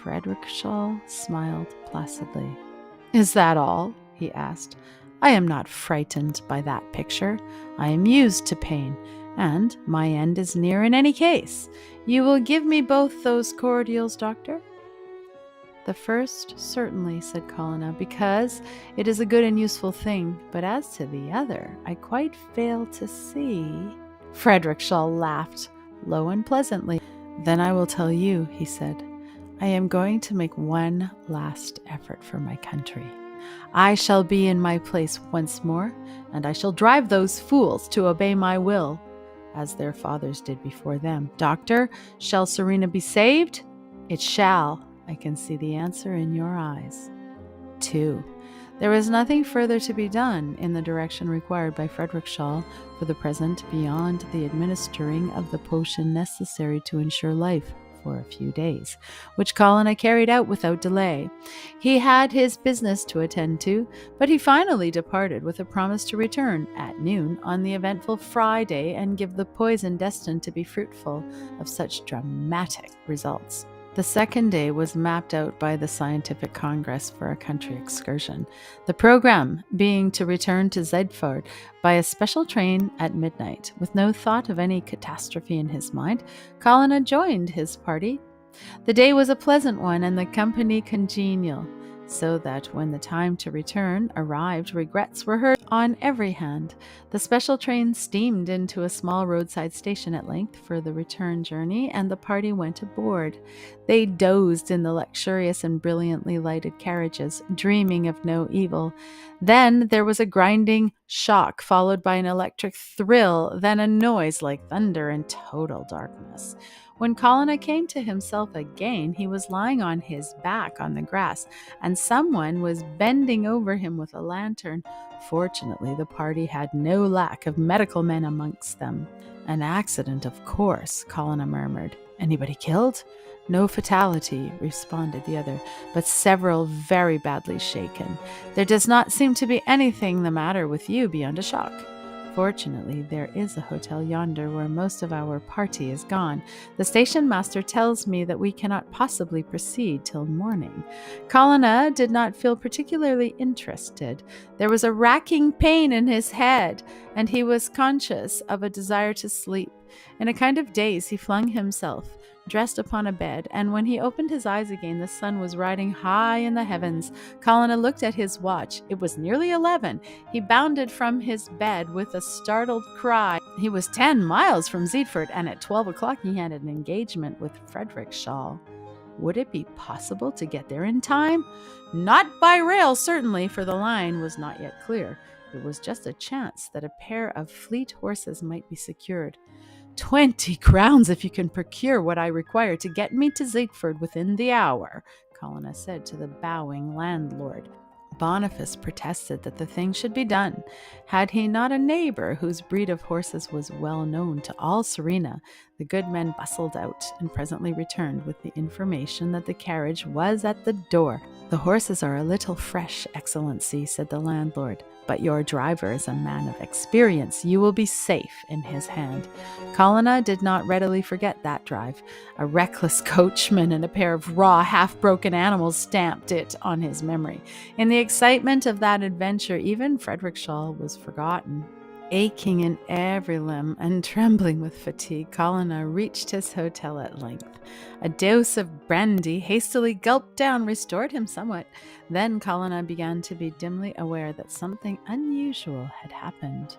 Frederickshall smiled placidly. "Is that all?" he asked. "I am not frightened by that picture. I am used to pain, and my end is near in any case. You will give me both those cordials, doctor?" "The first, certainly," said Colonna, "because it is a good and useful thing. But as to the other, I quite fail to see." Frederickshall laughed, low and pleasantly. "Then I will tell you," he said. "I am going to make one last effort for my country. I shall be in my place once more, and I shall drive those fools to obey my will, as their fathers did before them. Doctor, shall Serena be saved? It shall. I can see the answer in your eyes." 2. There was nothing further to be done in the direction required by Frederickshall for the present beyond the administering of the potion necessary to ensure life for a few days, which Colonna carried out without delay. He had his business to attend to, but he finally departed with a promise to return at noon on the eventful Friday and give the poison destined to be fruitful of such dramatic results. The second day was mapped out by the Scientific Congress for a country excursion, the program being to return to Zedford by a special train at midnight. With no thought of any catastrophe in his mind, Colonna joined his party. The day was a pleasant one and the company congenial, so that when the time to return arrived, regrets were heard on every hand. The special train steamed into a small roadside station at length for the return journey, and the party went aboard. They dozed in the luxurious and brilliantly lighted carriages, dreaming of no evil. Then there was a grinding shock, followed by an electric thrill, then a noise like thunder and total darkness. When Colonna came to himself again, he was lying on his back on the grass, and someone was bending over him with a lantern. Fortunately, the party had no lack of medical men amongst them. An accident, of course, Colonna murmured. Anybody killed? No fatality, responded the other, but several very badly shaken. There does not seem to be anything the matter with you beyond a shock. Fortunately, there is a hotel yonder where most of our party is gone. The station master tells me that we cannot possibly proceed till morning. Colonna did not feel particularly interested. There was a racking pain in his head, and he was conscious of a desire to sleep. In a kind of daze, he flung himself, dressed upon a bed, and when he opened his eyes again, the sun was riding high in the heavens. Colonna looked at his watch. It was nearly 11. He bounded from his bed with a startled cry. He was 10 miles from Zedford, and at 12 o'clock he had an engagement with Frederikshall. Would it be possible to get there in time? Not by rail, certainly, for the line was not yet clear. It was just a chance that a pair of fleet horses might be secured. 20 crowns if you can procure what I require to get me to Zedford within the hour, Colonna said to the bowing landlord. Boniface protested that the thing should be done. Had he not a neighbor whose breed of horses was well known to all Serena? The good men bustled out and presently returned with the information that the carriage was at the door. The horses are a little fresh, Excellency, said the landlord, but your driver is a man of experience. You will be safe in his hand. Colonna did not readily forget that drive. A reckless coachman and a pair of raw, half-broken animals stamped it on his memory. In the excitement of that adventure, even Frederikshall was forgotten. Aching in every limb and trembling with fatigue, Colonna reached his hotel at length. A dose of brandy, hastily gulped down, restored him somewhat. Then Colonna began to be dimly aware that something unusual had happened.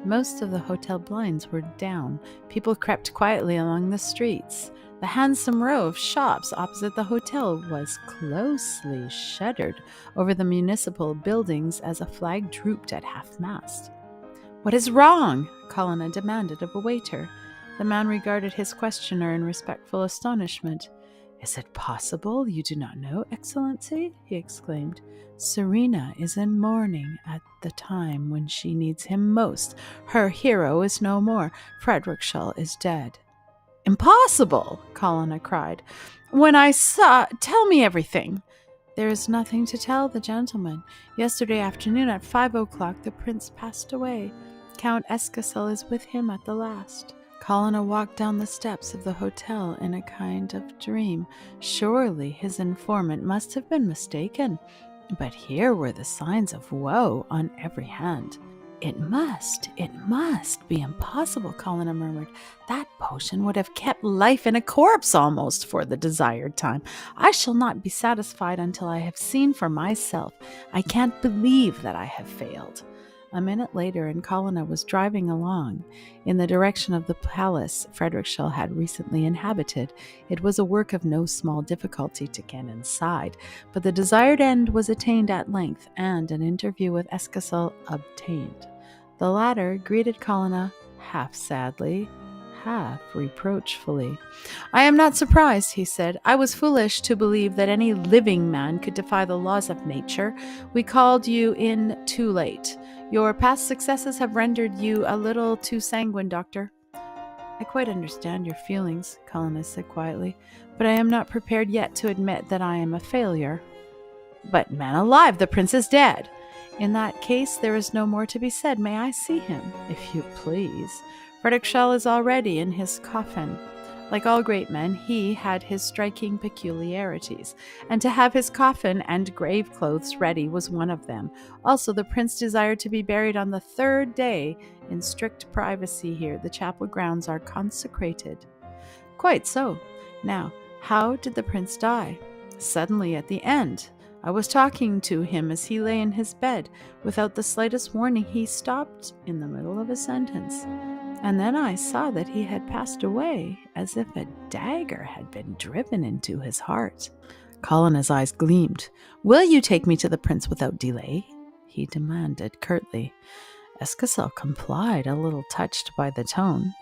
Most of the hotel blinds were down. People crept quietly along the streets. The handsome row of shops opposite the hotel was closely shuttered over the municipal buildings as a flag drooped at half-mast. "What is wrong?" Colonna demanded of a waiter. The man regarded his questioner in respectful astonishment. "Is it possible you do not know, Excellency?" he exclaimed. "Serena is in mourning at the time when she needs him most. Her hero is no more. Frederikshall is dead." "Impossible!" Colonna cried. "When I saw... Tell me everything." "There is nothing to tell the gentleman. Yesterday afternoon at 5 o'clock the prince passed away. Count Eskasel is with him at the last." Colonna walked down the steps of the hotel in a kind of dream. Surely his informant must have been mistaken. But here were the signs of woe on every hand. It must be impossible," Colonna murmured. "That potion would have kept life in a corpse almost for the desired time. I shall not be satisfied until I have seen for myself. I can't believe that I have failed." A minute later, and Colonna was driving along in the direction of the palace Frederikshall had recently inhabited. It was a work of no small difficulty to get inside, but the desired end was attained at length, and an interview with Eskasel obtained. The latter greeted Colonna half sadly, half reproachfully. "I am not surprised," he said. "I was foolish to believe that any living man could defy the laws of nature. We called you in too late. Your past successes have rendered you a little too sanguine, Doctor." "I quite understand your feelings," Colonna said quietly, "but I am not prepared yet to admit that I am a failure." "But, man alive, the prince is dead." "In that case, there is no more to be said. May I see him?" "If you please." "Frederikshall is already in his coffin." Like all great men, he had his striking peculiarities, and to have his coffin and grave clothes ready was one of them. Also, the prince desired to be buried on the third day in strict privacy here. The chapel grounds are consecrated. Quite so. Now, how did the prince die? Suddenly at the end. I was talking to him as he lay in his bed. Without the slightest warning, he stopped in the middle of a sentence. And then I saw that he had passed away, as if a dagger had been driven into his heart. Colonna's eyes gleamed. "Will you take me to the prince without delay?" he demanded curtly. Escasel complied, a little touched by the tone.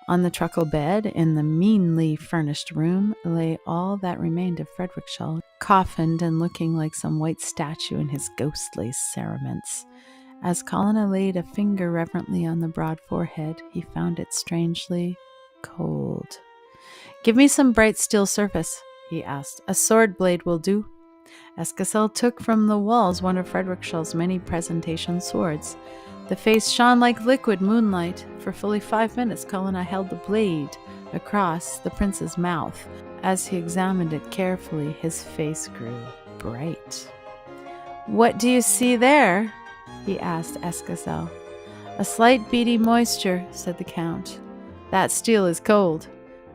On the truckle bed in the meanly furnished room lay all that remained of Frederickshall, coffined and looking like some white statue in his ghostly cerements. As Colonna laid a finger reverently on the broad forehead, he found it strangely cold. "Give me some bright steel surface," he asked. "A sword blade will do." Escasel took from the walls one of Frederickshall's many presentation swords. The face shone like liquid moonlight. For fully 5 minutes, Colonna held the blade across the prince's mouth. As he examined it carefully, his face grew bright. "What do you see there?" he asked Escasel. "A slight beady moisture," said the count. "That steel is cold."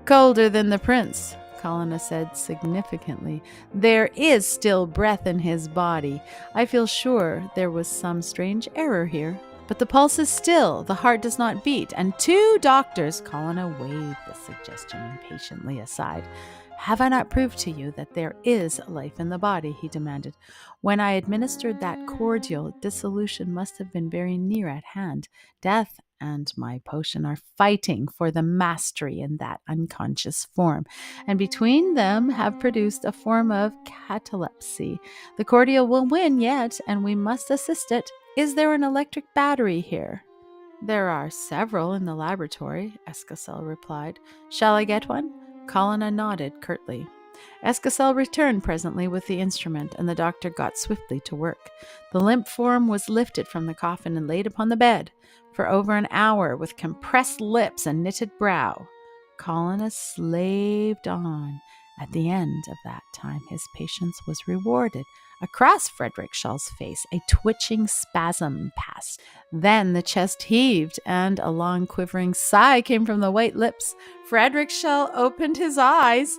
"Colder than the prince," Colonna said significantly. "There is still breath in his body. I feel sure there was some strange error here. But the pulse is still, the heart does not beat, and 2 doctors—" Colonna waved the suggestion impatiently aside. "Have I not proved to you that there is life in the body?" he demanded. "When I administered that cordial, dissolution must have been very near at hand. Death and my potion are fighting for the mastery in that unconscious form, and between them have produced a form of catalepsy. The cordial will win yet, and we must assist it. Is there an electric battery here?" "There are several in the laboratory," Escasel replied. "Shall I get one?" Colonna nodded curtly. Escasel returned presently with the instrument, and the doctor got swiftly to work. The limp form was lifted from the coffin and laid upon the bed. For over an hour, with compressed lips and knitted brow, Colonna slaved on. At the end of that time, his patience was rewarded. Across Frederickshall's face, a twitching spasm passed. Then the chest heaved, and a long quivering sigh came from the white lips. Frederickshall opened his eyes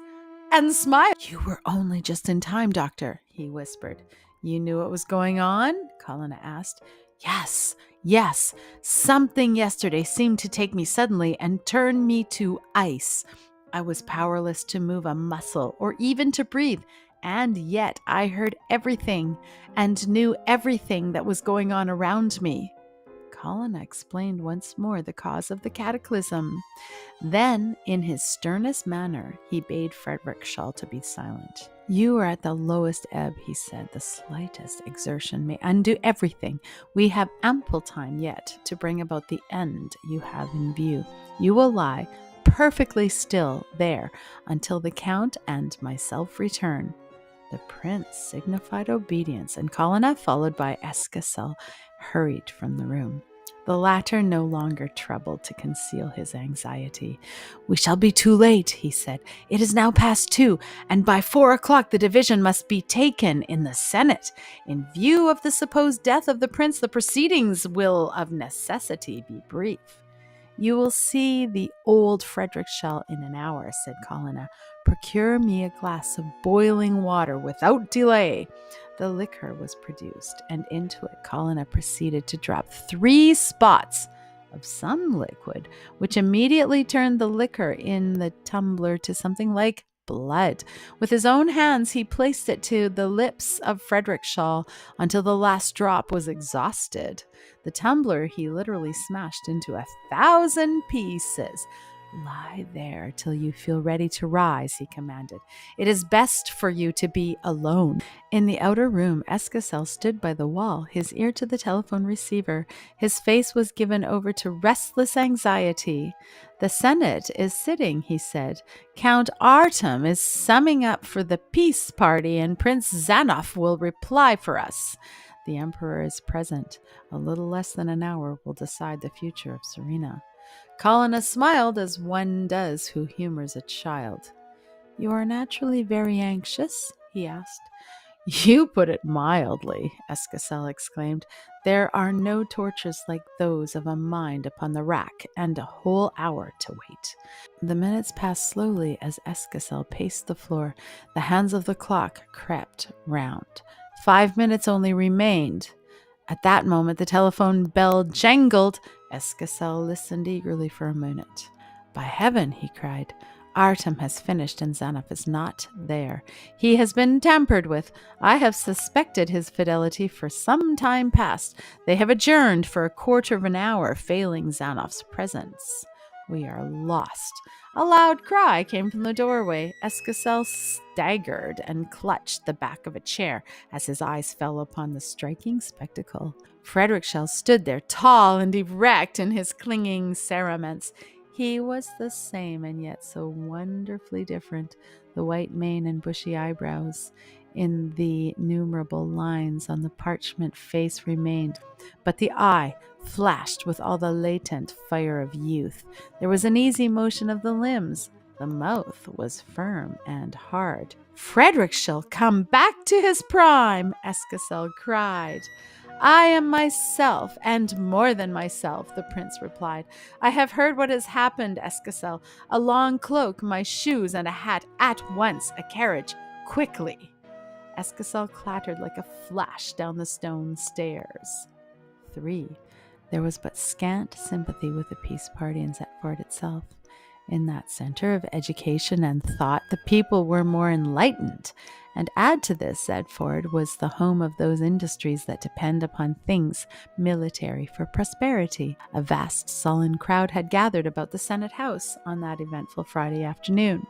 and smiled. "You were only just in time, doctor," he whispered. "You knew what was going on?" Colonna asked. Yes. Something yesterday seemed to take me suddenly and turn me to ice. I was powerless to move a muscle or even to breathe. And yet I heard everything and knew everything that was going on around me." Colonna explained once more the cause of the cataclysm. Then, in his sternest manner, he bade Frederickshall to be silent. "You are at the lowest ebb," he said. "The slightest exertion may undo everything. We have ample time yet to bring about the end you have in view. You will lie perfectly still there until the count and myself return." The prince signified obedience, and Colonna, followed by Escasel, hurried from the room. The latter no longer troubled to conceal his anxiety. "We shall be too late," he said. "It is now past 2, and by 4 o'clock the division must be taken in the Senate. In view of the supposed death of the prince, the proceedings will of necessity be brief." "You will see the old Frederickshall in an hour," said Colonna. "Procure me a glass of boiling water without delay." The liquor was produced, and into it Colonna proceeded to drop 3 spots of some liquid, which immediately turned the liquor in the tumbler to something like blood. With his own hands, he placed it to the lips of Frederickshall until the last drop was exhausted. The tumbler he literally smashed into 1,000 pieces. "Lie there till you feel ready to rise," he commanded. "It is best for you to be alone." In the outer room, Escasel stood by the wall, his ear to the telephone receiver. His face was given over to restless anxiety. "The Senate is sitting," he said. "Count Artem is summing up for the peace party, and Prince Zanoff will reply for us. The Emperor is present. A little less than an hour will decide the future of SERENA." Colonna smiled as one does who humors a child. "You are naturally very anxious?" he asked. "You put it mildly," Escasel exclaimed. "There are no tortures like those of a mind upon the rack, and a whole hour to wait." The minutes passed slowly as Escasel paced the floor. The hands of the clock crept round. 5 minutes only remained. At that moment, the telephone bell jangled. Escasel listened eagerly for a minute. "By heaven," he cried, "Artem has finished and Zanuff is not there. He has been tampered with. I have suspected his fidelity for some time past. They have adjourned for a quarter of an hour, failing Zanuff's presence. We are lost." A loud cry came from the doorway. Escasel staggered and clutched the back of a chair as his eyes fell upon the striking spectacle. Frederickshell stood there, tall and erect in his clinging cerements. He was the same and yet so wonderfully different. The white mane and bushy eyebrows in the innumerable lines on the parchment face remained, but the eye flashed with all the latent fire of youth. There was an easy motion of the limbs. The mouth was firm and hard. "Frederick shall come back to his prime," Escasel cried. "I am myself, and more than myself," the prince replied. "I have heard what has happened, Escasel. A long cloak, my shoes, and a hat at once. A carriage, quickly." Escasel clattered like a flash down the stone stairs. 3. There was but scant sympathy with the peace party in Zetford itself. In that center of education and thought, the people were more enlightened. And add to this, Zetford was the home of those industries that depend upon things military for prosperity. A vast sullen crowd had gathered about the Senate House on that eventful Friday afternoon.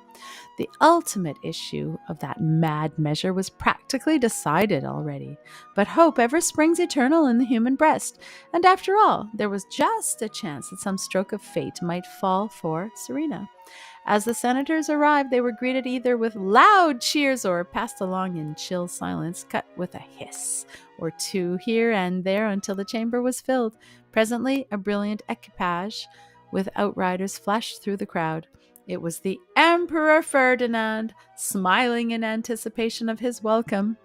The ultimate issue of that mad measure was practically decided already. But hope ever springs eternal in the human breast, and after all, there was just a chance that some stroke of fate might fall for SERENA. As the senators arrived, they were greeted either with loud cheers or passed along in chill silence, cut with a hiss or two here and there until the chamber was filled. Presently, a brilliant equipage with outriders flashed through the crowd. It was the Emperor Ferdinand, smiling in anticipation of his welcome.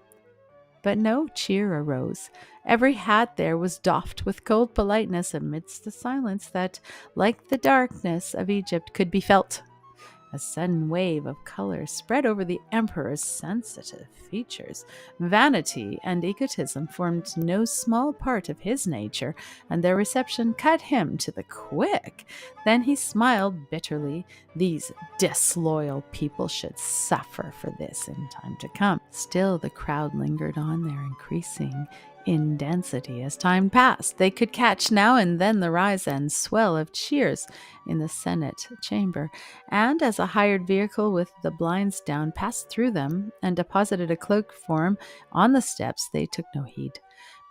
But no cheer arose. Every hat there was doffed with cold politeness amidst a silence that, like the darkness of Egypt, could be felt. A sudden wave of color spread over the emperor's sensitive features. Vanity and egotism formed no small part of his nature, and their reception cut him to the quick. Then he smiled bitterly. These disloyal people should suffer for this in time to come. Still, the crowd lingered on there, increasing in density as time passed. They could catch now and then the rise and swell of cheers in the Senate chamber, and as a hired vehicle with the blinds down passed through them and deposited a cloak form on the steps, they took no heed.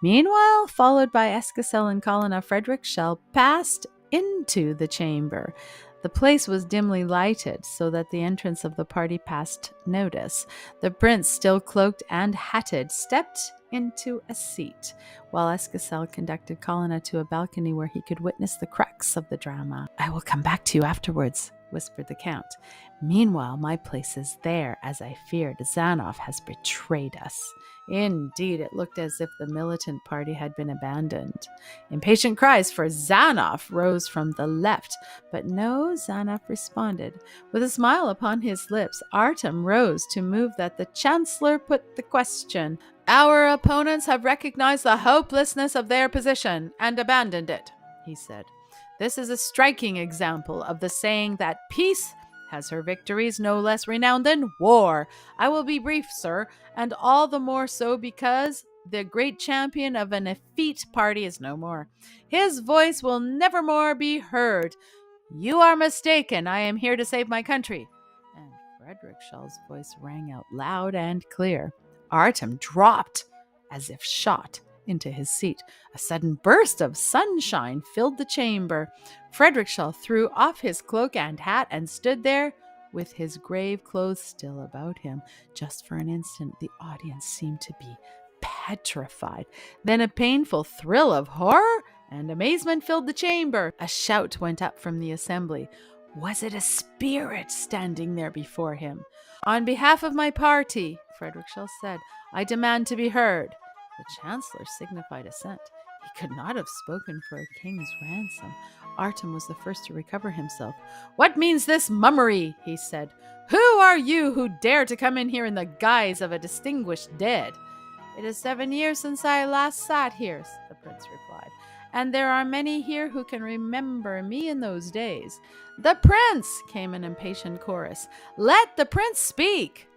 Meanwhile, followed by Escasel and Colonna, Frederickshell passed into the chamber. The place was dimly lighted, so that the entrance of the party passed notice. The prince, still cloaked and hatted, stepped into a seat, while Escasel conducted Colonna to a balcony where he could witness the crux of the drama. "I will come back to you afterwards," whispered the count. "Meanwhile, my place is there, as I feared. Zanuff has betrayed us." Indeed, it looked as if the militant party had been abandoned. Impatient cries for "Zanuff" rose from the left, but no Zanuff responded. With a smile upon his lips, Artem rose to move that the chancellor put the question. "Our opponents have recognized the hopelessness of their position and abandoned it," he said. "This is a striking example of the saying that peace has her victories no less renowned than war. I will be brief, sir, and all the more so because the great champion of an effete party is no more. His voice will never more be heard. You are mistaken. I am here to save my country." And Frederickshell's voice rang out loud and clear. Artem dropped as if shot into his seat. A sudden burst of sunshine filled the chamber. Frederickshell threw off his cloak and hat and stood there with his grave clothes still about him. Just for an instant, the audience seemed to be petrified. Then a painful thrill of horror and amazement filled the chamber. A shout went up from the assembly. Was it a spirit standing there before him? On behalf of my party, Fredericshall said, I demand to be heard. The Chancellor signified assent. He could not have spoken for a king's ransom. Artem was the first to recover himself. What means this mummery? He said. Who are you who dare to come in here in the guise of a distinguished dead? It is 7 years since I last sat here, the prince replied, and there are many here who can remember me in those days. The prince, came an impatient chorus. Let the prince speak.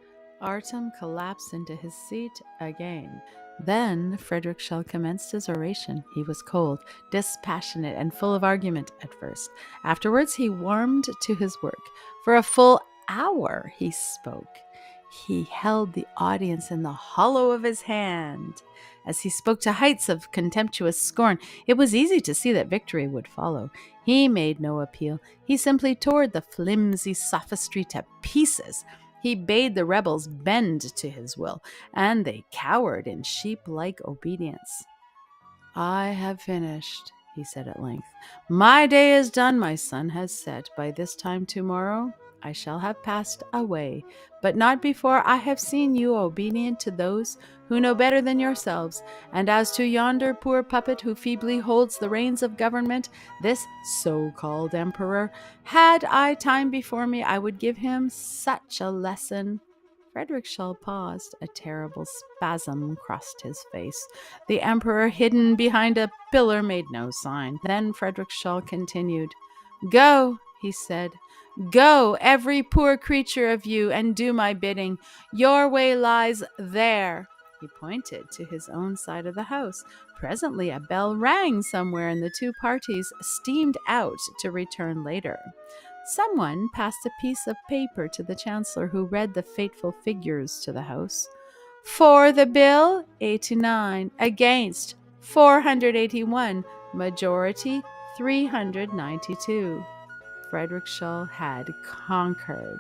Artem collapsed into his seat again. Then Fredericshall commenced his oration. He was cold, dispassionate, and full of argument at first. Afterwards he warmed to his work. For a full hour he spoke. He held the audience in the hollow of his hand. As he spoke to heights of contemptuous scorn, it was easy to see that victory would follow. He made no appeal. He simply tore the flimsy sophistry to pieces. He bade the rebels bend to his will, and they cowered in sheep-like obedience. I have finished, he said at length. My day is done, my sun has set. By this time tomorrow I shall have passed away, but not before I have seen you obedient to those who know better than yourselves. And as to yonder poor puppet who feebly holds the reins of government, this so-called emperor, had I time before me, I would give him such a lesson. Fredericshall paused. A terrible spasm crossed his face. The emperor, hidden behind a pillar, made no sign. Then Fredericshall continued. Go, he said. Go, every poor creature of you, and do my bidding. Your way lies there. He pointed to his own side of the house. Presently a bell rang somewhere, and the two parties steamed out to return later. Someone passed a piece of paper to the Chancellor, who read the fateful figures to the House. For the bill, 89. Against, 481. Majority, 392. Fredericshall had conquered.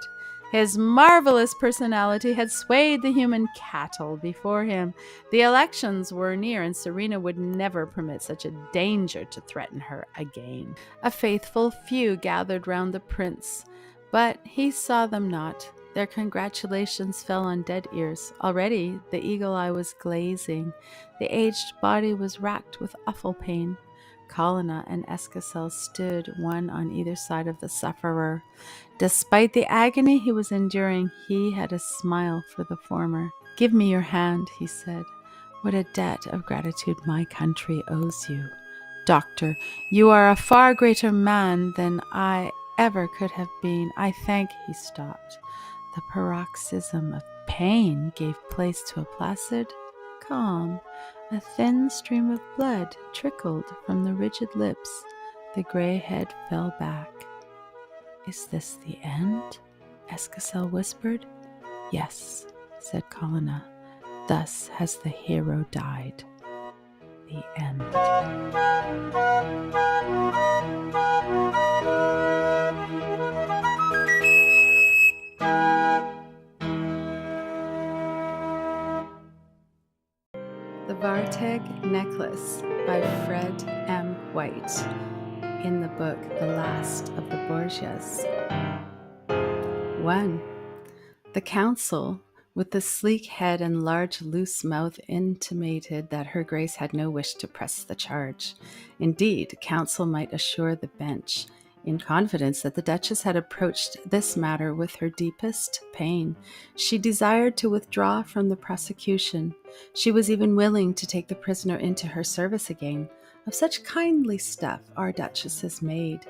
His marvelous personality had swayed the human cattle before him. The elections were near, and Serena would never permit such a danger to threaten her again. A faithful few gathered round the prince, but he saw them not. Their congratulations fell on dead ears. Already the eagle eye was glazing. The aged body was racked with awful pain. Colonna and Escocel stood one on either side of the sufferer. Despite the agony he was enduring, he had a smile for the former. Give me your hand, he said. What a debt of gratitude my country owes you. Doctor, you are a far greater man than I ever could have been. I thank, he stopped. The paroxysm of pain gave place to a placid calm. A thin stream of blood trickled from the rigid lips. The gray head fell back. Is this the end? Escocel whispered. Yes, said Colonna. Thus has the hero died. The end. The VARTEG Necklace by Fred M. White, in the book The Last of the Borgias. 1. The council, with the sleek head and large loose mouth, intimated that her grace had no wish to press the charge. Indeed, counsel might assure the bench in confidence that the Duchess had approached this matter with her deepest pain. She desired to withdraw from the prosecution. She was even willing to take the prisoner into her service again. Of such kindly stuff are duchesses made.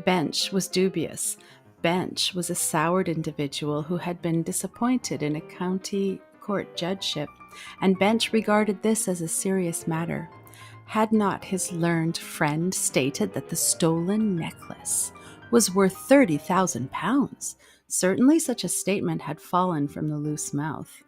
Bench was dubious. Bench was a soured individual who had been disappointed in a county court judgeship, and Bench regarded this as a serious matter. Had not his learned friend stated that the stolen necklace was worth £30,000? Certainly such a statement had fallen from the loose mouth.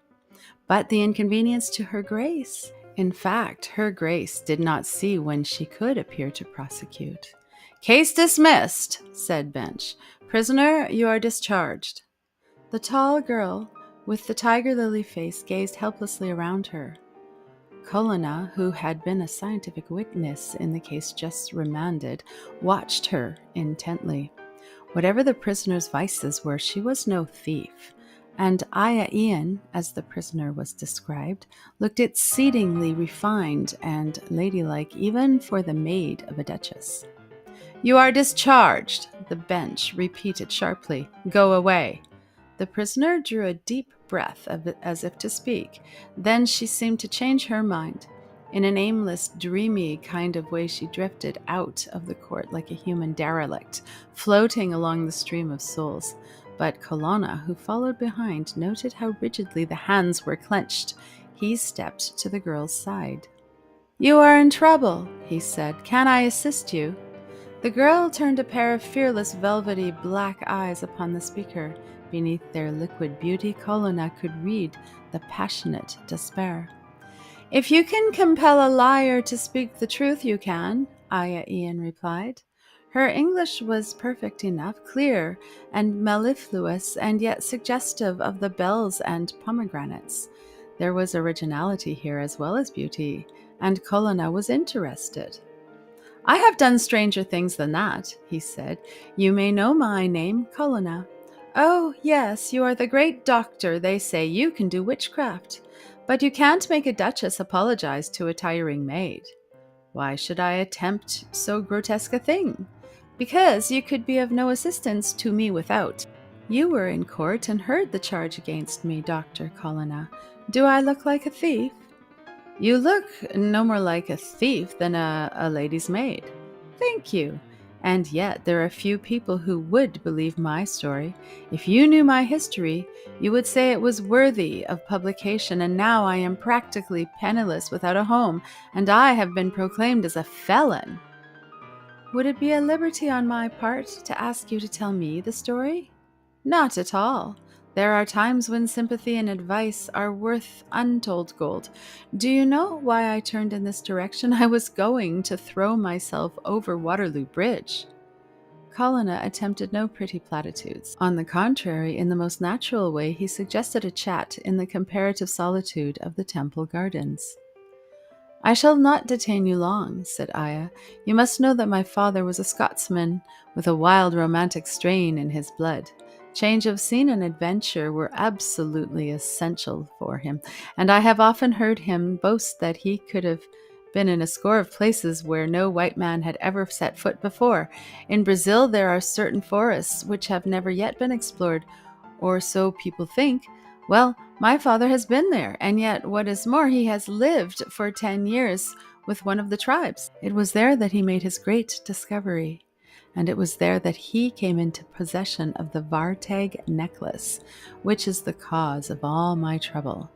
But the inconvenience to her grace? In fact, her grace did not see when she could appear to prosecute. Case dismissed, said Bench. Prisoner, you are discharged. The tall girl with the tiger lily face gazed helplessly around her. Colonna, who had been a scientific witness in the case just remanded, watched her intently. Whatever the prisoner's vices were, she was no thief. And Aya Ian, as the prisoner was described, looked exceedingly refined and ladylike even for the maid of a duchess. "You are discharged," the bench repeated sharply. "Go away." The prisoner drew a deep breath as if to speak. Then she seemed to change her mind. In an aimless, dreamy kind of way, she drifted out of the court like a human derelict, floating along the stream of souls. But Colonna, who followed behind, noted how rigidly the hands were clenched. He stepped to the girl's side. "You are in trouble," he said. "Can I assist you?" The girl turned a pair of fearless, velvety black eyes upon the speaker. Beneath their liquid beauty, Colonna could read the passionate despair. "If you can compel a liar to speak the truth, you can," Aya Ian replied. Her English was perfect enough, clear and mellifluous, and yet suggestive of the bells and pomegranates. There was originality here as well as beauty, and Colonna was interested. "I have done stranger things than that," he said. "You may know my name, Colonna." "Oh, yes, you are the great doctor. They say you can do witchcraft. But you can't make a duchess apologize to a tiring maid." "Why should I attempt so grotesque a thing?" "Because you could be of no assistance to me without. You were in court and heard the charge against me, Dr. Colonna. Do I look like a thief?" "You look no more like a thief than a lady's maid." "Thank you. And yet there are few people who would believe my story. If you knew my history, you would say it was worthy of publication, and now I am practically penniless without a home, and I have been proclaimed as a felon." "Would it be a liberty on my part to ask you to tell me the story?" "Not at all. There are times when sympathy and advice are worth untold gold. Do you know why I turned in this direction? I was going to throw myself over Waterloo Bridge." Colonna attempted no pretty platitudes. On the contrary, in the most natural way, he suggested a chat in the comparative solitude of the Temple Gardens. "I shall not detain you long," said Aya. "You must know that my father was a Scotsman with a wild romantic strain in his blood. Change of scene and adventure were absolutely essential for him, and I have often heard him boast that he could have been in a score of places where no white man had ever set foot before. In Brazil there are certain forests which have never yet been explored, or so people think. Well, my father has been there, and yet, what is more, he has lived for 10 years with one of the tribes. It was there that he made his great discovery, and it was there that he came into possession of the VARTEG necklace, which is the cause of all my trouble."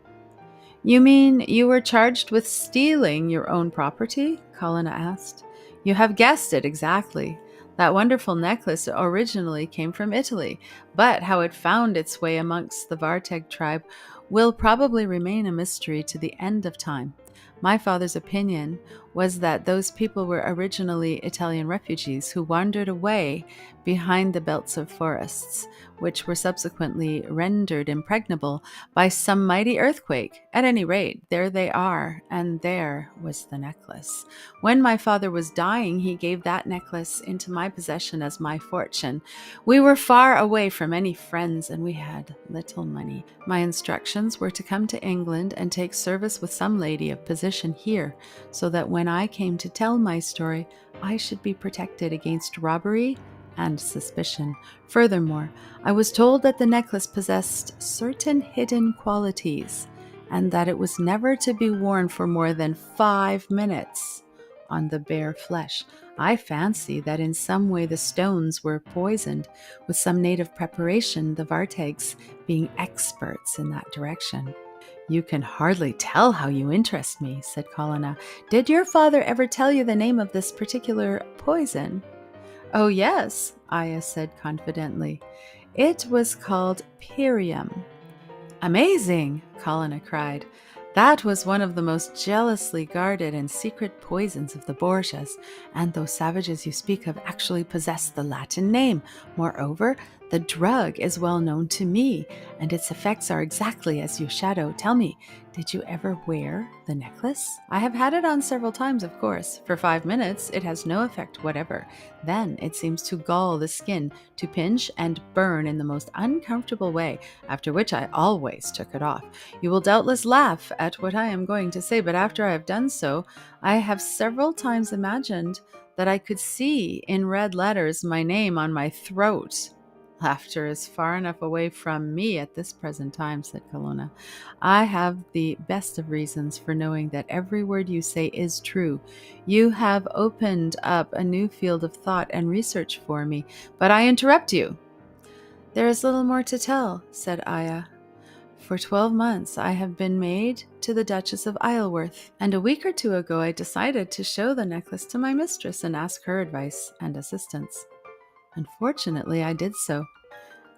"You mean you were charged with stealing your own property?" Colonna asked. "You have guessed it exactly. That wonderful necklace originally came from Italy, but how it found its way amongst the Varteg tribe will probably remain a mystery to the end of time. My father's opinion was that those people were originally Italian refugees who wandered away behind the belts of forests, which were subsequently rendered impregnable by some mighty earthquake. At any rate, there they are, and there was the necklace. When my father was dying, he gave that necklace into my possession as my fortune. We were far away from any friends, and we had little money. My instructions were to come to England and take service with some lady of position here, so that when I came to tell my story, I should be protected against robbery and suspicion. Furthermore, I was told that the necklace possessed certain hidden qualities, and that it was never to be worn for more than 5 minutes on the bare flesh. I fancy that in some way the stones were poisoned with some native preparation, the Vartegs being experts in that direction." "You can hardly tell how you interest me," said Colonna. "Did your father ever tell you the name of this particular poison?" "Oh, yes," Aya said confidently. "It was called Pyrium." "Amazing!" Colonna cried. "That was one of the most jealously guarded and secret poisons of the Borgias, and those savages you speak of actually possess the Latin name. Moreover, The drug is well known to me, and its effects are exactly as your shadow. Tell me, did you ever wear the necklace? I have had it on several times, of course. For 5 minutes, it has no effect whatever. Then it seems to gall the skin, to pinch and burn in the most uncomfortable way, after which I always took it off. You will doubtless laugh at what I am going to say, but after I have done so, I have several times imagined that I could see in red letters my name on my throat. Laughter is far enough away from me at this present time, said Colonna. I have the best of reasons for knowing that every word you say is true. You have opened up a new field of thought and research for me, but I interrupt you. There is little more to tell, said Aya. For 12 months I have been maid to the Duchess of Isleworth, and a week or two ago I decided to show the necklace to my mistress and ask her advice and assistance. Unfortunately, I did so.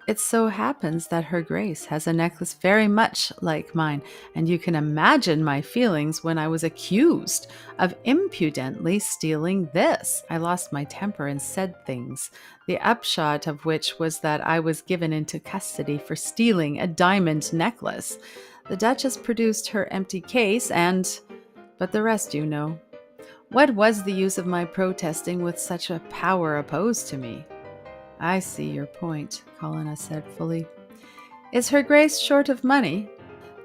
It so happens that Her Grace has a necklace very much like mine, and you can imagine my feelings when I was accused of impudently stealing this. I lost my temper and said things, the upshot of which was that I was given into custody for stealing a diamond necklace. The Duchess produced her empty case but the rest you know. What was the use of my protesting with such a power opposed to me? I see your point, Colonna said fully. Is Her Grace short of money?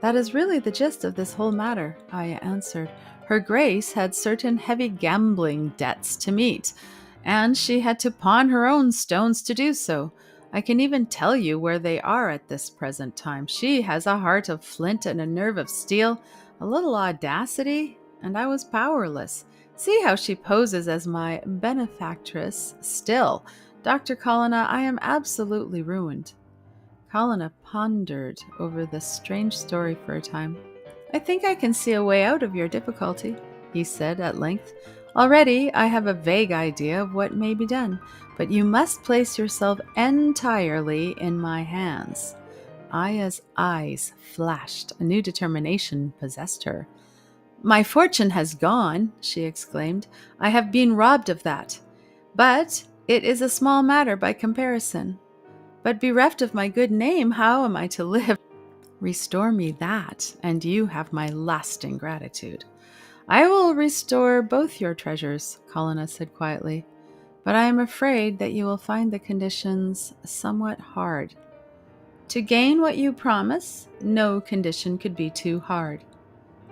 That is really the gist of this whole matter, Aya answered. Her Grace had certain heavy gambling debts to meet, and she had to pawn her own stones to do so. I can even tell you where they are at this present time. She has a heart of flint and a nerve of steel, a little audacity, and I was powerless. See how she poses as my benefactress still. Dr. Colonna, I am absolutely ruined. Colonna pondered over this strange story for a time. I think I can see a way out of your difficulty, he said at length. Already I have a vague idea of what may be done, but you must place yourself entirely in my hands. Aya's eyes flashed. A new determination possessed her. My fortune has gone, she exclaimed. I have been robbed of that. But it is a small matter by comparison. But bereft of my good name, how am I to live? Restore me that, and you have my lasting gratitude. I will restore both your treasures, Colonna said quietly, but I am afraid that you will find the conditions somewhat hard. To gain what you promise, no condition could be too hard.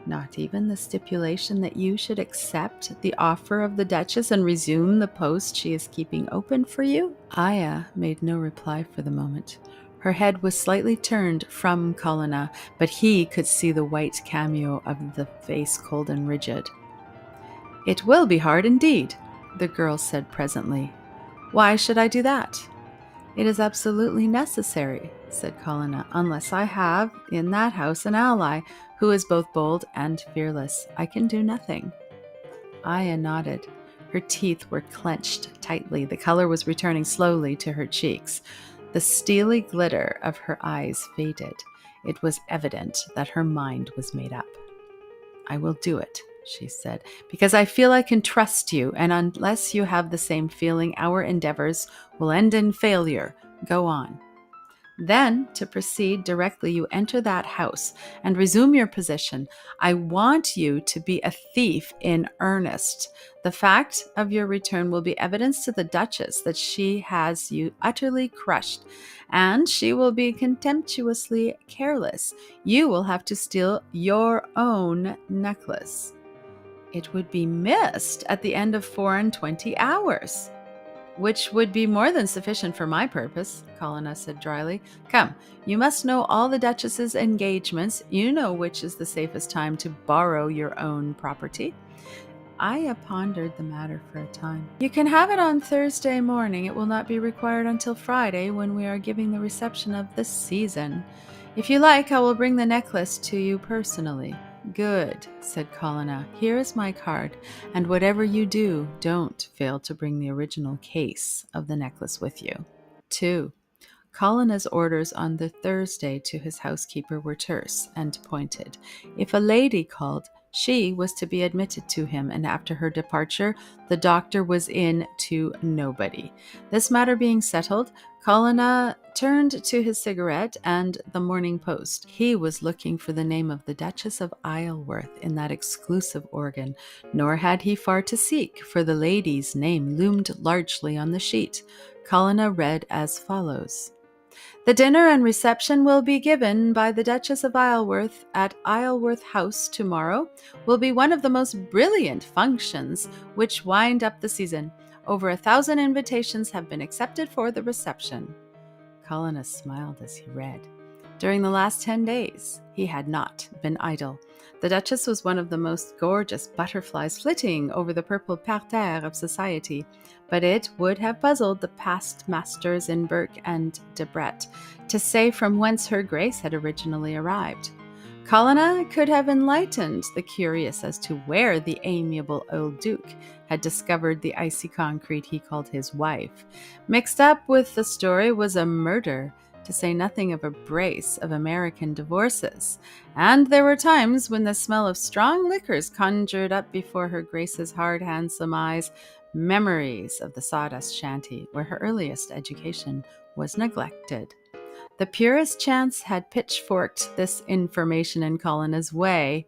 Not even the stipulation that you should accept the offer of the Duchess and resume the post she is keeping open for you? Aya made no reply for the moment. Her head was slightly turned from Colonna, but he could see the white cameo of the face cold and rigid. It will be hard indeed, the girl said presently. Why should I do that? It is absolutely necessary, said Colonna, unless I have in that house an ally who is both bold and fearless. I can do nothing. Aya nodded. Her teeth were clenched tightly. The color was returning slowly to her cheeks. The steely glitter of her eyes faded. It was evident that her mind was made up. I will do it, she said, because I feel I can trust you, and unless you have the same feeling, our endeavors will end in failure. Go on. Then, to proceed directly, you enter that house and resume your position. I want you to be a thief in earnest. The fact of your return will be evidence to the Duchess that she has you utterly crushed, and she will be contemptuously careless. You will have to steal your own necklace. It would be missed at the end of 24 hours. Which would be more than sufficient for my purpose, Colonna said dryly. Come, you must know all the Duchess's engagements. You know which is the safest time to borrow your own property. Aya pondered the matter for a time. You can have it on Thursday morning. It will not be required until Friday, when we are giving the reception of the season. If you like, I will bring the necklace to you personally. Good, said Colonna. Here is my card, and whatever you do, don't fail to bring the original case of the necklace with you. 2. Colonna's orders on the Thursday to his housekeeper were terse and pointed. If a lady called, she was to be admitted to him, and after her departure, the doctor was in to nobody. This matter being settled, Colonna turned to his cigarette and the Morning Post. He was looking for the name of the Duchess of Isleworth in that exclusive organ, nor had he far to seek, for the lady's name loomed largely on the sheet. Colonna read as follows: "The dinner and reception will be given by the Duchess of Isleworth at Isleworth House tomorrow. Will be one of the most brilliant functions which wind up the season. Over 1,000 invitations have been accepted for the reception." Colonna smiled as he read. During the last 10 days, he had not been idle. The Duchess was one of the most gorgeous butterflies flitting over the purple parterre of society, but it would have puzzled the past masters in Burke and Debrett to say from whence her grace had originally arrived. Colonna could have enlightened the curious as to where the amiable old Duke had discovered the icy concrete he called his wife. Mixed up with the story was a murder, to say nothing of a brace of American divorces, and there were times when the smell of strong liquors conjured up before her grace's hard, handsome eyes memories of the sawdust shanty where her earliest education was neglected. The purest chance had pitchforked this information in Colonna's way,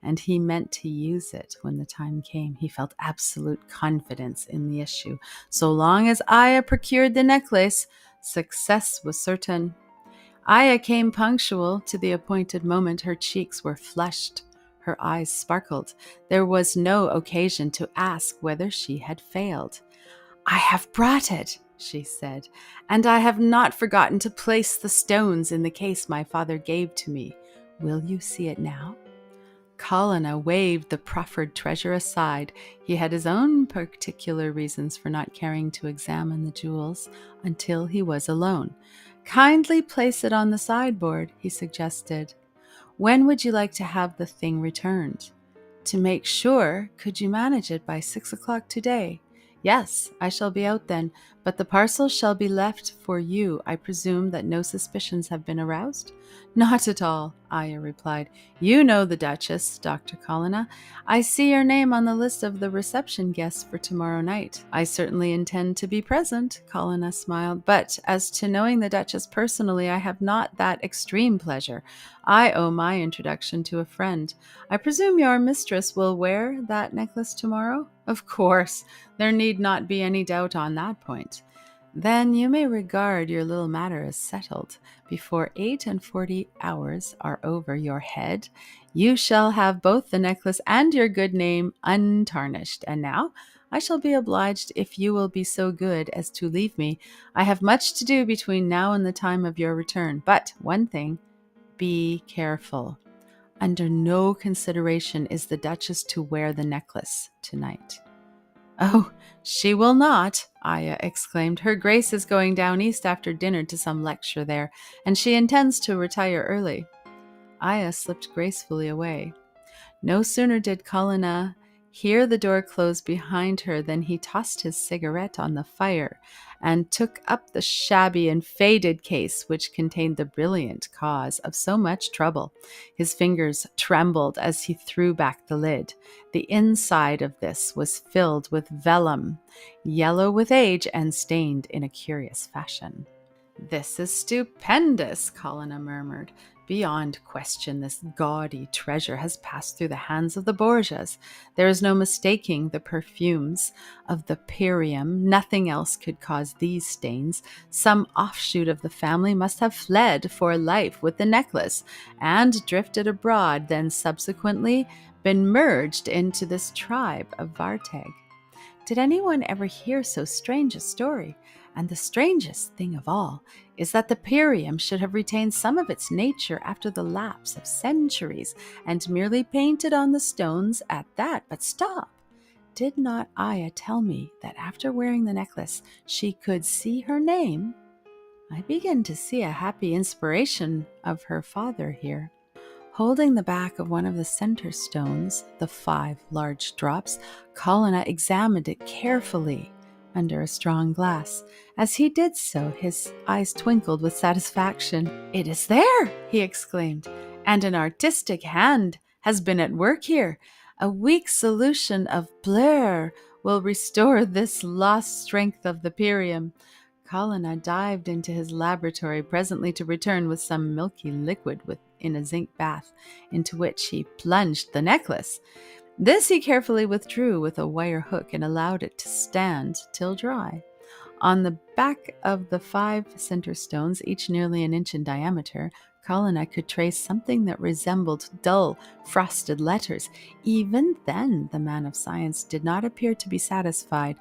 and he meant to use it when the time came. He felt absolute confidence in the issue. So long as Aya procured the necklace, success was certain. Aya came punctual to the appointed moment. Her cheeks were flushed. Her eyes sparkled. There was no occasion to ask whether she had failed. "I have brought it," she said, "and I have not forgotten to place the stones in the case my father gave to me. Will you see it now?" Colonna waved the proffered treasure aside. He had his own particular reasons for not caring to examine the jewels until he was alone. "Kindly place it on the sideboard," he suggested. "When would you like to have the thing returned?" "To make sure, could you manage it by 6 o'clock today?" "Yes, I shall be out then, but the parcel shall be left for you. I presume that no suspicions have been aroused?" "Not at all," Aya replied. "You know the Duchess, Dr. Colonna. I see your name on the list of the reception guests for tomorrow night." "I certainly intend to be present," Colonna smiled, "but as to knowing the Duchess personally, I have not that extreme pleasure. I owe my introduction to a friend. I presume your mistress will wear that necklace tomorrow?" "Of course. There need not be any doubt on that point." "Then you may regard your little matter as settled. Before 48 hours are over your head, you shall have both the necklace and your good name untarnished. And now I shall be obliged if you will be so good as to leave me. I have much to do between now and the time of your return. But one thing, be careful. Under no consideration is the Duchess to wear the necklace tonight." "Oh, she will not," Aya exclaimed. "Her grace is going down east after dinner to some lecture there, and she intends to retire early." Aya slipped gracefully away. No sooner did Colonna hear the door close behind her than he tossed his cigarette on the fire and took up the shabby and faded case which contained the brilliant cause of so much trouble. His fingers trembled as he threw back the lid. The inside of this was filled with vellum, yellow with age and stained in a curious fashion. "This is stupendous," Colonna murmured. "Beyond question, this gaudy treasure has passed through the hands of the Borgias. There is no mistaking the perfumes of the Pyrium. Nothing else could cause these stains. Some offshoot of the family must have fled for life with the necklace and drifted abroad, then subsequently been merged into this tribe of VARTEG. Did anyone ever hear so strange a story? And the strangest thing of all is that the Pyrium should have retained some of its nature after the lapse of centuries and merely painted on the stones at that. But stop! Did not Aya tell me that after wearing the necklace she could see her name? I begin to see a happy inspiration of her father here." Holding the back of one of the center stones, the 5 large drops, Colonna examined it carefully under a strong glass. As he did so, his eyes twinkled with satisfaction. "It is there!" he exclaimed, "and an artistic hand has been at work here. A weak solution of blur will restore this lost strength of the Pyrium." Colonna dived into his laboratory, presently to return with some milky liquid in a zinc bath, into which he plunged the necklace. This he carefully withdrew with a wire hook and allowed it to stand till dry. On the back of the 5 center stones, each nearly an inch in diameter, Colonna could trace something that resembled dull, frosted letters. Even then, the man of science did not appear to be satisfied.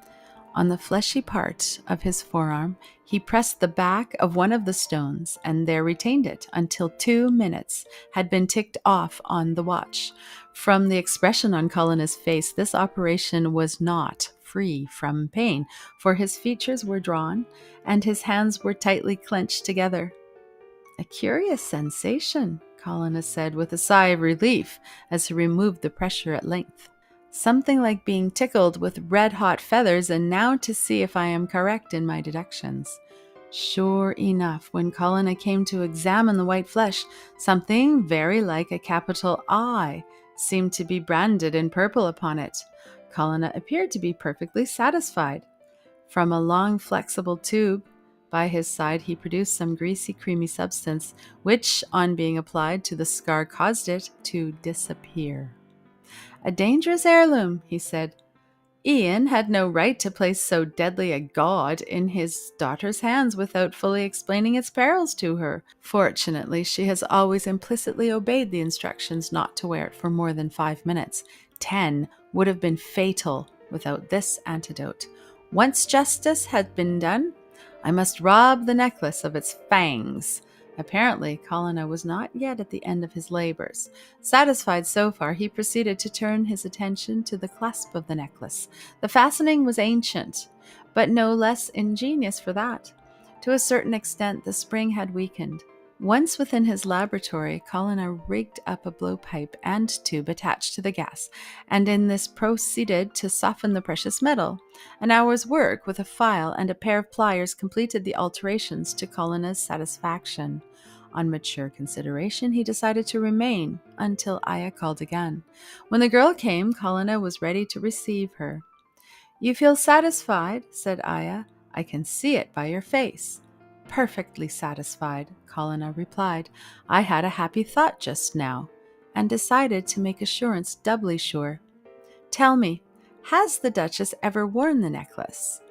On the fleshy part of his forearm, he pressed the back of one of the stones and there retained it until 2 minutes had been ticked off on the watch. From the expression on Colonna's face, this operation was not free from pain, for his features were drawn and his hands were tightly clenched together. "A curious sensation," Colonna said with a sigh of relief as he removed the pressure at length. "Something like being tickled with red-hot feathers, and now to see if I am correct in my deductions." Sure enough, when Colonna came to examine the white flesh, something very like a capital I seemed to be branded in purple upon it. Colonna appeared to be perfectly satisfied. From a long flexible tube by his side he produced some greasy, creamy substance, which, on being applied to the scar, caused it to disappear. "A dangerous heirloom," he said. "Ian had no right to place so deadly a gaud in his daughter's hands without fully explaining its perils to her. Fortunately, she has always implicitly obeyed the instructions not to wear it for more than 5 minutes. 10 would have been fatal without this antidote. Once justice had been done, I must rob the necklace of its fangs." Apparently, Colonna was not yet at the end of his labors. Satisfied so far, he proceeded to turn his attention to the clasp of the necklace. The fastening was ancient, but no less ingenious for that. To a certain extent, the spring had weakened. Once within his laboratory, Colonna rigged up a blowpipe and tube attached to the gas, and in this proceeded to soften the precious metal. An hour's work with a file and a pair of pliers completed the alterations to Colonna's satisfaction. On mature consideration, he decided to remain until Aya called again. When the girl came, Colonna was ready to receive her. "You feel satisfied?" said Aya. "I can see it by your face." "Perfectly satisfied," Colonna replied. "I had a happy thought just now, and decided to make assurance doubly sure. Tell me, has the Duchess ever worn the necklace?"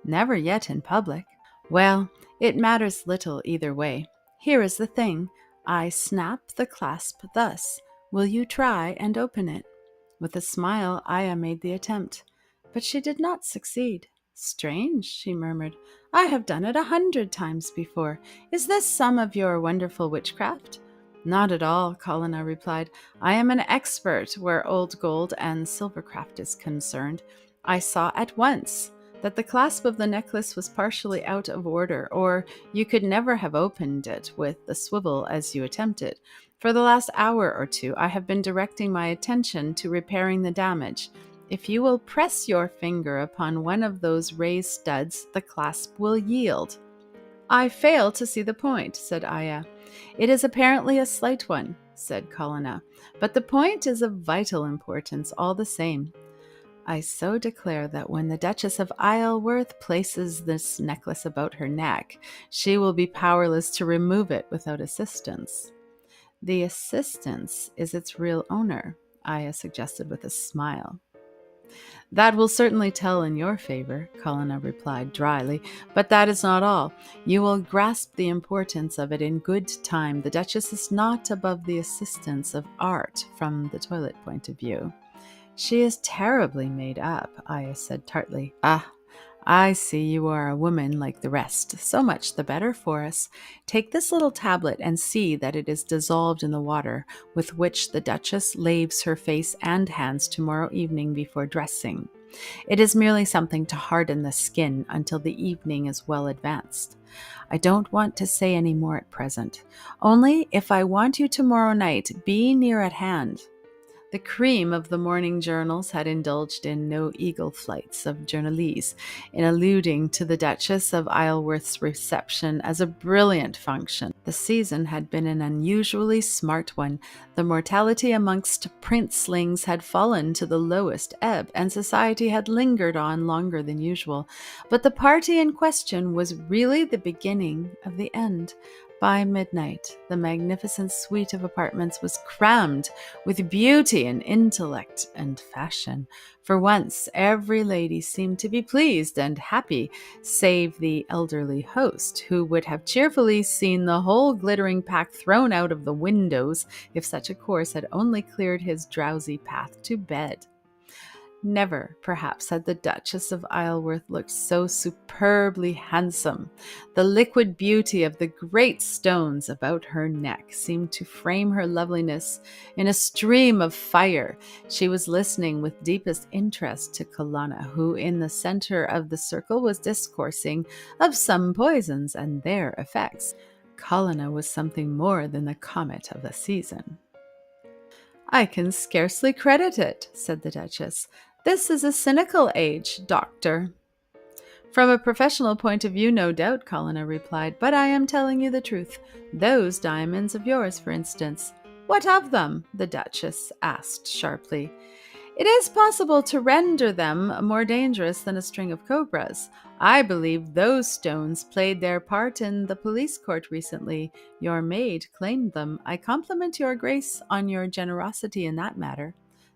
"Never yet in public." "Well, it matters little either way. Here is the thing. I snap the clasp thus. Will you try and open it?" With a smile, Aya made the attempt, but she did not succeed. "Strange," she murmured. "I have done it 100 times before. Is this some of your wonderful witchcraft?" "Not at all," Colonna replied. "I am an expert where old gold and silvercraft is concerned. I saw at once that the clasp of the necklace was partially out of order, or you could never have opened it with the swivel as you attempted. For the last hour or 2, I have been directing my attention to repairing the damage. If you will press your finger upon one of those raised studs, the clasp will yield." "I fail to see the point," said Aya. "It is apparently a slight one," said Colonna, "but the point is of vital importance all the same. I so declare that when the Duchess of Isleworth places this necklace about her neck, she will be powerless to remove it without assistance." "The assistance is its real owner," Aya suggested with a smile. "That will certainly tell in your favor," Colonna replied dryly, "but that is not all. You will grasp the importance of it in good time. The Duchess is not above the assistance of art from the toilet point of view." "She is terribly made up," Aya said tartly. "Ah, I see you are a woman like the rest. So much the better for us. Take this little tablet and see that it is dissolved in the water with which the Duchess laves her face and hands tomorrow evening before dressing. It is merely something to harden the skin until the evening is well advanced. I don't want to say any more at present. Only if I want you tomorrow night, be near at hand. The cream of the morning journals had indulged in no eagle flights of journalese in alluding to the Duchess of Isleworth's reception as a brilliant function. The season had been an unusually smart one. The mortality amongst princelings had fallen to the lowest ebb, and society had lingered on longer than usual. But the party in question was really the beginning of the end. By midnight, the magnificent suite of apartments was crammed with beauty and intellect and fashion. For once, every lady seemed to be pleased and happy, save the elderly host, who would have cheerfully seen the whole glittering pack thrown out of the windows if such a course had only cleared his drowsy path to bed. Never, perhaps, had the Duchess of Isleworth looked so superbly handsome. The liquid beauty of the great stones about her neck seemed to frame her loveliness in a stream of fire. She was listening with deepest interest to Colonna, who in the center of the circle was discoursing of some poisons and their effects. Colonna was something more than the comet of the season. "I can scarcely credit it," said the Duchess. "This is a cynical age, doctor." "From a professional point of view, no doubt," Colonna replied, "but I am telling you the truth. Those diamonds of yours, for instance." "What of them?" the Duchess asked sharply. "It is possible to render them more dangerous than a string of cobras. I believe those stones played their part in the police court recently. Your maid claimed them. I compliment your grace on your generosity in that matter."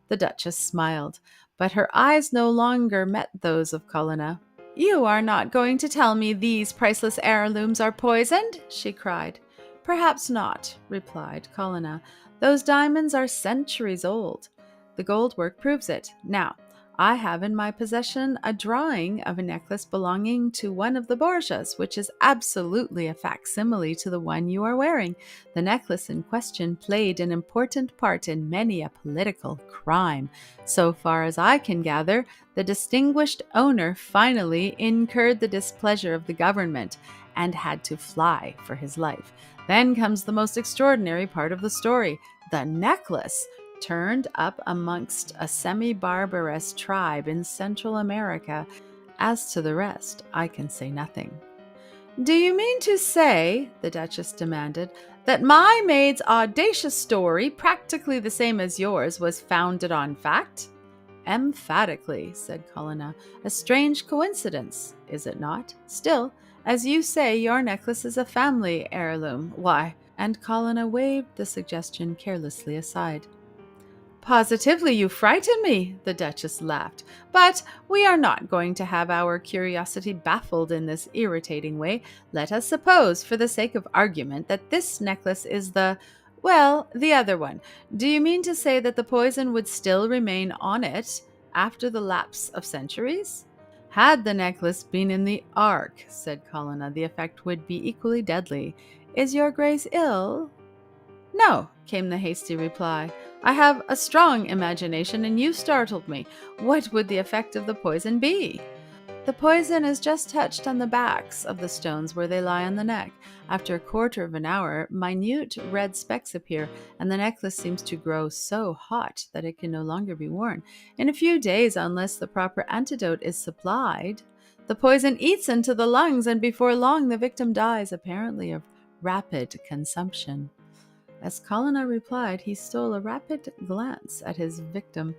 The Duchess smiled, but her eyes no longer met those of Colonna. "You are not going to tell me these priceless heirlooms are poisoned?" she cried. "Perhaps not," replied Colonna. "Those diamonds are centuries old. The gold work proves it. Now, I have in my possession a drawing of a necklace belonging to one of the Borgias, which is absolutely a facsimile to the one you are wearing. The necklace in question played an important part in many a political crime. So far as I can gather, the distinguished owner finally incurred the displeasure of the government and had to fly for his life. Then comes the most extraordinary part of the story. The necklace turned up amongst a semi-barbarous tribe in Central America. As to the rest, I can say nothing." "Do you mean to say," the Duchess demanded, "that my maid's audacious story, practically the same as yours, was founded on fact?" "Emphatically," said Colonna. "A strange coincidence, is it not? Still, as you say, your necklace is a family heirloom. Why?" And Colonna waved the suggestion carelessly aside. "Positively, you frighten me," the Duchess laughed. "But we are not going to have our curiosity baffled in this irritating way. Let us suppose, for the sake of argument, that this necklace is the other one. Do you mean to say that the poison would still remain on it after the lapse of centuries?" "Had the necklace been in the Ark," said Colonna, "the effect would be equally deadly. Is your Grace ill?" "No," came the hasty reply. "I have a strong imagination, and you startled me. What would the effect of the poison be?" "The poison is just touched on the backs of the stones where they lie on the neck. After a quarter of an hour, minute red specks appear, and the necklace seems to grow so hot that it can no longer be worn. In a few days, unless the proper antidote is supplied, the poison eats into the lungs, and before long the victim dies, apparently of rapid consumption." As Colonna replied, he stole a rapid glance at his victim.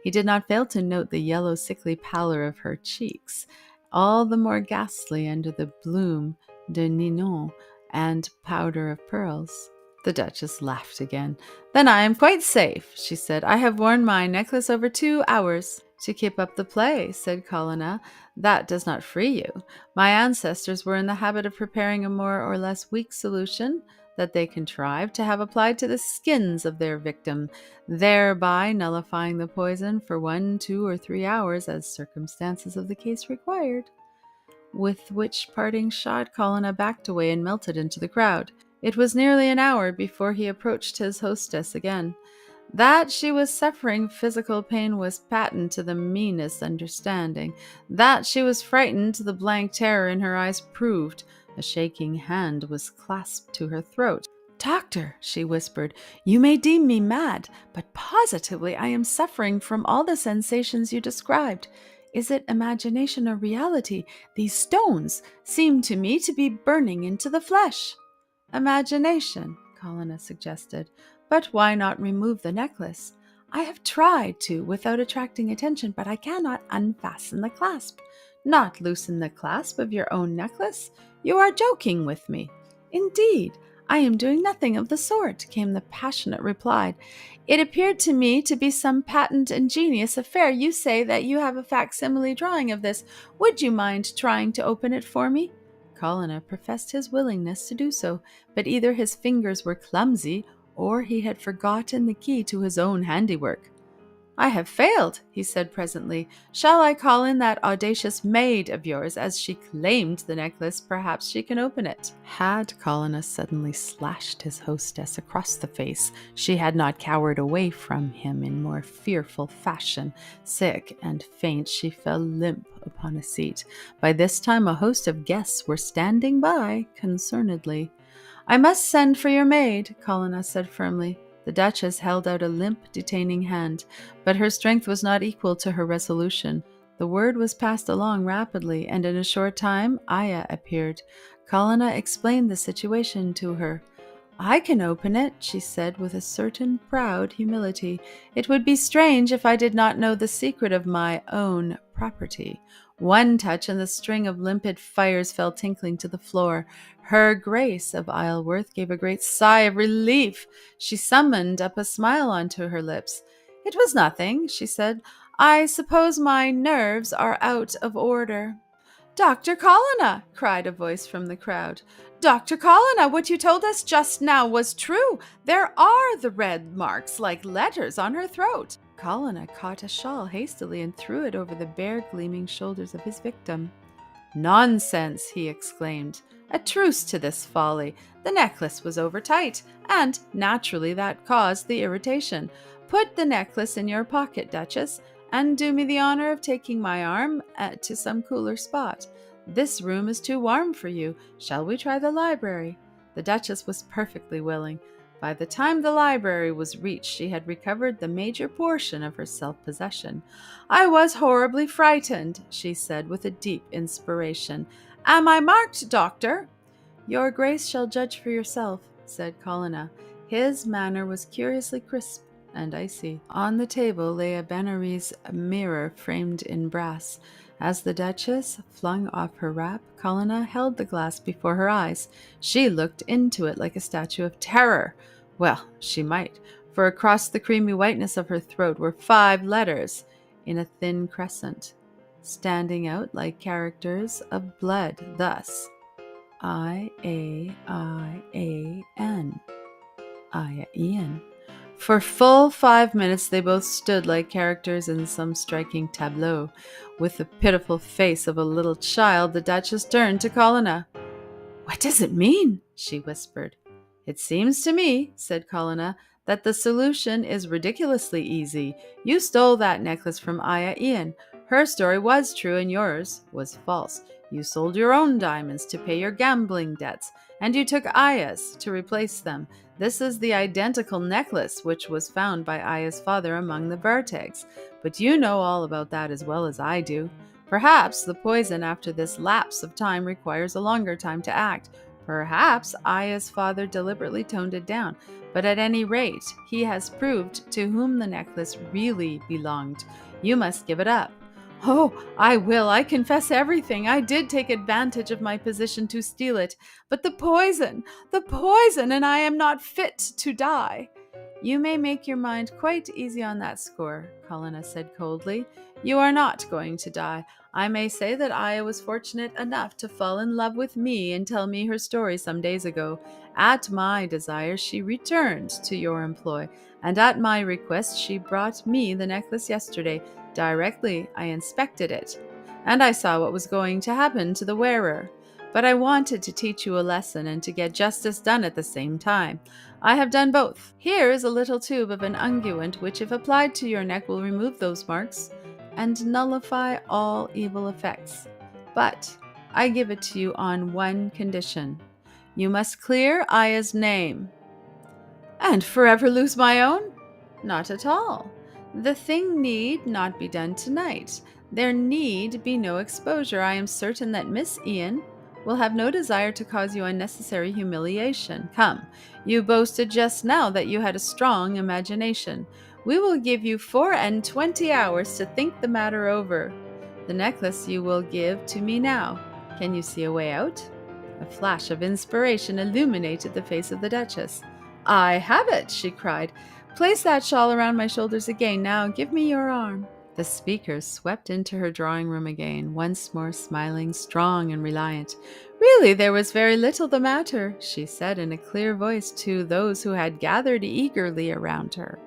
He did not fail to note the yellow, sickly pallor of her cheeks, all the more ghastly under the bloom de Ninon and powder of pearls. The Duchess laughed again. "Then I am quite safe," she said. "I have worn my necklace over 2 hours." "To keep up the play," said Colonna. "That does not free you. My ancestors were in the habit of preparing a more or less weak solution that they contrived to have applied to the skins of their victim, thereby nullifying the poison for 1, 2, or 3 hours as circumstances of the case required." With which parting shot, Colonna backed away and melted into the crowd. It was nearly an hour before he approached his hostess again. That she was suffering physical pain was patent to the meanest understanding. That she was frightened, the blank terror in her eyes proved. A shaking hand was clasped to her throat. Doctor, she whispered, you may deem me mad, but positively I am suffering from all the sensations you described. Is it imagination or reality? These stones seem to me to be burning into the flesh. Imagination, Colonna suggested. But why not remove the necklace? I have tried to without attracting attention, but I cannot unfasten the clasp. Not loosen the clasp of your own necklace? You are joking with me. Indeed, I am doing nothing of the sort, came the passionate reply. It appeared to me to be some patent ingenious affair. You say that you have a facsimile drawing of this. Would you mind trying to open it for me? Colonna professed his willingness to do so, but either his fingers were clumsy or he had forgotten the key to his own handiwork. I have failed, he said presently. Shall I call in that audacious maid of yours? As she claimed the necklace, perhaps she can open it. Had Colonna suddenly slashed his hostess across the face, she had not cowered away from him in more fearful fashion. Sick and faint, she fell limp upon a seat. By this time a host of guests were standing by concernedly. I must send for your maid, Colonna said firmly. The Duchess held out a limp, detaining hand, but her strength was not equal to her resolution. The word was passed along rapidly, and in a short time Aya appeared. Colonna explained the situation to her. I can open it, she said with a certain proud humility. It would be strange if I did not know the secret of my own property. One touch and the string of limpid fires fell tinkling to the floor. Her Grace of Isleworth gave a great sigh of relief. She summoned up a smile onto her lips. It was nothing, she said. I suppose my nerves are out of order. Dr. Colonna, cried a voice from the crowd. Dr. Colonna, what you told us just now was true. There are the red marks like letters on her throat. Colonna caught a shawl hastily and threw it over the bare gleaming shoulders of his victim. Nonsense, he exclaimed. A truce to this folly. The necklace was overtight, and naturally that caused the irritation. Put the necklace in your pocket, Duchess, and do me the honor of taking my arm to some cooler spot. This room is too warm for you. Shall we try the library? The Duchess was perfectly willing. By the time the library was reached, she had recovered the major portion of her self-possession. I was horribly frightened, she said with a deep inspiration. Am I marked, Doctor? Your Grace shall judge for yourself, said Colonna. His manner was curiously crisp and icy. On the table lay a Benares mirror framed in brass. As the Duchess flung off her wrap, Colonna held the glass before her eyes. She looked into it like a statue of terror. Well, she might, for across the creamy whiteness of her throat were 5 letters in a thin crescent, standing out like characters of blood, thus: I-A-I-A-N. Ian. For full 5 minutes they both stood like characters in some striking tableau. With the pitiful face of a little child, the Duchess turned to Colonna. What does it mean? She whispered. It seems to me, said Colonna, that the solution is ridiculously easy. You stole that necklace from Aya Ian. Her story was true and yours was false. You sold your own diamonds to pay your gambling debts, and you took Aya's to replace them. This is the identical necklace which was found by Aya's father among the VARTEGs, but you know all about that as well as I do. Perhaps the poison after this lapse of time requires a longer time to act. Perhaps Aya's father deliberately toned it down, but at any rate, he has proved to whom the necklace really belonged. You must give it up. Oh, I will. I confess everything. I did take advantage of my position to steal it. But the poison, and I am not fit to die. You may make your mind quite easy on that score, Colonna said coldly. You are not going to die. I may say that Aya was fortunate enough to fall in love with me and tell me her story some days ago. At my desire, she returned to your employ, and at my request, she brought me the necklace yesterday. Directly I inspected it, and I saw what was going to happen to the wearer. But I wanted to teach you a lesson and to get justice done at the same time. I have done both. Here is a little tube of an unguent which, if applied to your neck, will remove those marks and nullify all evil effects. But I give it to you on one condition. You must clear Aya's name. And forever lose my own? Not at all. The thing need not be done tonight. There need be no exposure. I am certain that Miss Ian will have no desire to cause you unnecessary humiliation. Come, you boasted just now that you had a strong imagination. We will give you 24 hours to think the matter over. The necklace you will give to me now. Can you see a way out? A flash of inspiration illuminated the face of the Duchess. I have it, she cried. Place that shawl around my shoulders again. Now give me your arm. The speaker swept into her drawing room again, once more smiling, strong and reliant. Really, there was very little the matter, she said in a clear voice to those who had gathered eagerly around her.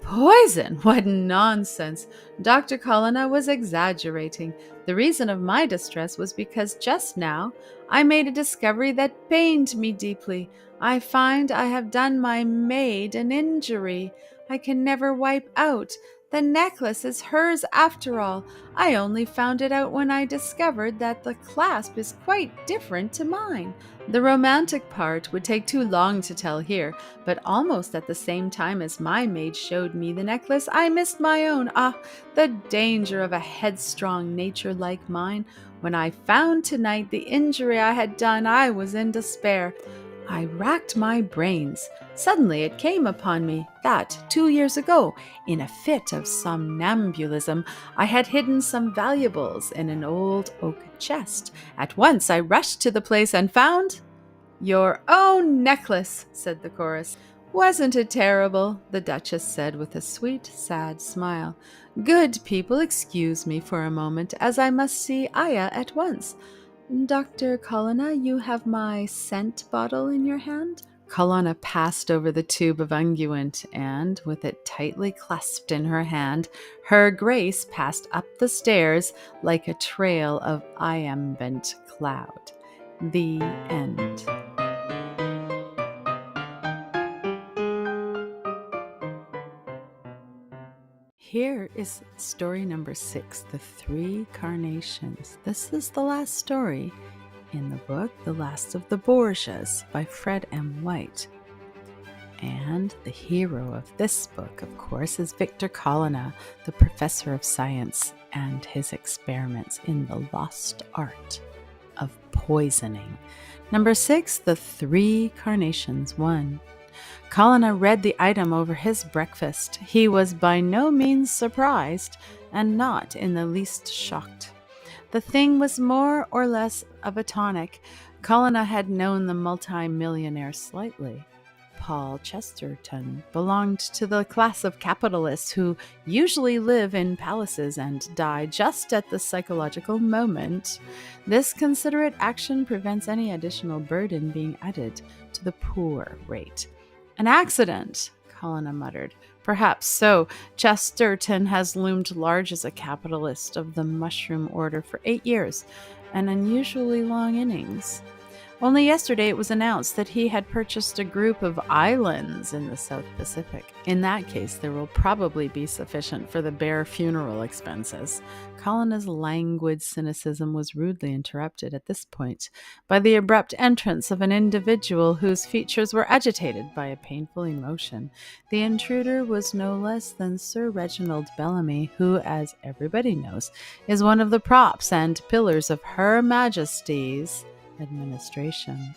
Poison! What nonsense! Dr. Colonna was exaggerating. The reason of my distress was because just now I made a discovery that pained me deeply. I find I have done my maid an injury. I can never wipe out. The necklace is hers after all. I only found it out when I discovered that the clasp is quite different to mine. The romantic part would take too long to tell here, but almost at the same time as my maid showed me the necklace, I missed my own. Ah, the danger of a headstrong nature like mine. When I found tonight the injury I had done, I was in despair. I racked my brains. Suddenly it came upon me that 2 years ago, in a fit of somnambulism, I had hidden some valuables in an old oak chest. At once I rushed to the place and found— "Your own necklace," said the chorus. "Wasn't it terrible?" the Duchess said with a sweet, sad smile. "Good people, excuse me for a moment, as I must see Aya at once. Dr. Colonna, you have my scent bottle in your hand?" Colonna passed over the tube of unguent, and, with it tightly clasped in her hand, her Grace passed up the stairs like a trail of iambent cloud. The end. Here is story number 6, The Three Carnations. This is the last story in the book, The Last of the Borgias by Fred M. White. And the hero of this book, of course, is Victor Colonna, the professor of science, and his experiments in the lost art of poisoning. Number 6, The Three Carnations. 1. Colonna read the item over his breakfast. He was by no means surprised, and not in the least shocked. The thing was more or less of a tonic. Colonna had known the multi-millionaire slightly. Paul Chesterton belonged to the class of capitalists who usually live in palaces and die just at the psychological moment. This considerate action prevents any additional burden being added to the poor rate. "An accident," Colonna muttered. "Perhaps so. Chesterton has loomed large as a capitalist of the mushroom order for 8 years, an unusually long innings. Only yesterday it was announced that he had purchased a group of islands in the South Pacific. In that case, there will probably be sufficient for the bare funeral expenses." Colonna's languid cynicism was rudely interrupted at this point by the abrupt entrance of an individual whose features were agitated by a painful emotion. The intruder was no less than Sir Reginald Bellamy, who, as everybody knows, is one of the props and pillars of Her Majesty's administration.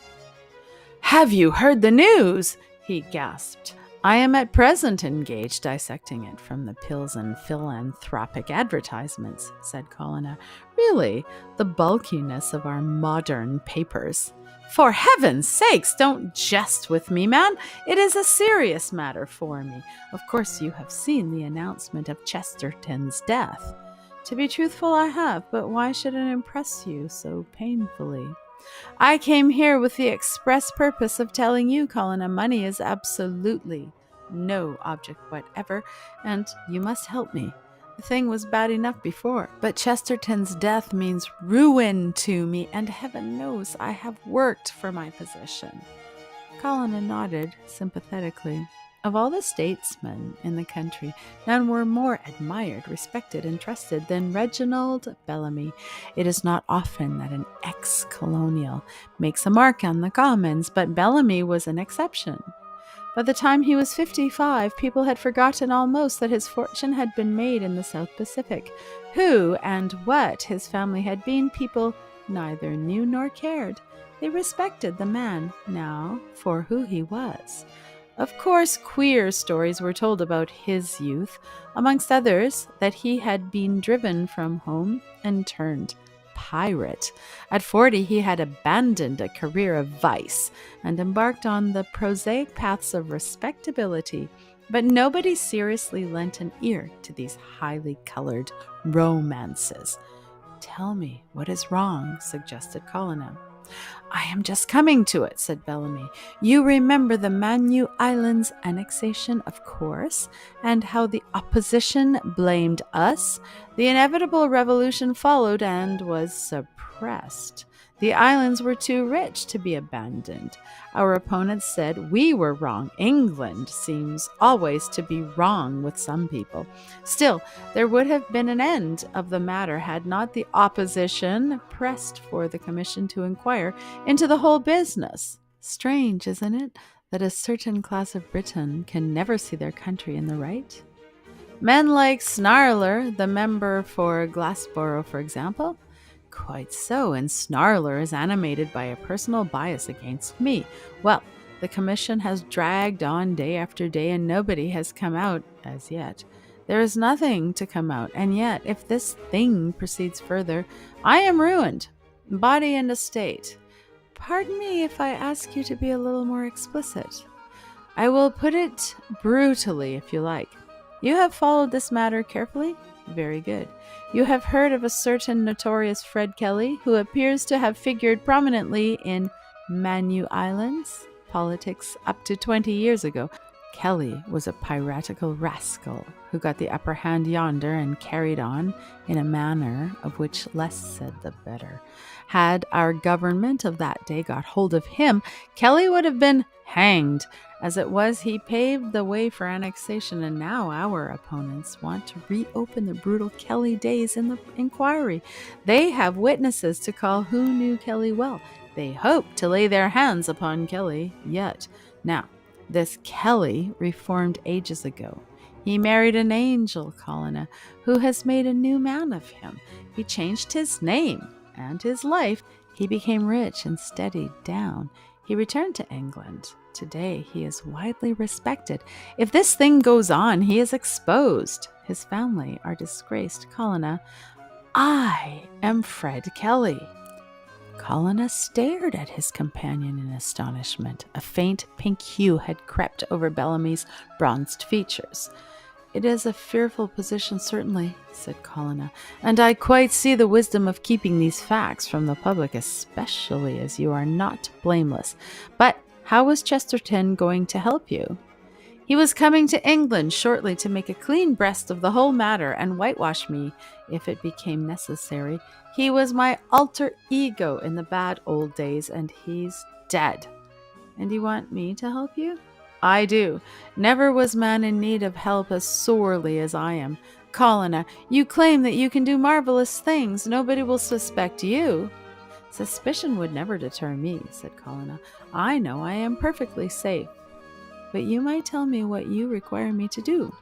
"Have you heard the news?" he gasped. "I am at present engaged dissecting it from the pills and philanthropic advertisements," said Colonna. "Really, the bulkiness of our modern papers." "For heaven's sakes, don't jest with me, man. It is a serious matter for me. Of course you have seen the announcement of Chesterton's death." "To be truthful, I have, but why should it impress you so painfully?" "I came here with the express purpose of telling you, Colonna, money is absolutely no object whatever, and you must help me. The thing was bad enough before, but Chesterton's death means ruin to me, and heaven knows I have worked for my position." Colonna nodded sympathetically. Of all the statesmen in the country, none were more admired, respected, and trusted than Reginald Bellamy. It is not often that an ex-colonial makes a mark on the Commons, but Bellamy was an exception. By the time he was 55, people had forgotten almost that his fortune had been made in the South Pacific. Who and what his family had been, people neither knew nor cared. They respected the man now for who he was. Of course, queer stories were told about his youth, amongst others that he had been driven from home and turned pirate. At 40, he had abandoned a career of vice and embarked on the prosaic paths of respectability. But nobody seriously lent an ear to these highly colored romances. "Tell me what is wrong," suggested Colonna. "I am just coming to it," said Bellamy. "You remember the Manu Islands annexation, of course, and how the opposition blamed us. The inevitable revolution followed and was suppressed. The islands were too rich to be abandoned. Our opponents said we were wrong. England seems always to be wrong with some people. Still, there would have been an end of the matter had not the opposition pressed for the commission to inquire into the whole business. Strange, isn't it, that a certain class of Britain can never see their country in the right? Men like Snarler, the member for Glassborough, for example." "Quite so, and Snarler is animated by a personal bias against me. Well, the commission has dragged on day after day, and nobody has come out as yet. There is nothing to come out, and yet, if this thing proceeds further, I am ruined, body and estate. Pardon me if I ask you to be a little more explicit." "I will put it brutally, if you like. You have followed this matter carefully? Very good. You have heard of a certain notorious Fred Kelly, who appears to have figured prominently in Manu Islands politics up to 20 years ago. Kelly was a piratical rascal who got the upper hand yonder and carried on in a manner of which less said the better. Had our government of that day got hold of him, Kelly would have been hanged. As it was, he paved the way for annexation, and now our opponents want to reopen the brutal Kelly days in the inquiry. They have witnesses to call who knew Kelly well. They hope to lay their hands upon Kelly yet. Now, this Kelly reformed ages ago. He married an angel, Colonna, who has made a new man of him. He changed his name and his life. He became rich and steadied down. He returned to England. Today, he is widely respected. If this thing goes on, he is exposed. His family are disgraced. Colonna, I am Fred Kelly." Colonna stared at his companion in astonishment. A faint pink hue had crept over Bellamy's bronzed features. "It is a fearful position, certainly," said Colonna, "and I quite see the wisdom of keeping these facts from the public, especially as you are not blameless. But how was Chesterton going to help you?" "He was coming to England shortly to make a clean breast of the whole matter and whitewash me if it became necessary. He was my alter ego in the bad old days, and he's dead." "And you want me to help you?" "I do. Never was man in need of help as sorely as I am. Colonna, you claim that you can do marvelous things. Nobody will suspect you." "Suspicion would never deter me," said Colonna. "I know I am perfectly safe. But you might tell me what you require me to do."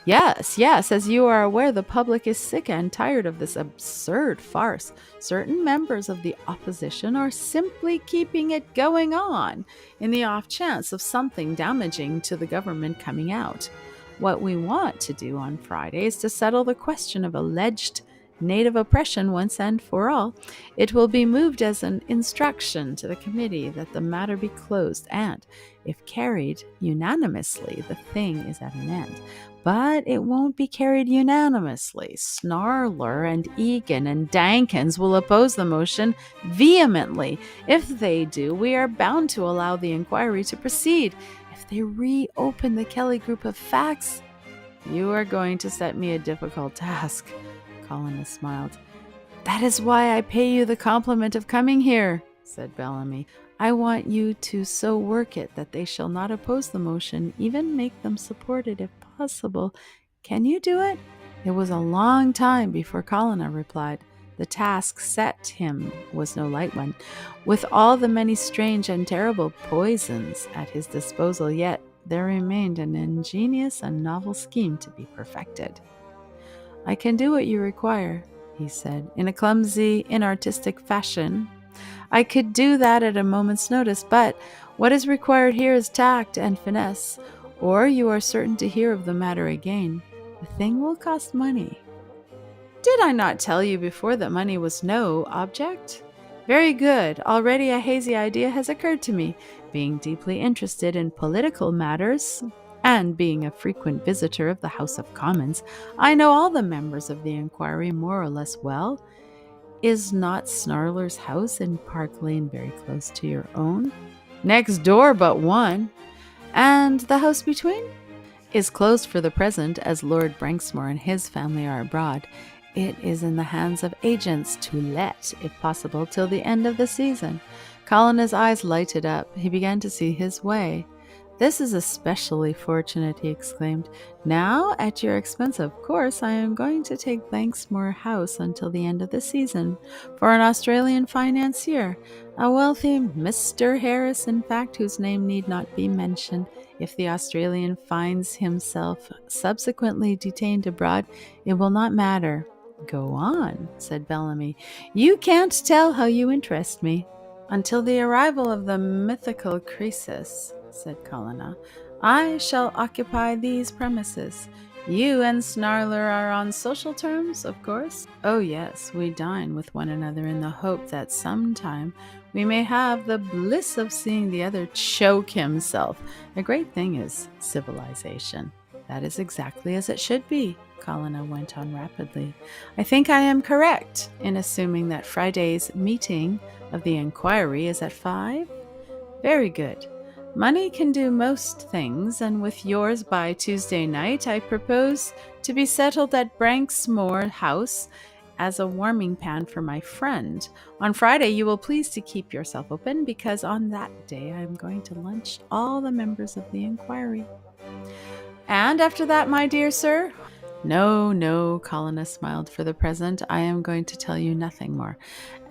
Yes, as you are aware, the public is sick and tired of this absurd farce. Certain members of the opposition are simply keeping it going on in the off chance of something damaging to the government coming out. What we want to do on Friday is to settle the question of alleged native oppression once and for all. It will be moved as an instruction to the committee that the matter be closed, and, if carried unanimously, the thing is at an end. But it won't be carried unanimously. Snarler and Egan and Dankins will oppose the motion vehemently. If they do, we are bound to allow the inquiry to proceed. If they reopen the Kelly group of facts, you are going to set me a difficult task. Colonna smiled. "That is why I pay you the compliment of coming here," said Bellamy. "I want you to so work it that they shall not oppose the motion, even make them support it if possible. Can you do it?" It was a long time before Colonna replied. The task set him was no light one. With all the many strange and terrible poisons at his disposal, yet there remained an ingenious and novel scheme to be perfected. "I can do what you require," he said, in a clumsy, inartistic fashion. "I could do that at a moment's notice, but what is required here is tact and finesse, or you are certain to hear of the matter again. The thing will cost money." "Did I not tell you before that money was no object? Very good. Already a hazy idea has occurred to me. Being deeply interested in political matters, and being a frequent visitor of the House of Commons, I know all the members of the inquiry more or less well. Is not Snarler's house in Park Lane very close to your own?" "Next door but one." "And the house between?" "Is closed for the present, as Lord Branksmore and his family are abroad. It is in the hands of agents to let, if possible, till the end of the season." Colonna's eyes lighted up. He began to see his way. "This is especially fortunate," he exclaimed. "Now, at your expense, of course, I am going to take Banksmore House until the end of the season for an Australian financier, a wealthy Mr. Harris, in fact, whose name need not be mentioned. If the Australian finds himself subsequently detained abroad, it will not matter." "Go on," said Bellamy. "You can't tell how you interest me." "Until the arrival of the mythical Croesus," said Colonna, "I shall occupy these premises. You and Snarler are on social terms, of course?" "Oh, yes, we dine with one another in the hope that sometime we may have the bliss of seeing the other choke himself. A great thing is civilization." "That is exactly as it should be," Colonna went on rapidly. "I think I am correct in assuming that Friday's meeting of the inquiry is at 5? Very good. Money can do most things, and with yours by Tuesday night, I propose to be settled at Branksmore House as a warming pan for my friend. On Friday, you will please to keep yourself open, because on that day I am going to lunch all the members of the inquiry." "And after that, my dear sir?" "No, no," Colonna smiled. "For the present, I am going to tell you nothing more.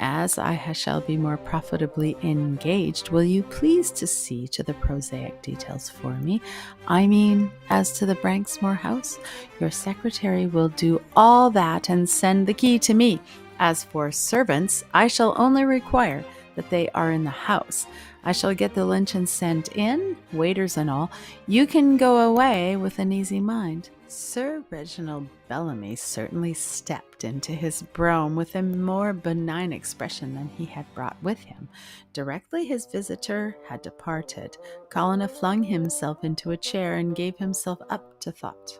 As I shall be more profitably engaged, will you please to see to the prosaic details for me? I mean, as to the Branksmore house, your secretary will do all that and send the key to me. As for servants, I shall only require that they are in the house. I shall get the luncheon sent in, waiters and all. You can go away with an easy mind." Sir Reginald Bellamy certainly stepped into his brougham with a more benign expression than he had brought with him. Directly his visitor had departed, Colonna flung himself into a chair and gave himself up to thought.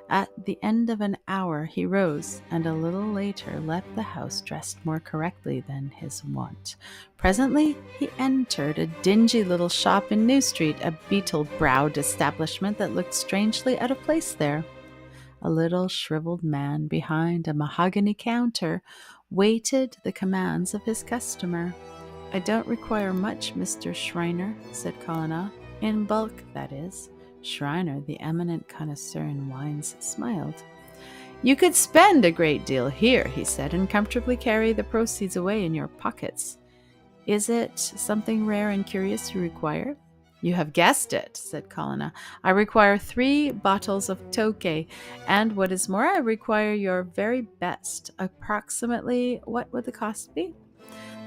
At the end of an hour he rose, and a little later left the house dressed more correctly than his wont. Presently he entered a dingy little shop in New Street, a beetle-browed establishment that looked strangely out of place there. A little shriveled man behind a mahogany counter waited the commands of his customer. "I don't require much, Mr. Schreiner," said Colonna. "In bulk, that is." Schreiner, the eminent connoisseur in wines, smiled. "You could spend a great deal here," he said, "and comfortably carry the proceeds away in your pockets. Is it something rare and curious you require?" "You have guessed it," said Colonna. "I require 3 bottles of Tokay, and what is more, I require your very best. Approximately what would the cost be?"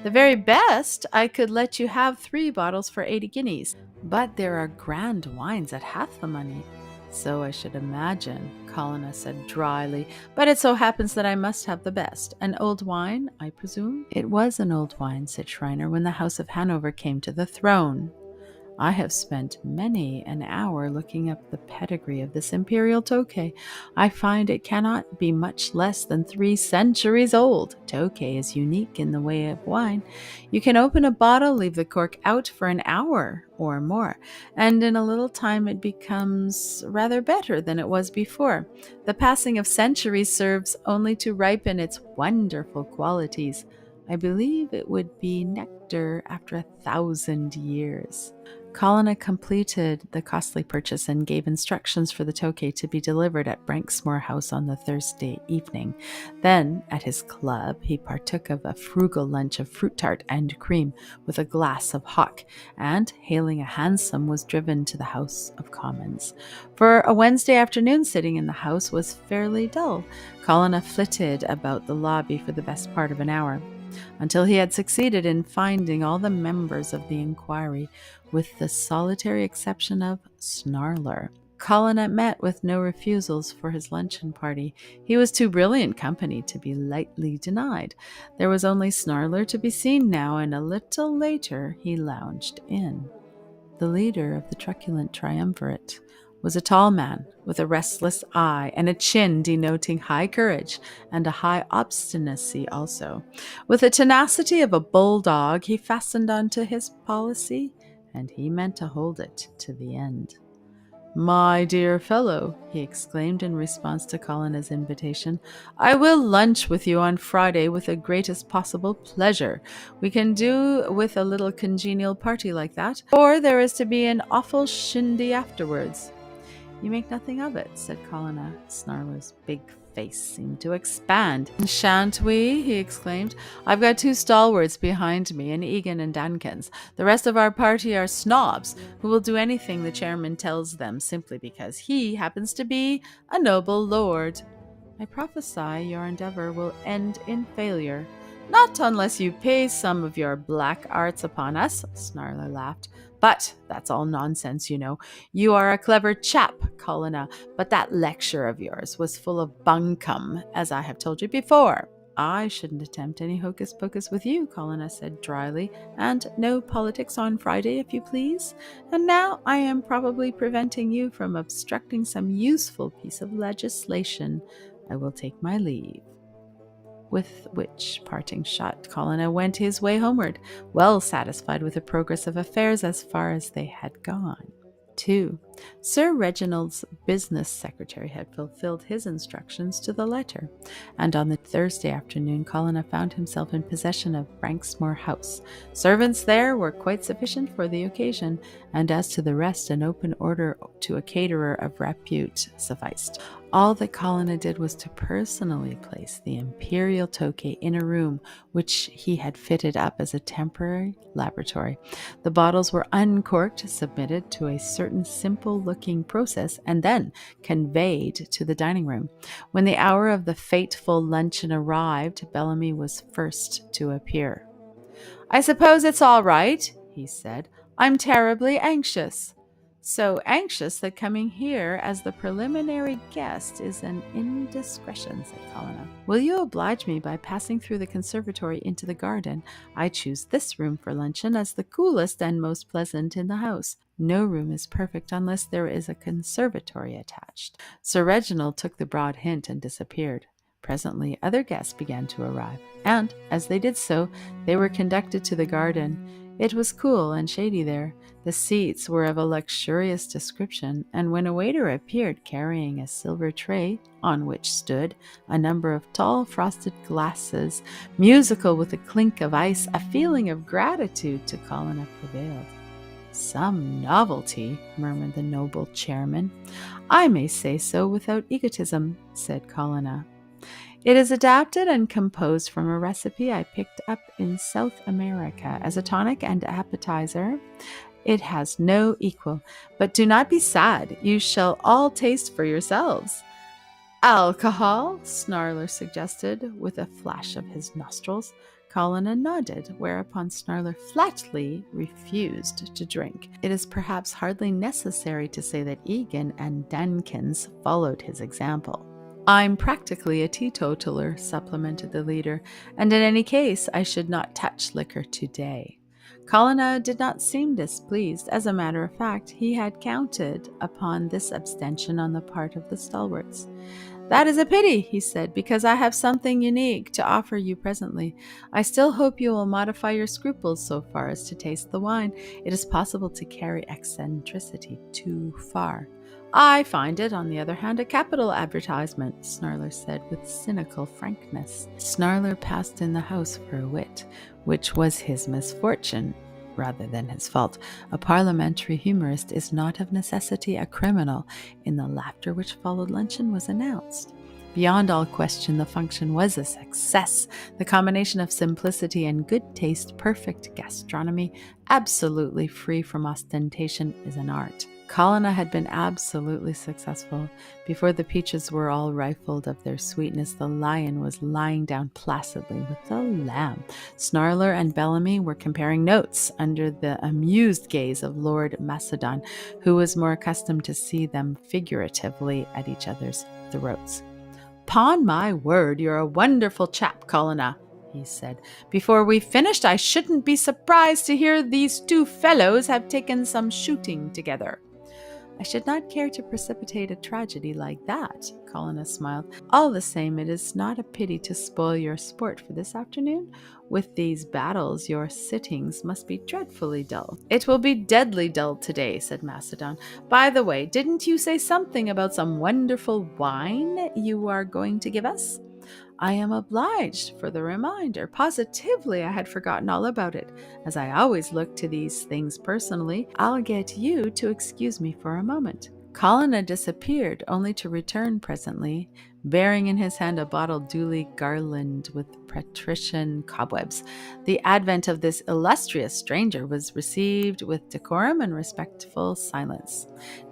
"The very best? I could let you have 3 bottles for 80 guineas. But there are grand wines at half the money." "So I should imagine," Colonna said dryly. "But it so happens that I must have the best. An old wine, I presume?" "It was an old wine," said Schreiner, "when the House of Hanover came to the throne. I have spent many an hour looking up the pedigree of this imperial Tokay. I find it cannot be much less than 3 centuries old. Tokay is unique in the way of wine. You can open a bottle, leave the cork out for an hour or more, and in a little time it becomes rather better than it was before. The passing of centuries serves only to ripen its wonderful qualities. I believe it would be nectar after 1,000 years." Colonna completed the costly purchase and gave instructions for the tokay to be delivered at Branksmore House on the Thursday evening. Then, at his club, he partook of a frugal lunch of fruit tart and cream with a glass of hock, and, hailing a hansom, was driven to the House of Commons. For a Wednesday afternoon, sitting in the House was fairly dull. Colonna flitted about the lobby for the best part of an hour, until he had succeeded in finding all the members of the inquiry, with the solitary exception of Snarler. Colonna met with no refusals for his luncheon party. He was too brilliant company to be lightly denied. There was only Snarler to be seen now, and a little later he lounged in. The leader of the truculent triumvirate was a tall man with a restless eye and a chin denoting high courage and a high obstinacy also. With the tenacity of a bulldog, he fastened onto his policy, and he meant to hold it to the end. "My dear fellow," he exclaimed in response to Colonna's invitation, "I will lunch with you on Friday with the greatest possible pleasure. We can do with a little congenial party like that, or there is to be an awful shindy afterwards." "You make nothing of it," said Colonna. Snarler's big face seemed to expand. "Shan't we?" he exclaimed. "I've got two stalwarts behind me, and Egan and Dankins. The rest of our party are snobs who will do anything the chairman tells them simply because he happens to be a noble lord. I prophesy your endeavor will end in failure." "Not unless you pay some of your black arts upon us," Snarler laughed. "But that's all nonsense, you know. You are a clever chap, Colonna, but that lecture of yours was full of bunkum, as I have told you before." "I shouldn't attempt any hocus pocus with you," Colonna said dryly, "and no politics on Friday, if you please. And now I am probably preventing you from obstructing some useful piece of legislation. I will take my leave." With which parting shot, Colonna went his way homeward, well satisfied with the progress of affairs as far as they had gone. 2. Sir Reginald's business secretary had fulfilled his instructions to the letter, and on the Thursday afternoon Colonna found himself in possession of Branksmore House. Servants there were quite sufficient for the occasion, and as to the rest, an open order to a caterer of repute sufficed. All that Colonna did was to personally place the imperial tokay in a room which he had fitted up as a temporary laboratory. The bottles were uncorked, submitted to a certain simple-looking process, and then conveyed to the dining room. When the hour of the fateful luncheon arrived, Bellamy was first to appear. "I suppose it's all right," he said. "I'm terribly anxious." "So anxious that coming here as the preliminary guest is an indiscretion," said Colonna. "Will you oblige me by passing through the conservatory into the garden? I choose this room for luncheon as the coolest and most pleasant in the house. No room is perfect unless there is a conservatory attached." Sir Reginald took the broad hint and disappeared. Presently other guests began to arrive, and, as they did so, they were conducted to the garden. It was cool and shady there. The seats were of a luxurious description, and when a waiter appeared carrying a silver tray, on which stood a number of tall frosted glasses, musical with the clink of ice, a feeling of gratitude to Colonna prevailed. "Some novelty," murmured the noble chairman. "I may say so without egotism," said Colonna. "It is adapted and composed from a recipe I picked up in South America as a tonic and appetizer. It has no equal. But do not be sad. You shall all taste for yourselves." "Alcohol?" Snarler suggested, with a flash of his nostrils. Colonna nodded, whereupon Snarler flatly refused to drink. It is perhaps hardly necessary to say that Egan and Dankins followed his example. "I'm practically a teetotaler," supplemented the leader, "and in any case I should not touch liquor today." Colonna did not seem displeased. As a matter of fact, he had counted upon this abstention on the part of the stalwarts. "That is a pity," he said, "because I have something unique to offer you presently. I still hope you will modify your scruples so far as to taste the wine. It is possible to carry eccentricity too far." "I find it, on the other hand, a capital advertisement," Snarler said with cynical frankness. Snarler passed in the house for a wit, which was his misfortune. rather than his fault. A parliamentary humorist is not of necessity a criminal. In the laughter which followed luncheon was announced. Beyond all question, the function was a success. The combination of simplicity and good taste, perfect gastronomy, absolutely free from ostentation, is an art. Colonna had been absolutely successful. Before the peaches were all rifled of their sweetness, the lion was lying down placidly with the lamb. Snarler and Bellamy were comparing notes under the amused gaze of Lord Macedon, who was more accustomed to see them figuratively at each other's throats. "'Pon my word, you're a wonderful chap, Colonna," he said. "Before we've finished, I shouldn't be surprised to hear these two fellows have taken some shooting together." "I should not care to precipitate a tragedy like that," Colonna smiled. "All the same, it is not a pity to spoil your sport for this afternoon. With these battles, your sittings must be dreadfully dull." "It will be deadly dull today," said Macedon. "By the way, didn't you say something about some wonderful wine you are going to give us?" "I am obliged for the reminder. Positively, I had forgotten all about it. As I always look to these things personally, I'll get you to excuse me for a moment." Colonna disappeared, only to return presently, bearing in his hand a bottle duly garlanded with patrician cobwebs. The advent of this illustrious stranger was received with decorum and respectful silence.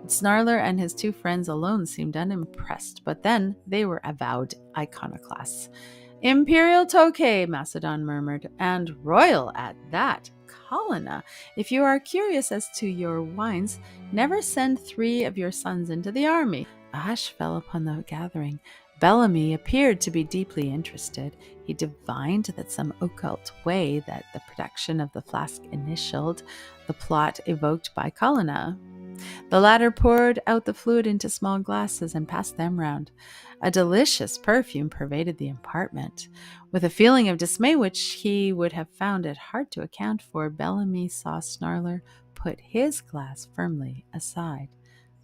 Snarler and his two friends alone seemed unimpressed, but then they were avowed iconoclasts. "Imperial Tokay," Macedon murmured, "and royal at that. Colonna, if you are curious as to your wines, never send 3 of your sons into the army." A hush fell upon the gathering. Bellamy appeared to be deeply interested. He divined that some occult way that the production of the flask initialed the plot evoked by Colonna. The latter poured out the fluid into small glasses and passed them round. A delicious perfume pervaded the apartment. With a feeling of dismay which he would have found it hard to account for, Bellamy saw Snarler put his glass firmly aside.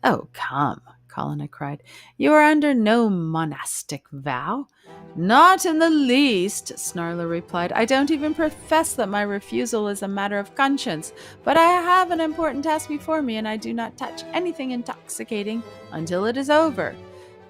"Oh, come," Colonna cried. "You are under no monastic vow." "Not in the least," Snarler replied. "I don't even profess that my refusal is a matter of conscience, but I have an important task before me, and I do not touch anything intoxicating until it is over."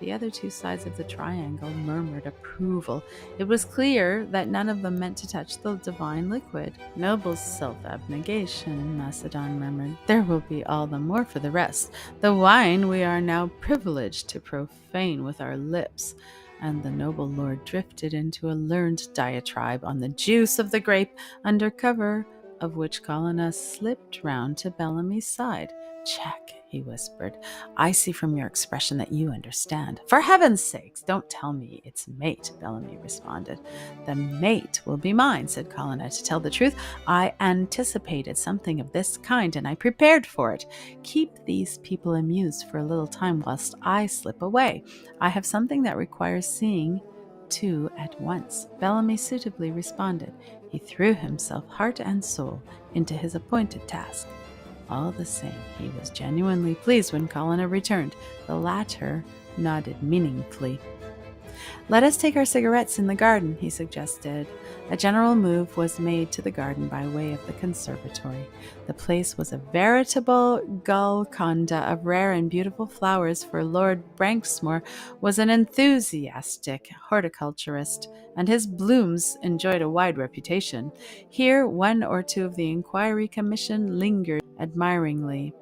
The other two sides of the triangle murmured approval. It was clear that none of them meant to touch the divine liquid. "Noble self-abnegation," Macedon murmured. "There will be all the more for the rest. The wine we are now privileged to profane with our lips." And the noble lord drifted into a learned diatribe on the juice of the grape, under cover of which Colonna slipped round to Bellamy's side. "Check," he whispered. "I see from your expression that you understand." "For heaven's sakes, don't tell me it's mate," Bellamy responded. "The mate will be mine," said Colonna. "To tell the truth, I anticipated something of this kind, and I prepared for it. Keep these people amused for a little time whilst I slip away. I have something that requires seeing to at once." Bellamy suitably responded. He threw himself heart and soul into his appointed task. All the same, he was genuinely pleased when Colonna returned. The latter nodded meaningfully. "Let us take our cigarettes in the garden," he suggested. A general move was made to the garden by way of the conservatory. The place was a veritable Golconda of rare and beautiful flowers, for Lord Branksmoor was an enthusiastic horticulturist, and his blooms enjoyed a wide reputation. Here one or two of the Inquiry Commission lingered admiringly.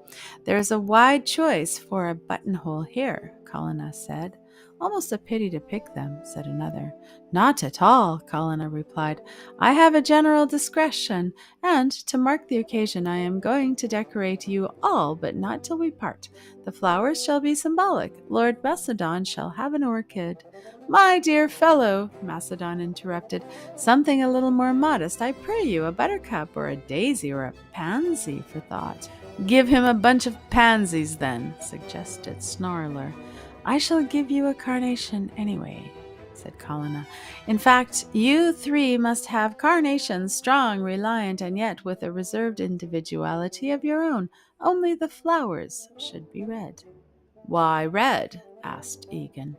"There is a wide choice for a buttonhole here," Colonna said. "Almost a pity to pick them," said another. "Not at all," Colonna replied. "I have a general discretion, and, to mark the occasion, I am going to decorate you all, but not till we part. The flowers shall be symbolic. Lord Macedon shall have an orchid." "My dear fellow," Macedon interrupted, "something a little more modest, I pray you, a buttercup or a daisy or a pansy for thought." "Give him a bunch of pansies, then," suggested Snarler. "I shall give you a carnation anyway," said Colonna. "In fact, you 3 must have carnations, strong, reliant, and yet with a reserved individuality of your own. Only the flowers should be red." "Why red?" asked Egan.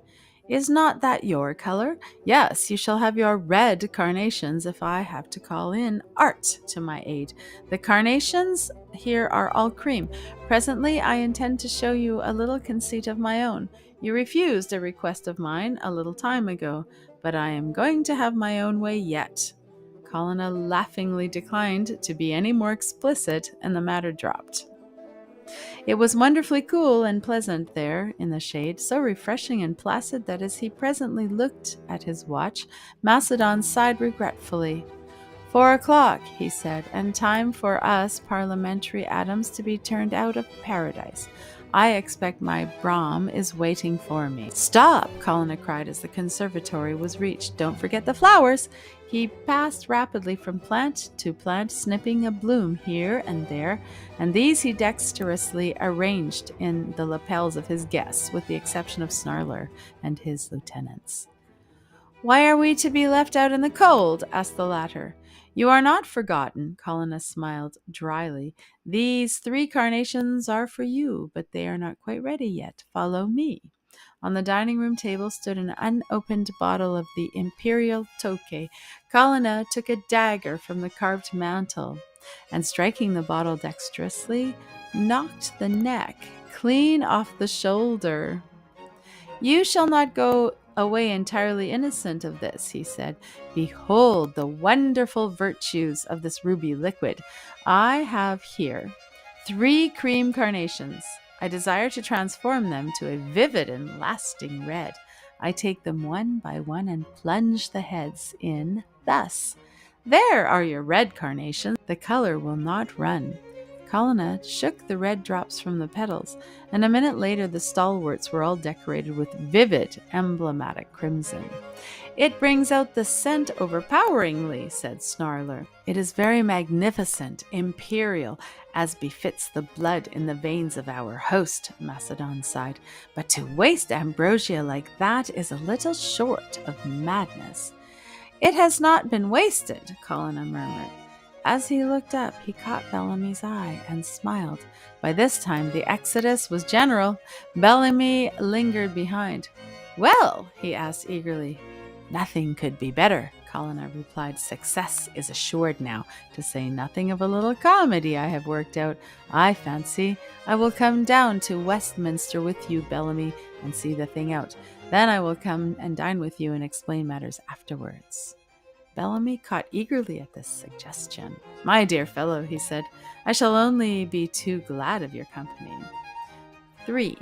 Is not that your color? Yes, you shall have your red carnations if I have to call in art to my aid. The carnations here are all cream. Presently I intend to show you a little conceit of my own. You refused a request of mine a little time ago, but I am going to have my own way yet. Colonna laughingly declined to be any more explicit, and the matter dropped. It was wonderfully cool and pleasant there in the shade, so refreshing and placid that as he presently looked at his watch, Macedon sighed regretfully. 4 o'clock, he said, and time for us parliamentary atoms to be turned out of paradise. I expect my brougham is waiting for me. Stop, Colonna cried as the conservatory was reached. Don't forget the flowers. He passed rapidly from plant to plant, snipping a bloom here and there, and these he dexterously arranged in the lapels of his guests, with the exception of Snarler and his lieutenants. Why are we to be left out in the cold? Asked the latter. You are not forgotten, Colonna smiled dryly. These 3 carnations are for you, but they are not quite ready yet. Follow me. On the dining room table stood an unopened bottle of the imperial tokay. Colonna took a dagger from the carved mantel, and striking the bottle dexterously, knocked the neck clean off the shoulder. You shall not go away entirely innocent of this, he said. Behold the wonderful virtues of this ruby liquid. I have here 3 cream carnations. I desire to transform them to a vivid and lasting red. I take them one by one and plunge the heads in thus. There are your red carnations. The color will not run. Colonna shook the red drops from the petals, and a minute later the stalwarts were all decorated with vivid, emblematic crimson. It brings out the scent overpoweringly, said Snarler. It is very magnificent, imperial, as befits the blood in the veins of our host, Macedon sighed. But to waste ambrosia like that is a little short of madness. It has not been wasted, Colonna murmured. As he looked up, he caught Bellamy's eye and smiled. By this time, the exodus was general. Bellamy lingered behind. Well, he asked eagerly. Nothing could be better, Colonna replied. Success is assured now, to say nothing of a little comedy I have worked out. I fancy I will come down to Westminster with you, Bellamy, and see the thing out. Then I will come and dine with you and explain matters afterwards. Bellamy caught eagerly at this suggestion. My dear fellow, he said, I shall only be too glad of your company. 3.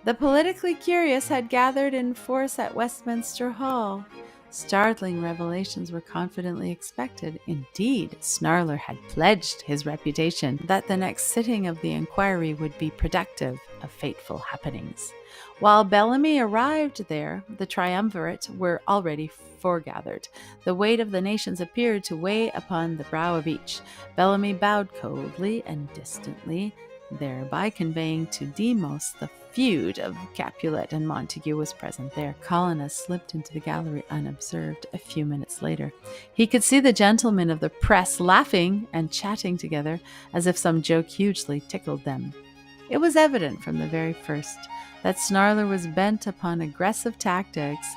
The politically curious had gathered in force at Westminster Hall. Startling revelations were confidently expected. Indeed, Snarler had pledged his reputation that the next sitting of the inquiry would be productive of fateful happenings. While Bellamy arrived there, the triumvirate were already foregathered. The weight of the nations appeared to weigh upon the brow of each. Bellamy bowed coldly and distantly, thereby conveying to Demos the feud of Capulet, and Montague was present there. Colonna slipped into the gallery unobserved a few minutes later. He could see the gentlemen of the press laughing and chatting together as if some joke hugely tickled them. It was evident from the very first that Snarler was bent upon aggressive tactics.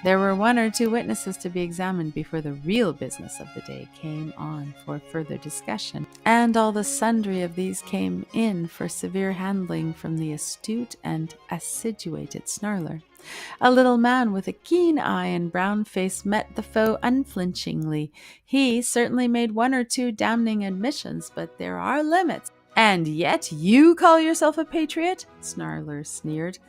There were 1 or 2 witnesses to be examined before the real business of the day came on for further discussion, and all the sundry of these came in for severe handling from the astute and acidulated Snarler. A little man with a keen eye and brown face met the foe unflinchingly. He certainly made 1 or 2 damning admissions, but there are limits. And yet you call yourself a patriot? Snarler sneered.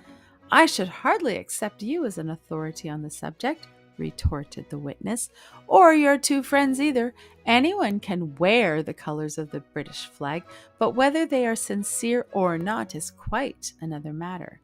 I should hardly accept you as an authority on the subject, retorted the witness, or your 2 friends either. Anyone can wear the colors of the British flag, but whether they are sincere or not is quite another matter.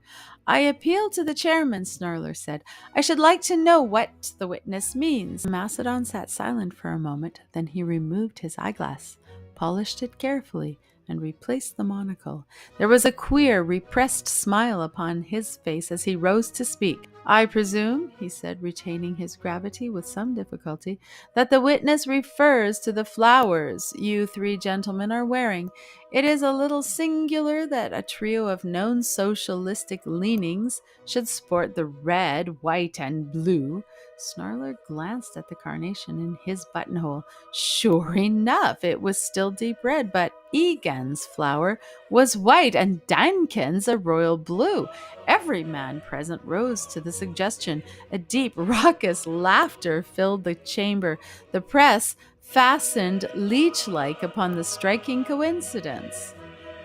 I appeal to the chairman, Snarler said. I should like to know what the witness means. Macedon sat silent for a moment, then he removed his eyeglass, polished it carefully, and replaced the monocle. There was a queer, repressed smile upon his face as he rose to speak. I presume, he said, retaining his gravity with some difficulty, that the witness refers to the flowers you 3 gentlemen are wearing. It is a little singular that a trio of known socialistic leanings should sport the red, white, and blue. Snarler glanced at the carnation in his buttonhole. Sure enough, it was still deep red, but Egan's flower was white and Dankin's a royal blue. Every man present rose to the suggestion. A deep, raucous laughter filled the chamber. The press fastened leech-like upon the striking coincidence.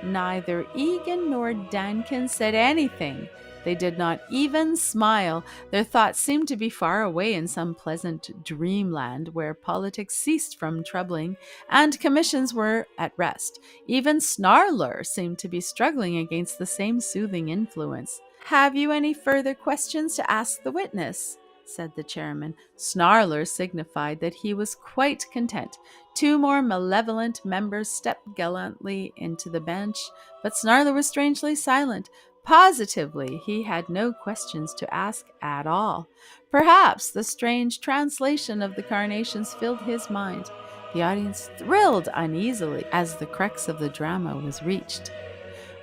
Neither Egan nor Dankin said anything. They did not even smile. Their thoughts seemed to be far away in some pleasant dreamland where politics ceased from troubling and commissions were at rest. Even Snarler seemed to be struggling against the same soothing influence. "Have you any further questions to ask the witness?" said the chairman. Snarler signified that he was quite content. Two more malevolent members stepped gallantly into the bench, but Snarler was strangely silent. Positively, he had no questions to ask at all. Perhaps the strange translation of the carnations filled his mind. The audience thrilled uneasily as the crux of the drama was reached.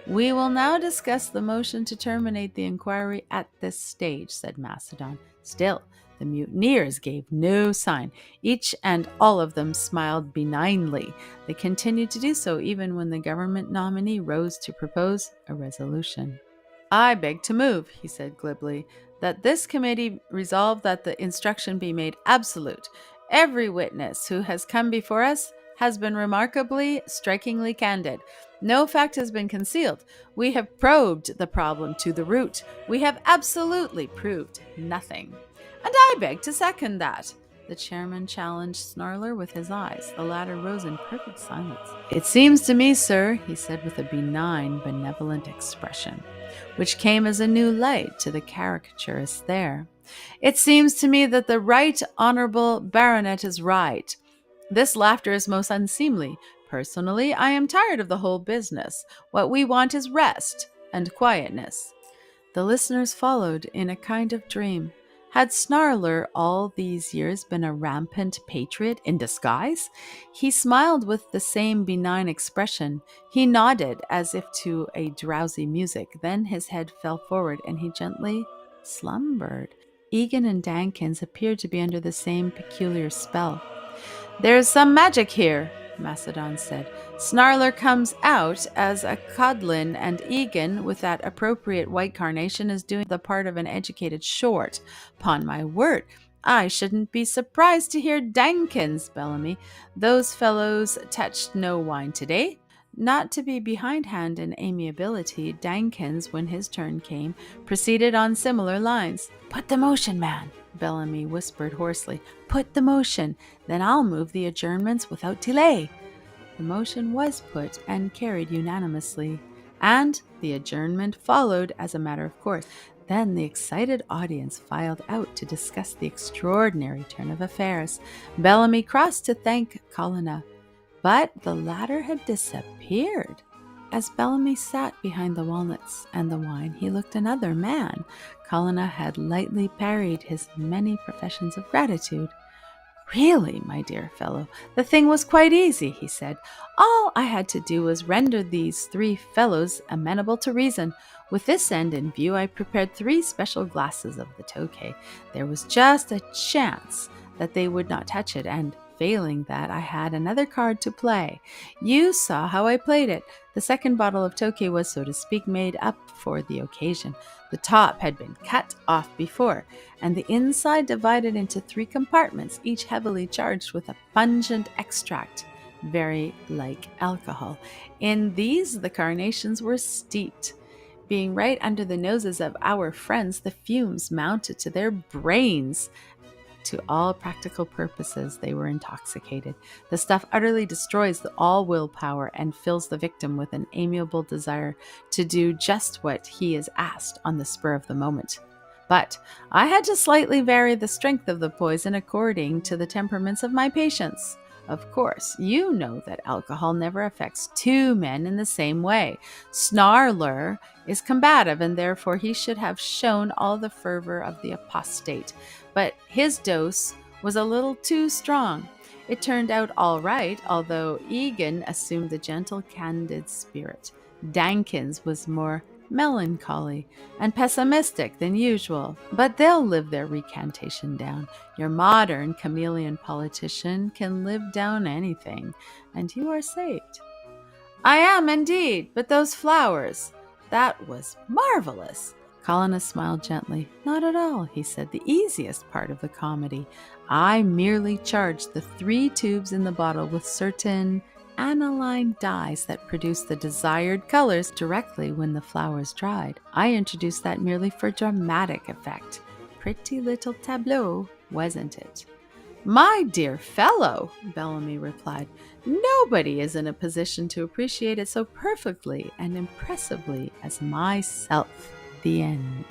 "We will now discuss the motion to terminate the inquiry at this stage," said Macedon. Still, the mutineers gave no sign. Each and all of them smiled benignly. They continued to do so even when the government nominee rose to propose a resolution. "I beg to move," he said glibly, "that this committee resolve that the instruction be made absolute. Every witness who has come before us has been remarkably, strikingly candid. No fact has been concealed. We have probed the problem to the root. We have absolutely proved nothing." "And I beg to second that." The chairman challenged Snarler with his eyes. The latter rose in perfect silence. "It seems to me, sir," he said with a benign, benevolent expression, which came as a new light to the caricaturist there. "It seems to me that the right honorable baronet is right. This laughter is most unseemly. Personally, I am tired of the whole business. What we want is rest and quietness." The listeners followed in a kind of dream. Had Snarler all these years been a rampant patriot in disguise? He smiled with the same benign expression. He nodded as if to a drowsy music. Then his head fell forward and he gently slumbered. Egan and Dankins appeared to be under the same peculiar spell. "There is some magic here," Macedon said. "Snarler comes out as a Codlin, and Egan, with that appropriate white carnation, is doing the part of an educated short. 'Pon my word, I shouldn't be surprised to hear Dankins, Bellamy. Those fellows touched no wine today." Not to be behindhand in amiability, Dankins, when his turn came, proceeded on similar lines. "Put the motion, man," Bellamy whispered hoarsely. "Put the motion, then I'll move the adjournments without delay." The motion was put and carried unanimously, and the adjournment followed as a matter of course. Then the excited audience filed out to discuss the extraordinary turn of affairs. Bellamy crossed to thank Colonna, but the latter had disappeared. As Bellamy sat behind the walnuts and the wine, he looked another man. Colonna had lightly parried his many professions of gratitude. "Really, my dear fellow, the thing was quite easy," he said. "All I had to do was render these three fellows amenable to reason. With this end in view, I prepared 3 special glasses of the Tokay. There was just a chance that they would not touch it, and failing that, I had another card to play. You saw how I played it. The second bottle of Tokay was, so to speak, made up for the occasion. The top had been cut off before, and the inside divided into 3 compartments, each heavily charged with a pungent extract, very like alcohol. In these, the carnations were steeped. Being right under the noses of our friends, the fumes mounted to their brains. To all practical purposes, they were intoxicated. The stuff utterly destroys all willpower and fills the victim with an amiable desire to do just what he is asked on the spur of the moment. But I had to slightly vary the strength of the poison according to the temperaments of my patients. Of course, you know that alcohol never affects 2 men in the same way. Snarler is combative, and therefore he should have shown all the fervor of the apostate. But his dose was a little too strong. It turned out all right, although Egan assumed the gentle, candid spirit. Dankins was more melancholy and pessimistic than usual, but they'll live their recantation down. Your modern chameleon politician can live down anything, and you are saved. I am indeed, but those flowers, that was marvelous. Colonna smiled gently. Not at all, he said, the easiest part of the comedy. I merely charged the 3 tubes in the bottle with certain aniline dyes that produced the desired colors directly when the flowers dried. I introduced that merely for dramatic effect. Pretty little tableau, wasn't it? My dear fellow, Bellamy replied, nobody is in a position to appreciate it so perfectly and impressively as myself. The end.